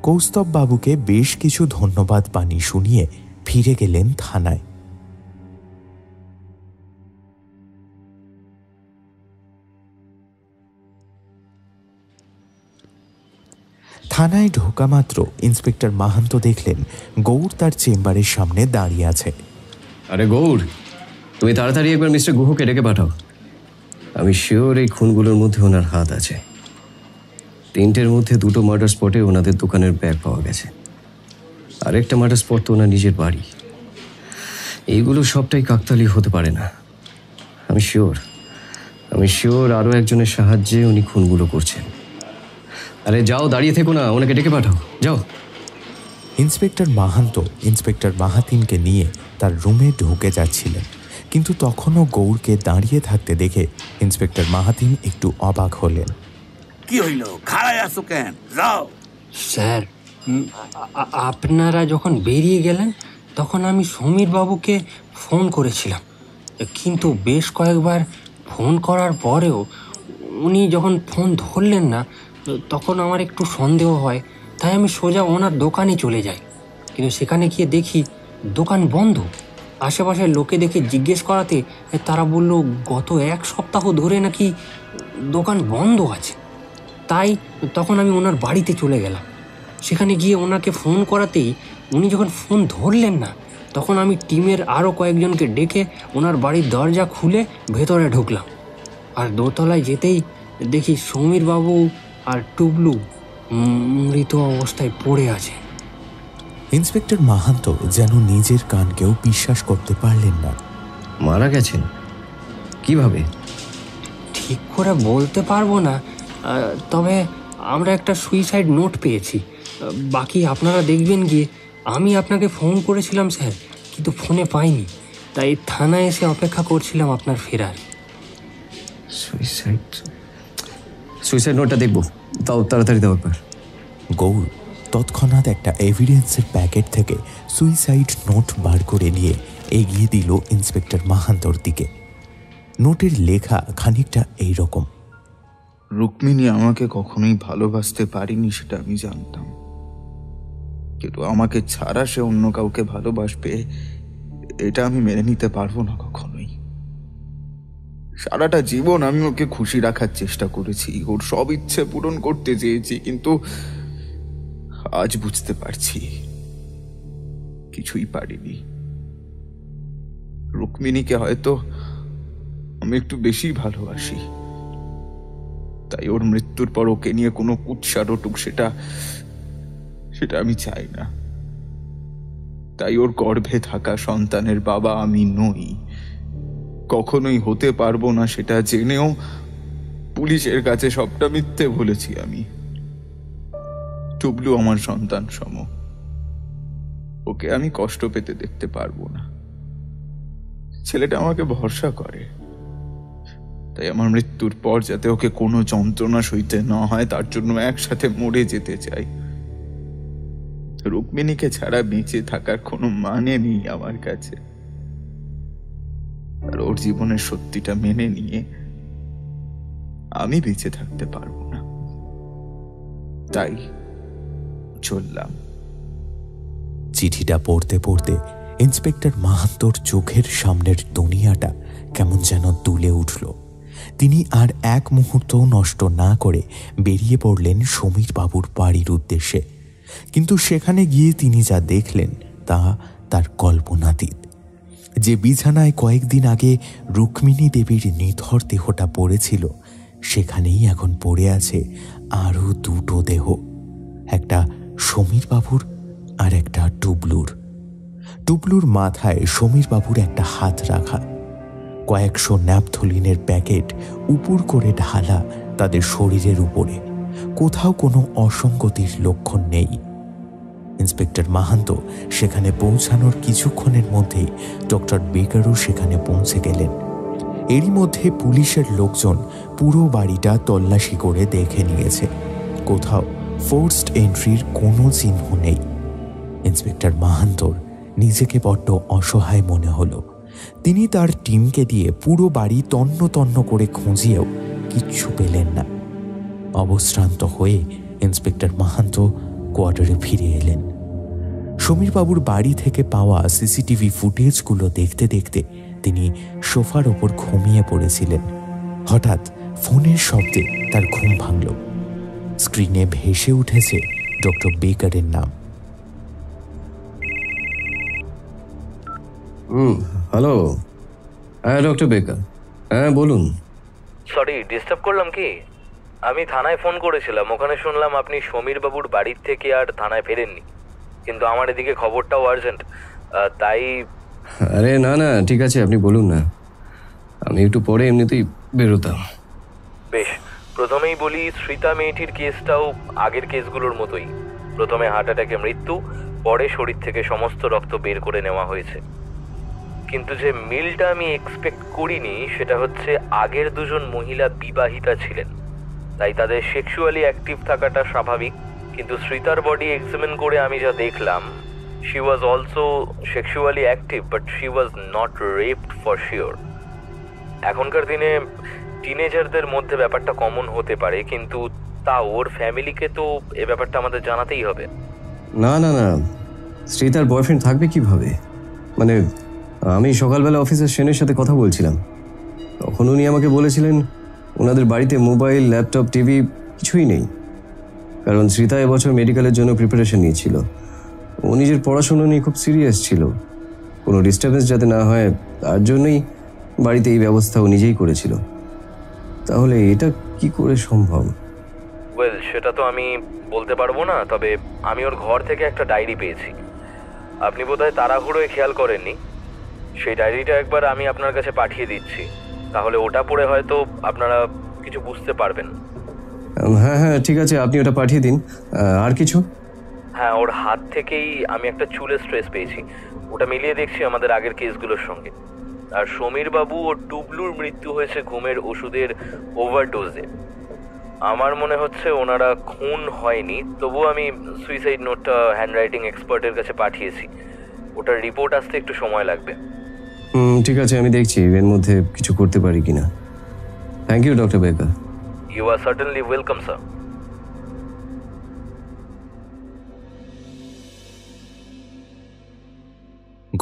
কৌস্তববাবুকে বেশ কিছু ধন্যবাদ বাণী শুনিয়ে ফিরে গেলেন থানায়। থানায় ঢোকা মাত্র ইন্সপেক্টর মাহান্ত দেখলেন গৌর তার চেম্বারের সামনে দাঁড়িয়ে আছে। আরে গৌর, তুমি তাড়াতাড়ি একবার মিস্টার গুহকে ডেকে পাঠাও। আমি শিওর এই খুনগুলোর মধ্যে ওনার হাত আছে। 3টের মধ্যে 2টো মার্ডার স্পটে ওনাদের দোকানের ব্যাগ পাওয়া গেছে, আরেকটা মার্ডার স্পট তো ওনার নিজের বাড়ি। এইগুলো সবটাই কাকতালি হতে পারে না। আমি শিওর আরও একজনের সাহায্যে উনি খুনগুলো করছেন। আরে যাও, দাঁড়িয়ে থেকো না, ওনাকে ডেকে পাঠাও, যাও। ইন্সপেক্টর মাহান্ত ইন্সপেক্টর মাহাতিমকে নিয়ে তার রুমে ঢুকে যাচ্ছিলেন, কিন্তু তখনও গৌরকে দাঁড়িয়ে থাকতে দেখে ইন্সপেক্টর মাহাতিম একটু অবাক হলেন। কি হইল, খাড়ায় আসো কেন? যাও। স্যার, আপনারা যখন বেরিয়ে গেলেন তখন আমি সমীর বাবুকে ফোন করেছিলাম, কিন্তু বেশ কয়েকবার ফোন করার পরেও উনি যখন ফোন ধরলেন না, তখন আমার একটু সন্দেহ হয়, তাই আমি সোজা ওনার দোকানে চলে যাই। কিন্তু সেখানে গিয়ে দেখি দোকান বন্ধ। আশেপাশের লোকে দেখে জিজ্ঞেস করাতে তারা বলল গত 1 সপ্তাহ ধরে নাকি দোকান বন্ধ আছে। তাই তখন আমি ওনার বাড়িতে চলে গেলাম। সেখানে গিয়ে ওনাকে ফোন করাতেই উনি যখন ফোন ধরলেন না, তখন আমি টিমের আরও কয়েকজনকে ডেকে ওনার বাড়ির দরজা খুলে ভেতরে ঢুকলাম। আর দোতলায় যেতেই দেখি সমীর বাবু আর টুবলু মৃত অবস্থায় পড়ে আছে। ইন্সপেক্টর মাহান্ত যেন নিজের কানকেও বিশ্বাস করতে পারলেন না। মারা গেছেন? কিভাবে? ঠিক করে বলতে পারবো না, তবে আমরা একটা সুইসাইড নোট পেয়েছি। বাকি আপনারা দেখবেন গিয়ে। আমি আপনাকে ফোন করেছিলাম স্যার, কিন্তু ফোনে পাইনি, তাই থানায় এসে অপেক্ষা করছিলাম আপনার ফেরার। সুইসাইড নোটটা দেখবো, তাও তাড়াতাড়ি দাও একবার। গৌর তৎক্ষণাৎ একটা এভিডেন্সের প্যাকেট থেকে সুইসাইড নোট বার করে নিয়ে এগিয়ে দিল ইন্সপেক্টর মাহান্তর দিকে। নোটের লেখা খানিকটা এইরকম: রুক্মিণী আমাকে কখনোই ভালোবাসতে পারিনি, সেটা আমি জানতাম, কিন্তু আমাকে ছাড়া সে অন্য কাউকে ভালোবাসবে এটা আমি মেনে নিতে পারবো না কখনোই। সারাটা জীবন আমি ওকে খুশি রাখার চেষ্টা করেছি, ওর সব ইচ্ছে পূরণ করতে চেয়েছি, কিন্তু আজ বুঝতে পারছি কিছুই পারিনি। রুক্মিণীকে হয়তো আমি একটু বেশি ভালোবাসি, তাই ওর মৃত্যুর পর ওকে নিয়ে কোনো কুৎসা রটুক সেটা আমি চাই না। তাই ওর গর্ভে থাকা সন্তানের বাবা আমি নই, কখনোই হতে পারবো না, সেটা জেনেও পুলিশের কাছে সবটা মিথ্যে বলেছি আমি। টুবলু আমার সন্তান সম, ওকে আমি কষ্ট পেতে দেখতে পারবো না। ছেলেটা আমাকে ভরসা করে, তাই আমার মৃত্যুর পর যাতে ওকে কোনো যন্ত্রণা সইতে না হয় তার জন্য একসাথে মরে যেতে চাই। রুক্মিণীকে ছাড়া বেঁচে থাকার কোনো মানে নেই আমার কাছে, আর ওর জীবনের সত্যিটা মেনে নিয়ে আমি বেঁচে থাকতে পারবো না, তাই চললাম। চিঠিটা পড়তে পড়তে ইন্সপেক্টর মাহান্তর চোখের সামনের দুনিয়াটা কেমন যেন দুলে উঠল। তিনি আর এক মুহূর্তও নষ্ট না করে বেরিয়ে পড়লেন সমীর বাবুর বাড়ির উদ্দেশ্যে। কিন্তু সেখানে গিয়ে তিনি যা দেখলেন তা তার কল্পনাতীত। যে বিছানায় কয়েকদিন আগে রুক্মিণী দেবীর নিথর দেহটা পড়েছিল, সেখানেই এখন পড়ে আছে আরও দুটো দেহ, একটা সমীর বাবুর আর একটা টুবলুর। টুবলুর মাথায় সমীর বাবুর একটা হাত রাখা, কয়েকশো ন্যাপথলিনের প্যাকেট উপর করে ঢালা তাদের শরীরের উপরে, কোথাও কোনো অসঙ্গতির লক্ষণ নেই। ইন্সপেক্টর মাহান্ত সেখানে পৌঁছানোর কিছুক্ষণের মধ্যেই ডক্টর বেকারও সেখানে পৌঁছে গেলেন। এরই মধ্যে পুলিশের লোকজন পুরো বাড়িটা তল্লাশি করে দেখে নিয়েছে, কোথাও ফোর্সড এন্ট্রির কোনো চিহ্ন নেই। ইন্সপেক্টর মাহান্তর নিজেকে বড্ড অসহায় মনে হলো। তিনি তার টিমকে দিয়ে পুরো বাড়ি তন্ন তন্ন করে খুঁজিয়েও কিচ্ছু পেলেন না। অবশ্রান্ত হয়ে ইন্সপেক্টর মাহান্ত কোয়ার্টারে ফিরে এলেন। সমীরবাবুর বাড়ি থেকে পাওয়া সিসিটিভি ফুটেজগুলো দেখতে দেখতে তিনি সোফার ওপর ঘুমিয়ে পড়েছিলেন। হঠাৎ ফোনের শব্দে তার ঘুম ভাঙল। স্ক্রিনে ভেসে উঠেছে ডক্টর বেকারের নাম। হ্যালো, হ্যাঁ ডক্টর বেকার, হ্যাঁ বলুন। সরি, ডিস্টার্ব করলাম কি? আমি থানায় ফোন করেছিলাম, ওখানে শুনলাম আপনি সমীর বাবুর বাড়ির থেকে আর থানায় ফেরেননি, কিন্তু আমার এদিকে খবরটাও আর্জেন্ট, তাই। আরে না না, ঠিক আছে, আপনি বলুন না, আমি একটু পরে এমনিতেই বেরোতাম। বেশ, প্রথমেই বলি, শ্রীতা মেয়েটির কেসটাও আগের কেসগুলোর মতোই। প্রথমে হার্ট অ্যাটাকে মৃত্যু, পরে শরীর থেকে সমস্ত রক্ত বের করে নেওয়া হয়েছে। কিন্তু যে মিলটা আমি এক্সপেক্ট করিনি সেটা হচ্ছে আগের দুজন মহিলা বিবাহিতা ছিলেন, তাই তাদের সেক্সুয়ালি অ্যাক্টিভ থাকাটা স্বাভাবিক। কিন্তু শ্রীতার বডি এক্সামিন করে আমি যা দেখলাম, she was also sexually active, but she was not raped for sure. এখনকার দিনে টিনেজারদের মধ্যে ব্যাপারটা কমন হতে পারে, কিন্তু তা ওর ফ্যামিলিকে তো এ ব্যাপারটা আমাদের জানাতেই হবে। না না না, শ্রীতার বয়ফ্রেন্ড থাকবে কিভাবে? মানে আমি সকালবেলা অফিসের সেনের সাথে কথা বলছিলাম, তখন উনি আমাকে বলেছিলেন ওনাদের বাড়িতে মোবাইল, ল্যাপটপ, টিভি কিছুই নেই, কারণ শ্রীতা এবছর মেডিকেলের জন্য প্রিপারেশন নিয়েছিল। ও নিজের পড়াশোনা নিয়ে খুব সিরিয়াস ছিল, কোনো ডিস্টার্বেন্স যাতে না হয় তার জন্যই বাড়িতে এই ব্যবস্থা ও নিজেই করেছিল। তাহলে এটা কি করে সম্ভব? ওয়েল, সেটা তো আমি বলতে পারবো না, তবে আমি ওর ঘর থেকে একটা ডায়েরি পেয়েছি। আপনি বোধহয় তাড়াহুড়োয় খেয়াল করেননি, সেই ডায়েরিটা একবার আমি আপনার কাছে পাঠিয়ে দিচ্ছি, তাহলে ওটা পড়ে হয়তো আপনারা কিছু বুঝতে পারবেন। হ্যাঁ হ্যাঁ ঠিক আছে, আপনি ওটা পাঠিয়ে দিন। আর কিছু? হ্যাঁ, ওর হাত থেকেই আমি একটা চুলের স্ট্রেস পেয়েছি, ওটা মিলিয়ে দেখছি আমাদের আগের কেসগুলোর সঙ্গে। আর সমীর বাবু ও টুবলুর মৃত্যু হয়েছে ঘুমের ওষুধের ওভারডোজে। আমার মনে হচ্ছে ওনারা খুন হয়নি, তবু আমি সুইসাইড নোটটা হ্যান্ডরাইটিং এক্সপার্টের কাছে পাঠিয়েছি। ওটার রিপোর্ট আসতে একটু সময় লাগবে। ঠিক আছে, আমি দেখছি এর মধ্যে কিছু করতে পারি কিনা। Thank you doctor Baker. You are certainly welcome sir.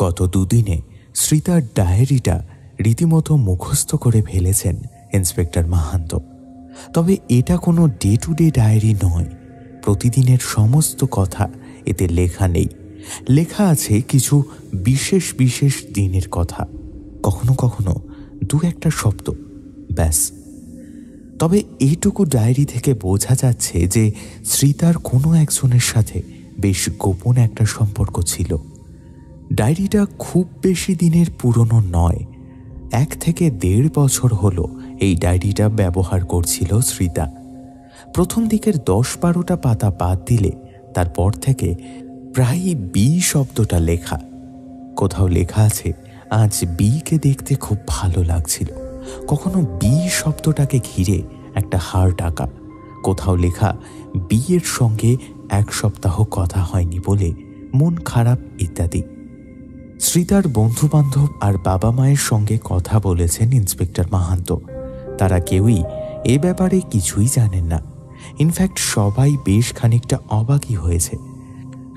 গত দুদিনে শ্রীতার ডায়েরিটা রীতিমতো মুখস্থ করে ফেলেছেন ইন্সপেক্টর মাহান্ত। তবে এটা কোনো ডে টু ডে ডায়েরি নয়, প্রতিদিনের সমস্ত কথা এতে লেখা নেই। লেখা আছে কিছু বিশেষ বিশেষ দিনের কথা, কখনো কখনো দু একটা শব্দ, ব্যাস। তবে এইটুকু ডায়েরি থেকে বোঝা যাচ্ছে যে শ্রীতার কোনো একজনের সাথে বেশ গোপন একটা সম্পর্ক ছিল। ডায়েরিটা খুব বেশি দিনের পুরনো নয়, 1 থেকে 1.5 বছর হলো এই ডায়েরিটা ব্যবহার করছিল শ্রীতা। প্রথম দিকের 10-12টা পাতা বাদ দিলে তারপর থেকে প্রায় বি শব্দটা লেখা। কোথাও লেখা আছে, আজ বিকে দেখতে খুব ভালো লাগছিল। কখনো বি শব্দটাকে ঘিরে একটা হার্ট আঁকা। কোথাও লেখা, বিয়ের সঙ্গে 1 সপ্তাহ কথা হয়নি বলে মন খারাপ ইত্যাদি। শ্রীতার বন্ধুবান্ধব আর বাবা মায়ের সঙ্গে কথা বলেছেন ইন্সপেক্টর মাহান্ত। তারা কেউই এ ব্যাপারে কিছুই জানেন না। ইনফ্যাক্ট সবাই বেশ খানিকটা অবাকই হয়েছে।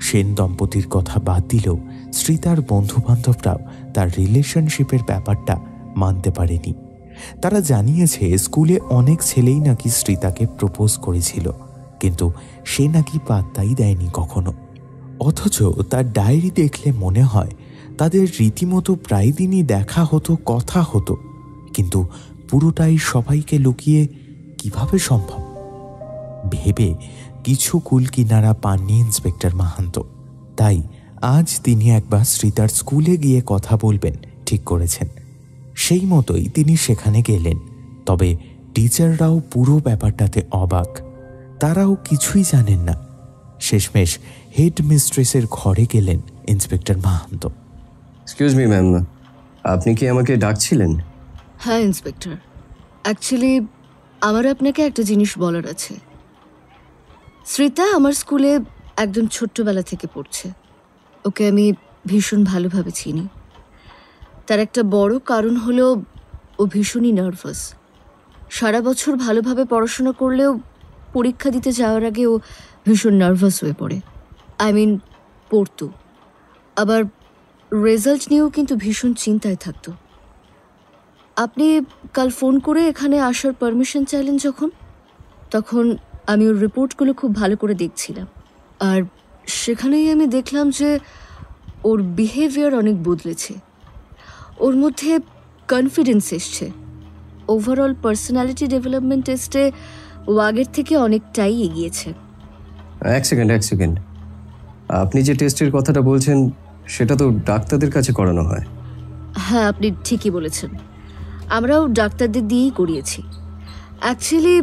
সেন দম্পতির কথা বাদ দিলেও শ্রীতার বন্ধুবান্ধবরাও তার রিলেশনশিপের ব্যাপারটা মানতে পারেনি। তারা জানিয়েছে স্কুলে অনেক ছেলেই নাকি শ্রীতাকে প্রপোজ করেছিল, কিন্তু সে নাকি পাত্তাই দেয়নি কখনো। অথচ তার ডায়েরি দেখলে মনে হয় তাদের রীতিমতো প্রায় দিনই দেখা হতো, কথা হতো, কিন্তু পুরোটাই সবাইকে লুকিয়ে কিভাবে সম্ভব? ভেবে কিছু কুল কিনারা পাননি ইন্সপেক্টর মাহান্ত। তাই আজ তিনি একবার শ্রীতার স্কুলে গিয়ে কথা বলবেন ঠিক করেছেন। সেই মতোই তিনি সেখানে গেলেন। তবে টিচাররাও পুরো ব্যাপারটাতে অবাক, তারাও কিছুই জানেন না। শেষমেশ হেড মিস্ট্রেসের ঘরে গেলেন inspector Mahanta. Excuse me ma'am, আপনি কি আমাকে ডাকছিলেন? হ্যাঁ ইন্সপেক্টর, অ্যাকচুয়ালি আমার আপনাকে একটা জিনিস বলার আছে। শ্রীতা আমার স্কুলে একদম ছোট্টবেলা থেকে পড়ছে। ওকে আমি ভীষণ ভালোভাবে চিনি। তার একটা বড় কারণ হলো ও ভীষণই নার্ভাস। সারা বছর ভালোভাবে পড়াশোনা করলেও পরীক্ষা দিতে যাওয়ার আগে ও ভীষণ নার্ভাস হয়ে পড়ে। পড়তো, আবার রেজাল্ট নিয়েও কিন্তু ভীষণ চিন্তায় থাকতো। আপনি কাল ফোন করে এখানে আসার পারমিশন চাইলেন যখন, তখন আমি ওর রিপোর্টগুলো খুব ভালো করে দেখছিলাম। আর সেখানেই আমি দেখলাম যে ওর বিহেভিয়ার অনেক বদলেছে। ওর মধ্যে কনফিডেন্স এসছে। ওভারঅল পার্সোনালিটি ডেভেলপমেন্ট টেস্টে ও আগের থেকে অনেকটাই এগিয়েছে। এক সেকেন্ড, আপনি যে টেস্টের কথাটা বলছেন সেটা তো ডাক্তারদের কাছে করানো হয়। হ্যাঁ, আপনি ঠিকই বলেছেন। আমরাও ডাক্তারদের দিয়েই করিয়েছি। অ্যাকচুয়ালি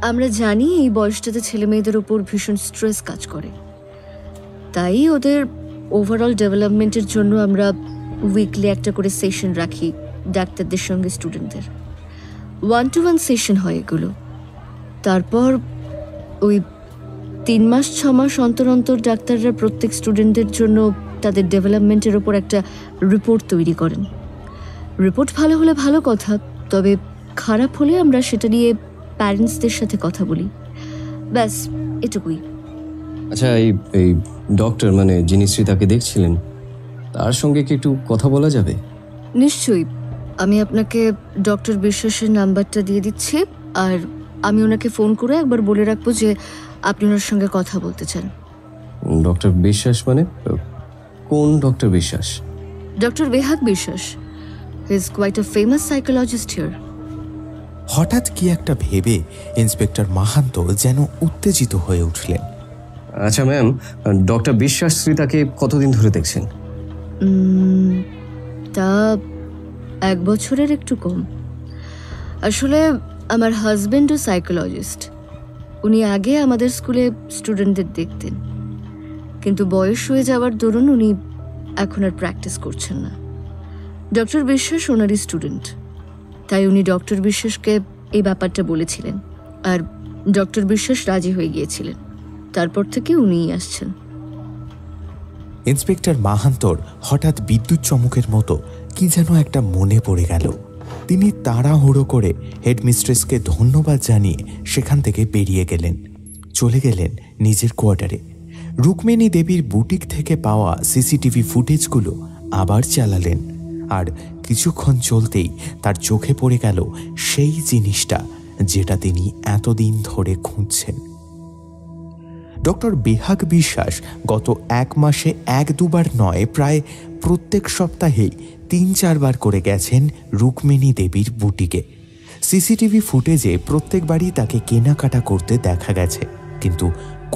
আমরা জানি এই বয়সটাতে ছেলে মেয়েদের ওপর ভীষণ স্ট্রেস কাজ করে, তাই ওদের ওভারঅল ডেভেলপমেন্টের জন্য আমরা উইকলি একটা করে সেশন রাখি ডাক্তারদের সঙ্গে স্টুডেন্টদের। 1-to-1 সেশন হয় এগুলো। তারপর ওই 3 মাস 6 মাস অন্তর অন্তর ডাক্তাররা প্রত্যেক স্টুডেন্টদের জন্য তাদের ডেভেলপমেন্টের ওপর একটা রিপোর্ট তৈরি করেন। রিপোর্ট ভালো হলে ভালো কথা, তবে খারাপ হলে আমরা সেটা নিয়ে প্যারেন্টসদের সাথে কথা বলি। ব্যাস এটুকুই। আচ্ছা, এই ডক্টর মানে যিনি শ্রীতাকে দেখছিলেন তার সঙ্গে কি একটু কথা বলা যাবে? নিশ্চয়ই, আমি আপনাকে ডক্টর বিশ্বাসের নাম্বারটা দিয়ে দিচ্ছি, আর আমি ওনাকে ফোন করে একবার বলে রাখবো যে আপনি ওনার সঙ্গে কথা বলতে চান। ডক্টর বিশ্বাস মানে কোন ডক্টর বিশ্বাস? Doctor Behag Biswas. He is quite a famous psychologist here. হঠাৎ কি একটা ভেবে ইন্সপেক্টর মাহান্ত যেন উত্তেজিত হয়ে উঠলেন। আচ্ছা ম্যাম, ডক্টর বিশ্বাস শ্রীতাকে কতদিন ধরে দেখছেন? তা 1 বছরের একটু কম। আসলে আমার হাজবেন্ডও সাইকোলজিস্ট। উনি আগে আমাদের স্কুলে স্টুডেন্টদের দেখতেন, কিন্তু বয়স হয়ে যাওয়ার দরুন উনি এখন আর প্র্যাকটিস করছেন না। ডক্টর বিশ্বাস ওনারই স্টুডেন্ট, তাই উনি ডক্টর বিশ্বাসকে এই ব্যাপারটা বলেছিলেন। আর ডক্টর বিশ্বাস রাজি হয়ে গিয়েছিলেন। তারপর থেকে উনিই আসছেন। ইন্সপেক্টর মাহান্তর হঠাৎ বিদ্যুৎ চমকের মতো কি যেন একটা মনে পড়ে গেল। তিনি তাড়াহুড়ো করে হেডমিস্ট্রেসকে ধন্যবাদ জানিয়ে সেখান থেকে বেরিয়ে গেলেন, চলে গেলেন নিজের কোয়ার্টারে। রুক্মিণী দেবীর বুটিক থেকে পাওয়া সিসিটিভি ফুটেজগুলো আবার চালালেন, আর কিছুক্ষণ চলতেই তার চোখে পড়ে গেল সেই জিনিসটা যেটা তিনি এতদিন ধরে খুঁজছেন। ডক্টর বেহাগ বিশ্বাস গত 1 মাসে 1-2 নয়, প্রায় প্রত্যেক সপ্তাহেই 3-4 বার করে গেছেন রুক্মিণী দেবীর বুটিকে। সিসিটিভি ফুটেজে প্রত্যেকবারই তাকে কেনাকাটা করতে দেখা গেছে, কিন্তু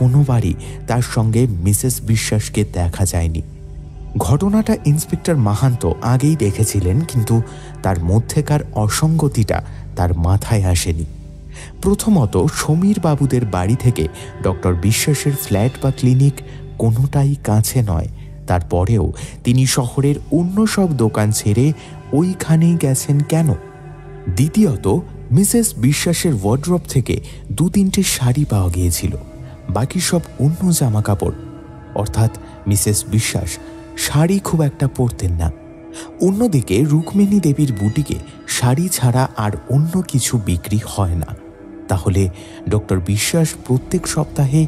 কোনোবারই তার সঙ্গে মিসেস বিশ্বাসকে দেখা যায়নি। ঘটনাটা ইন্সপেক্টর মাহান্ত আগেই দেখেছিলেন, কিন্তু তার মধ্যেকার অসঙ্গতিটা তার মাথায় আসেনি। প্রথমত, সমীর বাবুদের বাড়ি থেকে ডক্টর বিশ্বাসের ফ্ল্যাট বা ক্লিনিক কোনোটাই কাছে নয়। তারপরেও তিনি শহরের অন্য সব দোকান ছেড়ে ওইখানেই গেছেন কেন? দ্বিতীয়ত, মিসেস বিশ্বাসের ওয়ার্ড্রপ থেকে 2-3টে শাড়ি পাওয়া গিয়েছিল, বাকি সব অন্য জামা কাপড়। অর্থাৎ মিসেস বিশ্বাস শাড়ি খুব একটা পরতেন না। অন্যদিকে রুক্মিণী দেবীর বুটিকে শাড়ি ছাড়া আর অন্য কিছু বিক্রি হয় না। তাহলে ডক্টর বিশ্বাস প্রত্যেক সপ্তাহে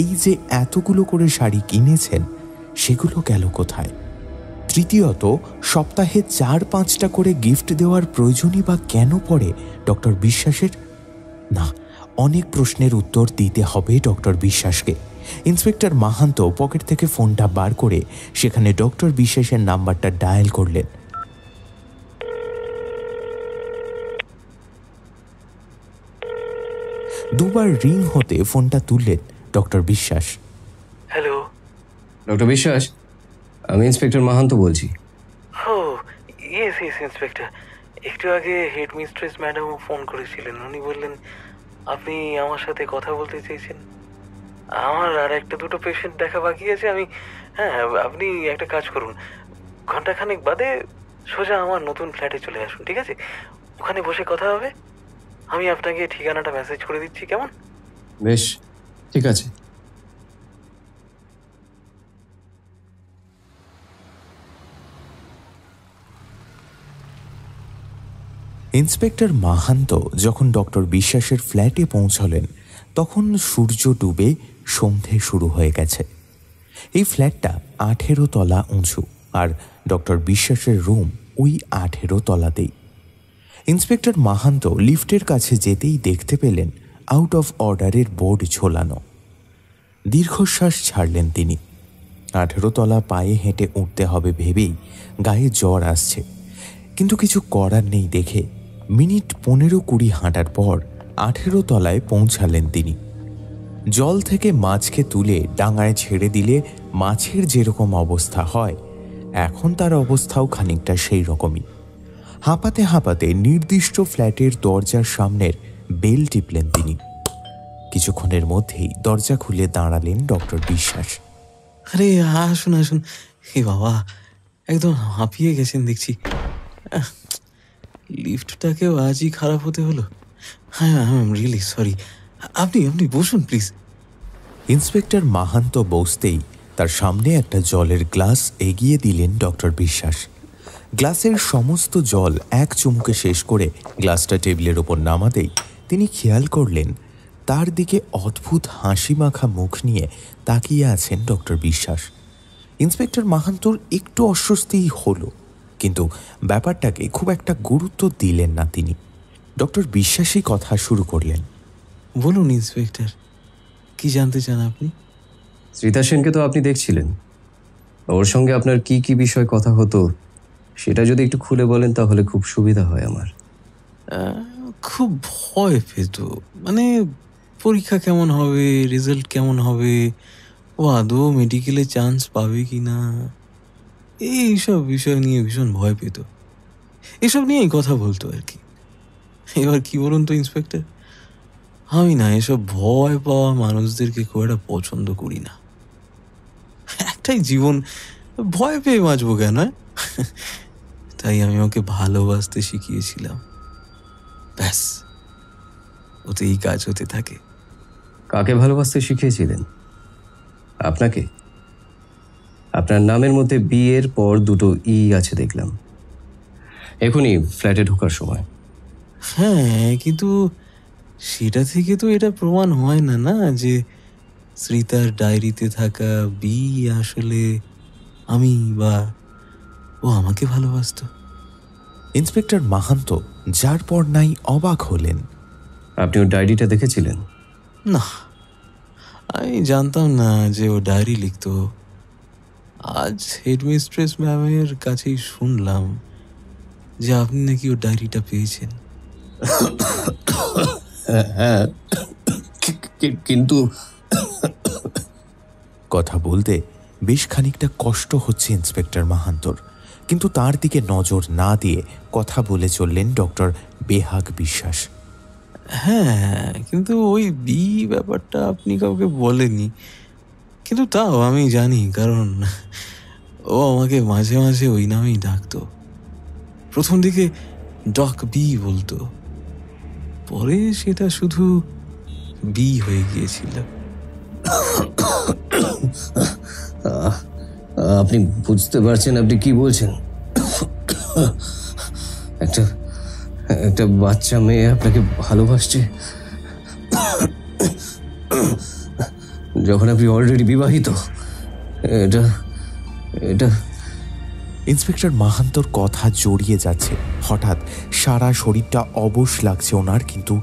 এই যে এতগুলো করে শাড়ি কিনেছেন, সেগুলো গেল কোথায়? তৃতীয়ত, সপ্তাহে 4-5টা করে গিফট দেওয়ার প্রয়োজনই বা কেন পড়ে ডক্টর বিশ্বাসের? না, অনেক প্রশ্নের উত্তর দিতে হবে ডক্টর বিশ্বাসকে। ইন্সপেক্টর মাহান্ত পকেট থেকে ফোনটা বার করে সেখানে ডক্টর বিশ্বাসের নাম্বারটা ডায়াল করলেন। দুবার রিং হতে ফোনটা তুললেন ডক্টর বিশ্বাস। হ্যালো ডক্টর বিশ্বাস, আমি ইন্সপেক্টর মাহান্ত বলছি। ও ইয়েস ইন্সপেক্টর, একটু আগে হেড মিস্ট্রেস ম্যাডাম ফোন করেছিলেন। উনি বললেন আপনি আমার সাথে কথা বলতে চেয়েছেন। আমার আর 1-2 পেশেন্ট দেখা বাকি আছে। হ্যাঁ, আপনি একটা কাজ করুন, ঘন্টাখানেক বাদে সোজা আমার নতুন ফ্ল্যাটে চলে আসুন, ঠিক আছে? ওখানে বসে কথা হবে। আমি আপনাকে ঠিকানাটা মেসেজ করে দিচ্ছি, কেমন? বেশ, ঠিক আছে। ইন্সপেক্টর মাহান্ত যখন ডক্টর বিশ্বাসের ফ্ল্যাটে পৌঁছলেন, তখন সূর্য ডুবে সন্ধে শুরু হয়ে গেছে। এই ফ্ল্যাটটা 18 তলা উঁচু, আর ডক্টর বিশ্বাসের রুম ওই 18 তলাতেই। ইন্সপেক্টর মাহান্ত লিফটের কাছে যেতেই দেখতে পেলেন আউট অফ অর্ডারের বোর্ড ঝোলানো। দীর্ঘশ্বাস ছাড়লেন তিনি। 18 তলা পায়ে হেঁটে উঠতে হবে ভেবেই গায়ে জ্বর আসছে, কিন্তু কিছু করার নেই দেখে মিনিট 15-20 হাঁটার পর 18 তলায় পৌঁছালেন তিনি। জল থেকে মাছকে তুলে ডাঙায় ছেড়ে দিলে মাছের যেরকম অবস্থা হয়, এখন তার অবস্থাও খানিকটা সেই রকমই। হাঁপাতে হাঁপাতে নির্দিষ্ট ফ্ল্যাটের দরজার সামনের বেল টিপলেন তিনি। কিছুক্ষণের মধ্যেই দরজা খুলে দাঁড়ালেন ডক্টর বিশ্বাস। আরে আসুন আসুন। হে বাবা, একদম হাঁপিয়ে গেছেন দেখছি। লিফটটাকেও আজই খারাপ হতে হলো। হ্যাঁ, আই এম রিয়েলি সরি। আপনি বসুন প্লিজ। ইন্সপেক্টর মাহান্ত বসতেই তার সামনে একটা জলের গ্লাস এগিয়ে দিলেন ডক্টর বিশ্বাস। গ্লাসের সমস্ত জল এক চুমুকে শেষ করে গ্লাসটা টেবিলের ওপর নামাতেই তিনি খেয়াল করলেন তার দিকে অদ্ভুত হাসি মাখা মুখ নিয়ে তাকিয়ে আছেন ডক্টর বিশ্বাস। ইন্সপেক্টর মাহান্তর একটু অস্বস্তিই হলো, কিন্তু ব্যাপারটাকে খুব একটা গুরুত্ব দিলেন না তিনি। ডক্টর বিশ্বাসই কথা শুরু করলেন। বলুন ইন্সপেক্টর, কি জানতে চান আপনি? শ্রীতা সেনকে তো আপনি দেখছিলেন, ওর সঙ্গে আপনার কি কি বিষয় কথা হতো সেটা যদি একটু খুলে বলেন তাহলে খুব সুবিধা হয় আমার। খুব ভয় পেত, মানে পরীক্ষা কেমন হবে, রেজাল্ট কেমন হবে, ও আদৌ মেডিকেলে চান্স পাবে কি না, এইসব বিষয় নিয়ে ভীষণ ভয় পেত। এসব নিয়েই কথা বলতো আর কি। এবার কি বলুন তো ইন্সপেক্টর, আমি না এসব ভয় পাওয়া মানুষদেরকে খুব একটা পছন্দ করি না। একটাই জীবন, ভয় পেয়ে বাঁচবো কেন? তাই আমি ওকে ভালোবাসতে শিখিয়েছিলাম। ব্যাস, ওতেই কাজ হতে থাকে। কাকে ভালোবাসতে শিখিয়েছিলেন? আপনাকে? আপনার নামের মধ্যে বি এর পর দুটো ই আছে দেখলাম এখনই ফ্ল্যাটে ঢোকার সময়। হ্যাঁ, কিন্তু সেটা থেকে তো এটা প্রমাণ হয় না না যে শ্রীতার ডায়েরিতে থাকা বি আসলে আমি বা ও আমাকে ভালোবাসতো। ইন্সপেক্টর মাহান্ত যার পর নাই অবাক হলেন। আপনি ওর ডায়েরিটা দেখেছিলেন? না, আমি জানতাম না যে ও ডায়েরি লিখতো। আজ হেডমিস্ট্রেস ম্যামের কাছেই শুনলাম যে আপনি নাকি ওর ডায়েরিটা পেয়েছেন। হ্যাঁ, কিন্তু কথা বলতে বেশ খানিকটা কষ্ট হচ্ছে ইন্সপেক্টর মাহান্তর, কিন্তু তার দিকে নজর না দিয়ে কথা বলে চললেন ডক্টর বেহাগ বিশ্বাস। হ্যাঁ, কিন্তু ওই বি ব্যাপারটা আপনি কাউকে বলেনি, কিন্তু তাও আমি জানি, কারণ ও আমাকে মাঝে মাঝে ওই নামেই ডাকতো। প্রথম দিকে ডক বি বলতো, পরে সেটা শুধু বি হয়ে গিয়েছিল। আপনি বুঝতে পারছেন আপনি কি বলছেন? একটা একটা বাচ্চা মেয়ে আপনাকে ভালোবাসছে যখন আপনি অলরেডি বিবাহিত। এটা এটা ইন্সপেক্টর মাহান্তর কথা জড়িয়ে যাচ্ছে। হঠাৎ সারা শরীরটা অবশ লাগছে ওনার, কিন্তু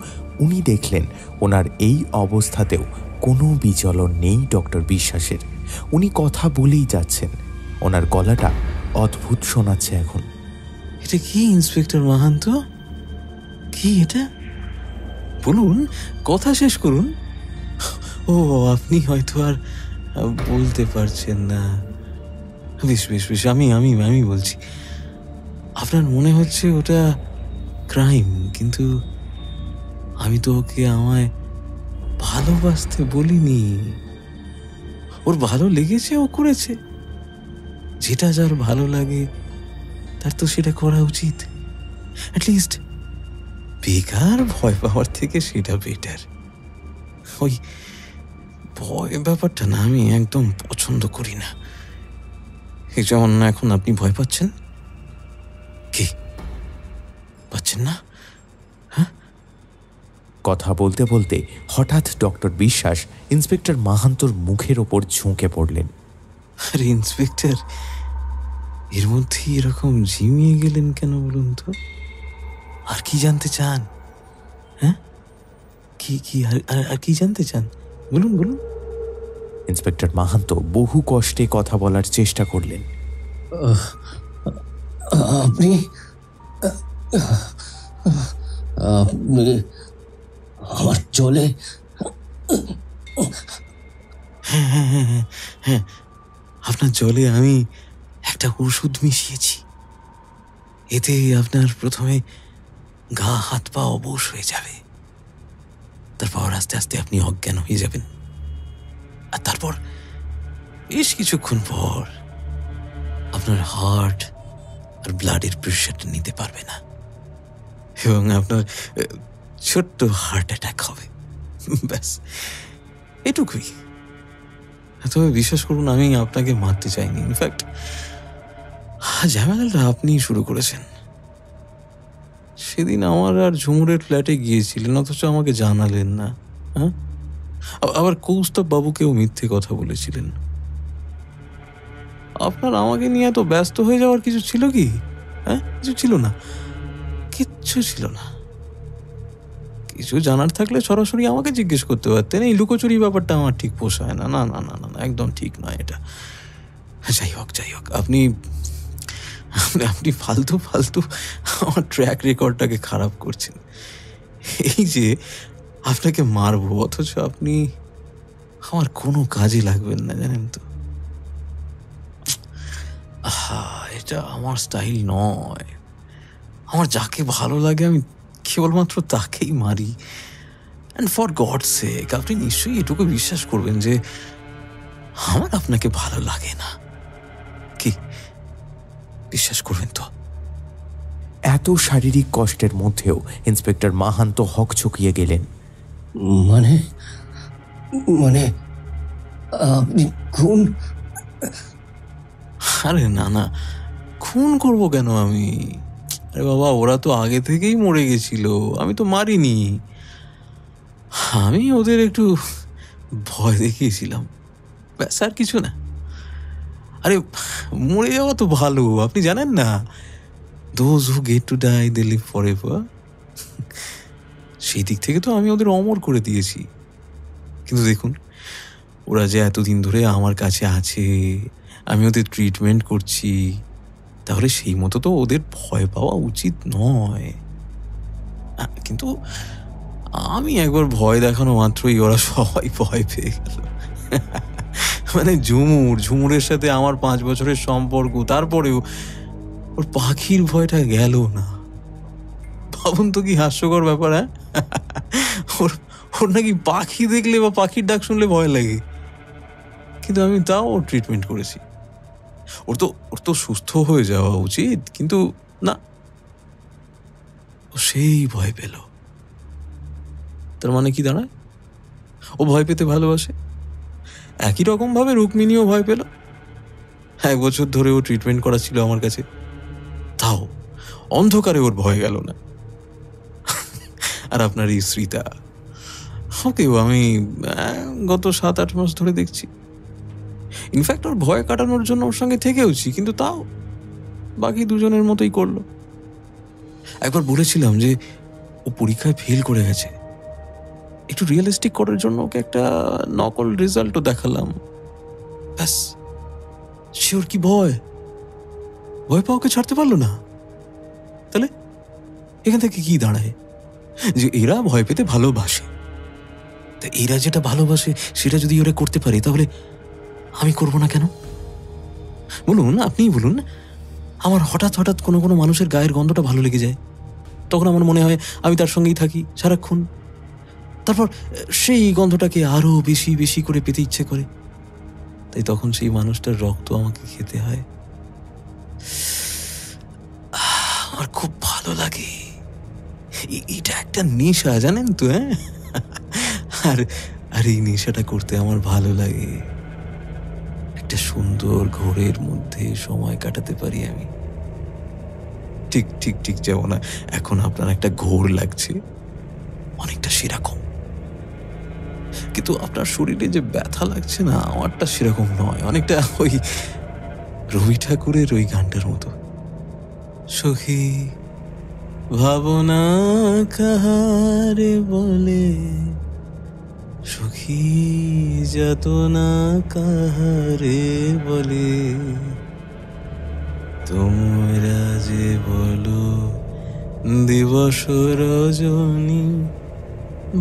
উনি দেখলেন ওনার এই অবস্থাতেও কোনো বিচলন নেই ডক্টর বিশ্বাসের। উনি কথা বলেই যাচ্ছেন, ওনার গলাটা অদ্ভুত শোনাচ্ছে এখন। এটা কি ইন্সপেক্টর মাহান্ত? কি এটা? বলুন, কথা শেষ করুন। ও, আপনি হয়তো আর বলতে পারছেন না। বেশ বেশ বেশ, আমি আমি আমি বলছি। আপনার মনে হচ্ছে ওটা ক্রাইম, কিন্তু আমি তো ওকে আমায় ভালোবাসতে বলিনি। ওর ভালো লেগেছে, ও করেছে। যেটা যার ভালো লাগে তার তো সেটা করা উচিত। অ্যাটলিস্ট বেকার ভয় পাওয়ার থেকে সেটা বেটার। ওই ভয় ব্যাপারটা না আমি একদম পছন্দ করি না। এই যেমন এখন আপনি ভয় পাচ্ছেন, কি পাচ্ছেন না? কথা বলতে বলতে হঠাৎ ডক্টর বিশ্বাস ইন্সপেক্টর মাহান্তর মুখের ওপর ঝুঁকে পড়লেন। আরে ইন্সপেক্টর, এর মধ্যে এরকম ঝিমিয়ে গেলেন কেন বলুন তো? আর কি জানতে চান? হ্যাঁ, কি কি আর কি জানতে চান? বলুন বলুন। ইন্সপেক্টর মাহান্ত বহু কষ্টে কথা বলার চেষ্টা করলেন। আপনি আমার চলে হ্যাঁ হ্যাঁ হ্যাঁ হ্যাঁ হ্যাঁ, আপনার জলে আমি একটা ওষুধ মিশিয়েছি। এতে আপনার প্রথমে গা হাত পা অবশ হয়ে যাবে, তারপর আস্তে আস্তে আপনি অজ্ঞান হয়ে যাবেন, আর তারপর বেশ কিছুক্ষণ পর আপনার হার্ট আর ব্লাডের প্রেশারটা নিতে পারবে না এবং আপনার ছোট্ট হার্ট অ্যাটাক হবে। ব্যাস এটুকুই। তবে বিশ্বাস করুন, আমি আপনাকে মারতে চাইনি। ইনফ্যাক্ট ঝামেলাটা আপনিই শুরু করেছেন। সেদিন আমার আর ঝুমুরের ফ্ল্যাটে গিয়েছিলেন, অথচ আমাকে জানালেন না। হ্যাঁ, আবার কৌস্তব বাবুকেও মিথ্যে কথা বলেছিলেন। আপনার আমাকে নিয়ে এত ব্যস্ত হয়ে যাওয়ার কিছু ছিল কি? হ্যাঁ, কিছু ছিল না, কিচ্ছু ছিল না। কিছু জানার থাকলে সরাসরি আমাকে জিজ্ঞেস করতে পারতেন। এই লুকোচুরি ব্যাপারটা আমার ঠিক পোষায় না। না না না না না, একদম ঠিক নয় এটা। যাই হোক যাই হোক, আপনি আপনি ফালতু ফালতু আমার ট্র্যাক রেকর্ডটাকে খারাপ করছেন। এই যে আপনাকে মারবো, অথচ আপনি আমার কোনো কাজে লাগবেন না, জানেন তো? এটা আমার স্টাইল নয়। আমার যাকে ভালো লাগে আমি কেবলমাত্র তাকেই মারি। অ্যান্ড ফর গডস সেক, আপনি নিশ্চয়ই এটুকু বিশ্বাস করবেন যে আমার আপনাকে ভালো লাগে না। কি বিশ্বাস করবেন তো? এত শারীরিক কষ্টের মধ্যেও ইন্সপেক্টর মাহান্ত হকচকিয়ে গেলেন। মানে মানে আপনি খুন? আরে না না, খুন করব কেন আমি? আরে বাবা, ওরা তো আগে থেকেই মরে গেছিল, আমি তো মারিনি। আমি ওদের একটু ভয় দেখিয়েছিলাম, ব্যাস, আর কিছু না। আরে মরে যাওয়া তো ভালো, আপনি জানেন না, those who get to die they live forever. সেই দিক থেকে তো আমি ওদের অমর করে দিয়েছি। কিন্তু দেখুন, ওরা যে এতদিন ধরে আমার কাছে আছে, আমি ওদের ট্রিটমেন্ট করছি, তাহলে সেই মতো তো ওদের ভয় পাওয়া উচিত নয়। কিন্তু আমি একবার ভয় দেখানো মাত্রই ওরা সবাই ভয় পেয়ে গেল। মানে ঝুমুরের সাথে আমার 5 বছরের সম্পর্ক, তারপরেও ওর পাখির ভয়টা গেল না। ভাবুন তো কি হাস্যকর ব্যাপার। হ্যাঁ, ওর নাকি পাখি দেখলে বা পাখির ডাক শুনলে ভয় লাগে, কিন্তু আমি তাও ওর ট্রিটমেন্ট করেছি। ওর তো সুস্থ হয়ে যাওয়া উচিত, কিন্তু না, ও সেই ভয় পেল। তার মানে কি দাঁড়ায়? ও ভয় পেতে ভালোবাসে। একই রকম ভাবে রুক্মিণীও ভয় পেল। 1 বছর ধরে ও ট্রিটমেন্ট করা ছিল আমার কাছে, তাও অন্ধকারে ওর ভয় গেল না। আর আপনার এই শ্রীতা, ওকেও আমি গত 7-8 মাস ধরে দেখছি। ইনফ্যাক্ট ওর ভয় কাটানোর জন্য ওর সঙ্গে থেকেওছি, কিন্তু তাও বাকি দুজনের মতোই করলো। একবার বলেছিলাম যে ও পরীক্ষায় ফেল করে গেছে, একটু রিয়েলিস্টিক করার জন্য ওকে একটা নকল রেজাল্টও দেখালাম। ব্যাস, সে ওর কি ভয় পাওয়া ওকে ছাড়তে পারলো না। তাহলে এখান থেকে কি দাঁড়ায়? যে এরা ভয় পেতে ভালোবাসে, তা এরা যেটা ভালোবাসে সেটা যদি ওরা করতে পারে, তাহলে আমি করব না কেন? বলুন, আপনিই বলুন। আমার হঠাৎ কোনো মানুষের গায়ের গন্ধটা ভালো লেগে যায়, তখন আমার মনে হয় আমি তার সঙ্গেই থাকি সারাক্ষণ। তারপর সেই গন্ধটাকে আরো বেশি বেশি করে পেতে ইচ্ছে করে, তাই তখন সেই মানুষটার রক্ত আমাকে খেতে হয়। আমার খুব ভালো লাগে, এটা একটা নেশা, জানেন তো। হ্যাঁ, আর এই নেশাটা করতে আমার ভালো লাগে। একটা সুন্দর ঘোরের মধ্যে সময় কাটাতে পারি আমি। ঠিক যেমন এখন আপনার একটা ঘোর লাগছে, অনেকটা সেরকম। কিন্তু আপনার শরীরে যে ব্যথা লাগছে না, আমারটা সেরকম নয়, অনেকটা ওই রবি ঠাকুরের ওই গানটার মতো। সখী ভাবনা কাহারে বলে, সখী যাতনা কাহারে বলে, তোমরা যে বলো দিবস রজনী,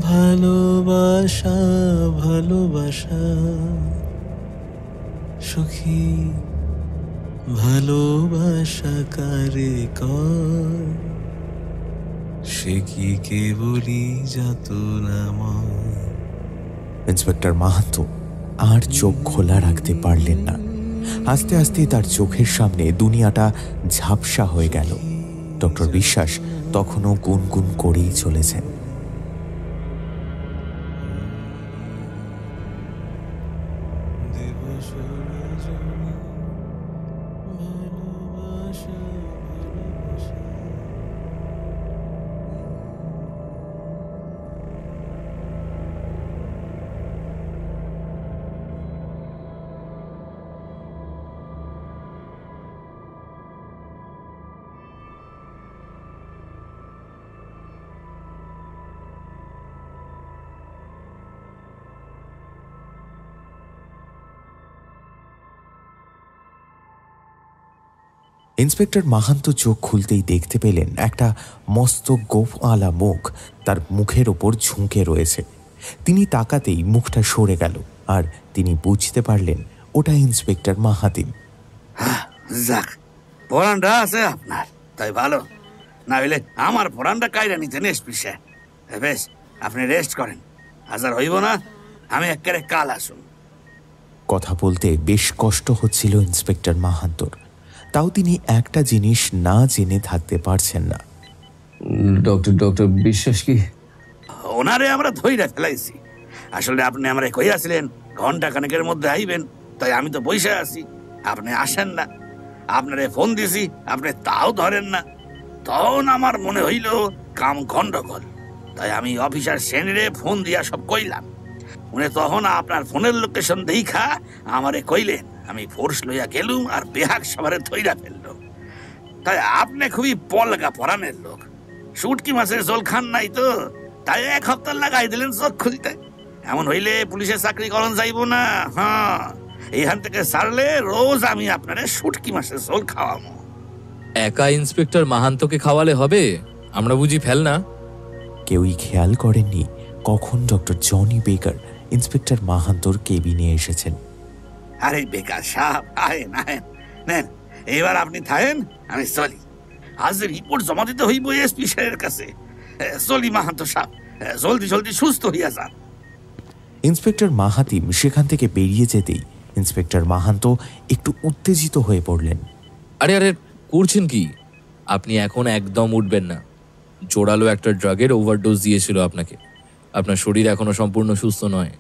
ভালোবাসা সখী ভালোবাসা কারে কর, সে কি কেবলই যাতনাময়। ইন্সপেক্টর মাহাতো আর চোখ খোলা রাখতে পারলেন না। আস্তে আস্তে তার চোখের সামনে দুনিয়াটা ঝাপসা হয়ে গেল। ডক্টর বিশ্বাস তখনও গুনগুন করেই চলেছেন। ইন্সপেক্টর মাহান্ত চোখ খুলতেই দেখতে পেলেন একটা মস্ত গোফওয়ালা মুখ তার মুখের ওপর ঝুঁকে রয়েছে। তিনি তাকাতেই মুখটা সরে গেল, আর তিনি বুঝতে পারলেন ওটা ইন্সপেক্টর মাহাতিম। যাক, পরানটা আছে আপনার, তাই ভালো, না হইলে আমার পরানটা কাইরা নিতেন এসপিসে। বেশ, আপনি রেস্ট করেন, হাজার হইব না, আমি একেবারে কাল আসুন। কথা বলতে বেশ কষ্ট হচ্ছিল ইন্সপেক্টর মাহান্তর, তাও তিনি একটা জিনিস না জেনে থাকতে পারছেন না। ডক্টর বিশ্বাস কি? ওনারে আমরা ধইরা ফেলাইছি, আসলে আপনি আমারে কইয়াছিলেন ঘন্টা খানেকের মধ্যে আইবেন, তাই আমি তো বসে আছি, আপনি আসেন না। আপনারে ফোন দিছি, আপনি তাও ধরেন না। তখন আমার মনে হইল কাম গন্ডগোল, তাই আমি অফিসার সেনিরে ফোন দিয়া সব কইলাম। উনি তখন আপনার ফোনের লোকেশন দেখা আমারে কইলেন, আমি ফোর্স লইয়া গেলুম আর বেহাক সবারে ধইরা ফেললো। তাই আপনি খুবই পলগা পরানের লোক, শুটকি মাছের জল খান নাই তো, তাই 1 সপ্তাহ লাগাই দিলেন চোখ খুলতে। এমন হইলে পুলিশের চাকরি করন যাইব না। হ্যাঁ, এইখান থেকে ছাড়লে রোজ আমি আপনারে শুটকি মাছের জল খাওয়াবো। একা ইন্সপেক্টর মাহান্তকে খাওয়ালে হবে? আমরা বুঝি ফেল না? কেউই খেয়াল করেননি কখন ডক্টর জনি বেকার ইন্সপেক্টর মাহান্তর কেবিনে এসেছেন। আরে বেকার সাহেব, আহেন আহেন, নেন এবার আপনি থাকেন, আমি চলি। আজ রিপোর্ট জমা দিতে হইব এসপি সাহেবের কাছে। চলি মাহান্ত সাহেব, জলদি জলদি সুস্থ হইয়া যান। ইন্সপেক্টর মাহাতিম সেখান থেকে বেরিয়ে যেতেই ইন্সপেক্টর মাহান্ত একটু উত্তেজিত হয়ে পড়লেন। আরে আরে করছেন কি? আপনি এখন একদম উঠবেন না। জোরালো একটা ড্রাগের ওভারডোজ দিয়েছিল আপনাকে। আপনার শরীর এখনো সম্পূর্ণ সুস্থ নয়।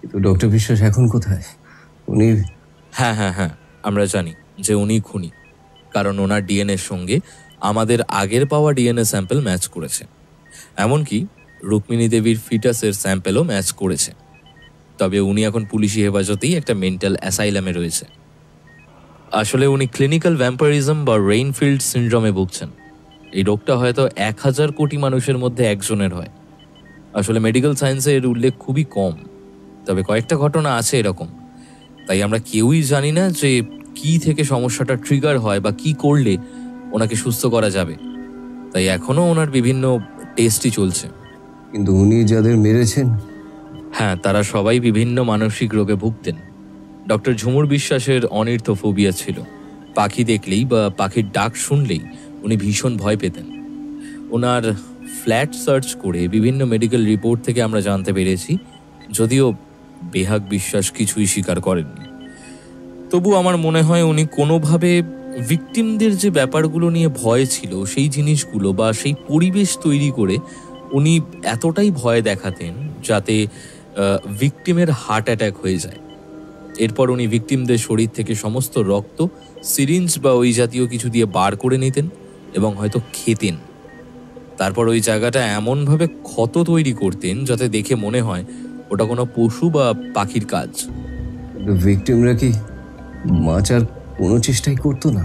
কিন্তু ডক্টর বিশ্বাস এখন কোথায়? উনি... হ্যাঁ হ্যাঁ হ্যাঁ, আমরা জানি যে উনি খুনি, কারণ ওনার ডিএনএর সঙ্গে আমাদের আগের পাওয়া ডিএনএ স্যাম্পল ম্যাচ করেছে। এমনকি রুক্মিণী দেবীর ফিটাসের স্যাম্পেলও ম্যাচ করেছে। তবে উনি এখন পুলিশি হেফাজতেই একটা মেন্টাল অ্যাসাইলামে রয়েছে। আসলে উনি ক্লিনিক্যাল ভ্যাম্পারিজম বা রেইনফিল্ড সিনড্রোমে ভুগছেন। এই রোগটা হয়তো 1000 কোটি মানুষের মধ্যে একজনের হয়। আসলে মেডিকেল সায়েন্সে এর উল্লেখ খুবই কম, তবে কয়েকটা ঘটনা আছে এরকম। তাই আমরা কেউই জানি না যে কি থেকে সমস্যাটা ট্রিগার হয় বা কি করলে ওনাকে সুস্থ করা যাবে। তাই এখনো ওনার বিভিন্ন টেস্টই চলছে। কিন্তু উনি যাদের মেরেছেন, হ্যাঁ, তারা সবাই বিভিন্ন মানসিক রোগে ভুগতেন। ডক্টর ঝুমুর বিশ্বাসের অনির্থোফোবিয়া ছিল। পাখি দেখলেই বা পাখির ডাক শুনলেই উনি ভীষণ ভয় পেতেন। ওনার ফ্ল্যাট সার্চ করে বিভিন্ন মেডিকেল রিপোর্ট থেকে আমরা জানতে পেরেছি, যদিও বেহাগ বিশ্বাস কিছুই স্বীকার করেননি, তবু আমার মনে হয় উনি কোনোভাবে ভিকটিমদের যে ব্যাপারগুলো নিয়ে ভয় ছিল সেই জিনিসগুলো বা সেই পরিবেশ তৈরি করে উনি এতটাই ভয় দেখাতেন যাতে ভিকটিমের হার্ট অ্যাটাক হয়ে যায়। এরপর উনি ভিকটিমদের শরীর থেকে সমস্ত রক্ত সিরিঞ্জ বা ওই জাতীয় কিছু দিয়ে বার করে নিতেন এবং হয়তো খেতেন। তারপর ওই জায়গাটা এমনভাবে ক্ষত তৈরি করতেন যাতে দেখে মনে হয় ওটা কোনো পশু বা পাখির কাজ। ভিকটিমরা কি বাঁচার কোনো চেষ্টাই করতো না?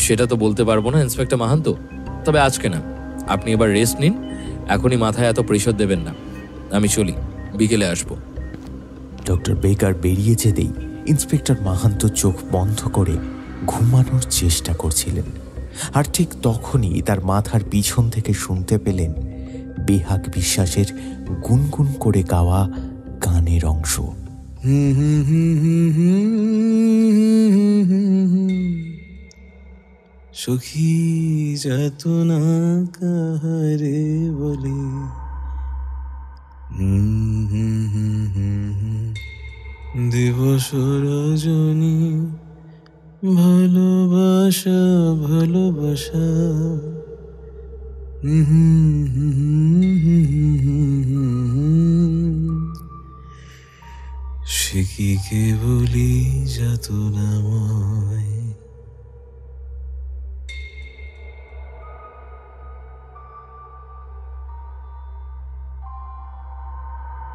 সেটা তো বলতে পারবো না ইন্সপেক্টর মাহান্ত, তবে আজকে না। আপনি এবার রেস্ট নিন, এখনই মাথায় এত প্রেশার দেবেন না। আমি চলি, বিকেলে আসবো। ডক্টর বেকার বেরিয়ে যেতেই ইন্সপেক্টর মাহান্ত চোখ বন্ধ করে ঘুমানোর চেষ্টা করছিলেন। আর ঠিক তখনই তার মাথার পিছন থেকে শুনতে পেলেন বেহাগ বিশ্বাসের গুনগুন করে গাওয়া গানের অংশ। সখী যাতনা কাহারে বলে, দিবস রজনী ভালোবাসা ভালোবাসা, সে কি কেবলি যাতনাময়।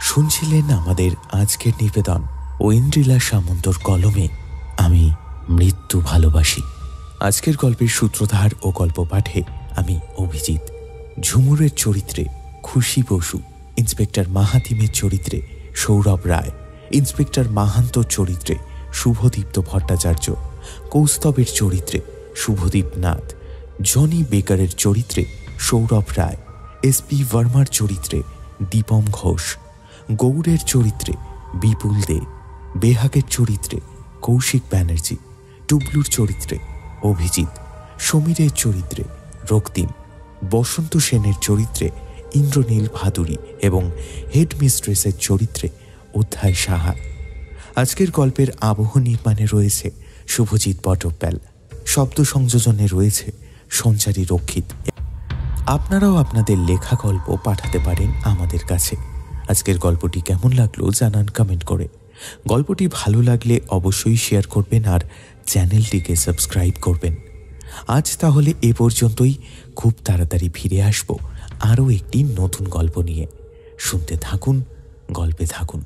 শুনছিলেন আমাদের আজকের নিবেদন ঐন্দ্রিলা সামন্তর কলমে আমি মৃত্যু ভালোবাসি। আজকের গল্পের সূত্রধার ও গল্প পাঠে আমি অভিজিৎ। ঝুমুরের চরিত্রে খুশি বসু, ইন্সপেক্টর মাহাতিমের চরিত্রে সৌরভ রায়, ইন্সপেক্টর মাহান্তর চরিত্রে শুভদীপ্ত ভট্টাচার্য, কৌস্তবের চরিত্রে শুভদীপ নাথ, জনি বেকারের চরিত্রে সৌরভ রায়, এসপি বর্মার চরিত্রে দীপম ঘোষ, গৌড়ের চরিত্রে বিপুল দে, বেহাগের চরিত্রে কৌশিক ব্যানার্জি, টুবলুর চরিত্রে অভিজিৎ, সমীরের চরিত্রে রক্তিম, বসন্ত সেনের চরিত্রে ইন্দ্রনীল ভাদুরী এবং হেডমিস্ট্রেসের চরিত্রে অধ্যায় সাহা। আজকের গল্পের আবহ নির্মাণে রয়েছে শুভজিৎ বটপ্যাল, শব্দ সংযোজনে রয়েছে সঞ্চারী রক্ষিত। আপনারাও আপনাদের লেখা গল্প পাঠাতে পারেন আমাদের কাছে। আজকের গল্পটি কেমন লাগলো জানান কমেন্ট করে। গল্পটি ভালো লাগলে অবশ্যই শেয়ার করবেন আর চ্যানেলটিকে সাবস্ক্রাইব করবেন। আজ তাহলে এ পর্যন্তই। খুব তাড়াতাড়ি ফিরে আসব আরও একটি নতুন গল্প নিয়ে। শুনতে থাকুন, গল্পে থাকুন।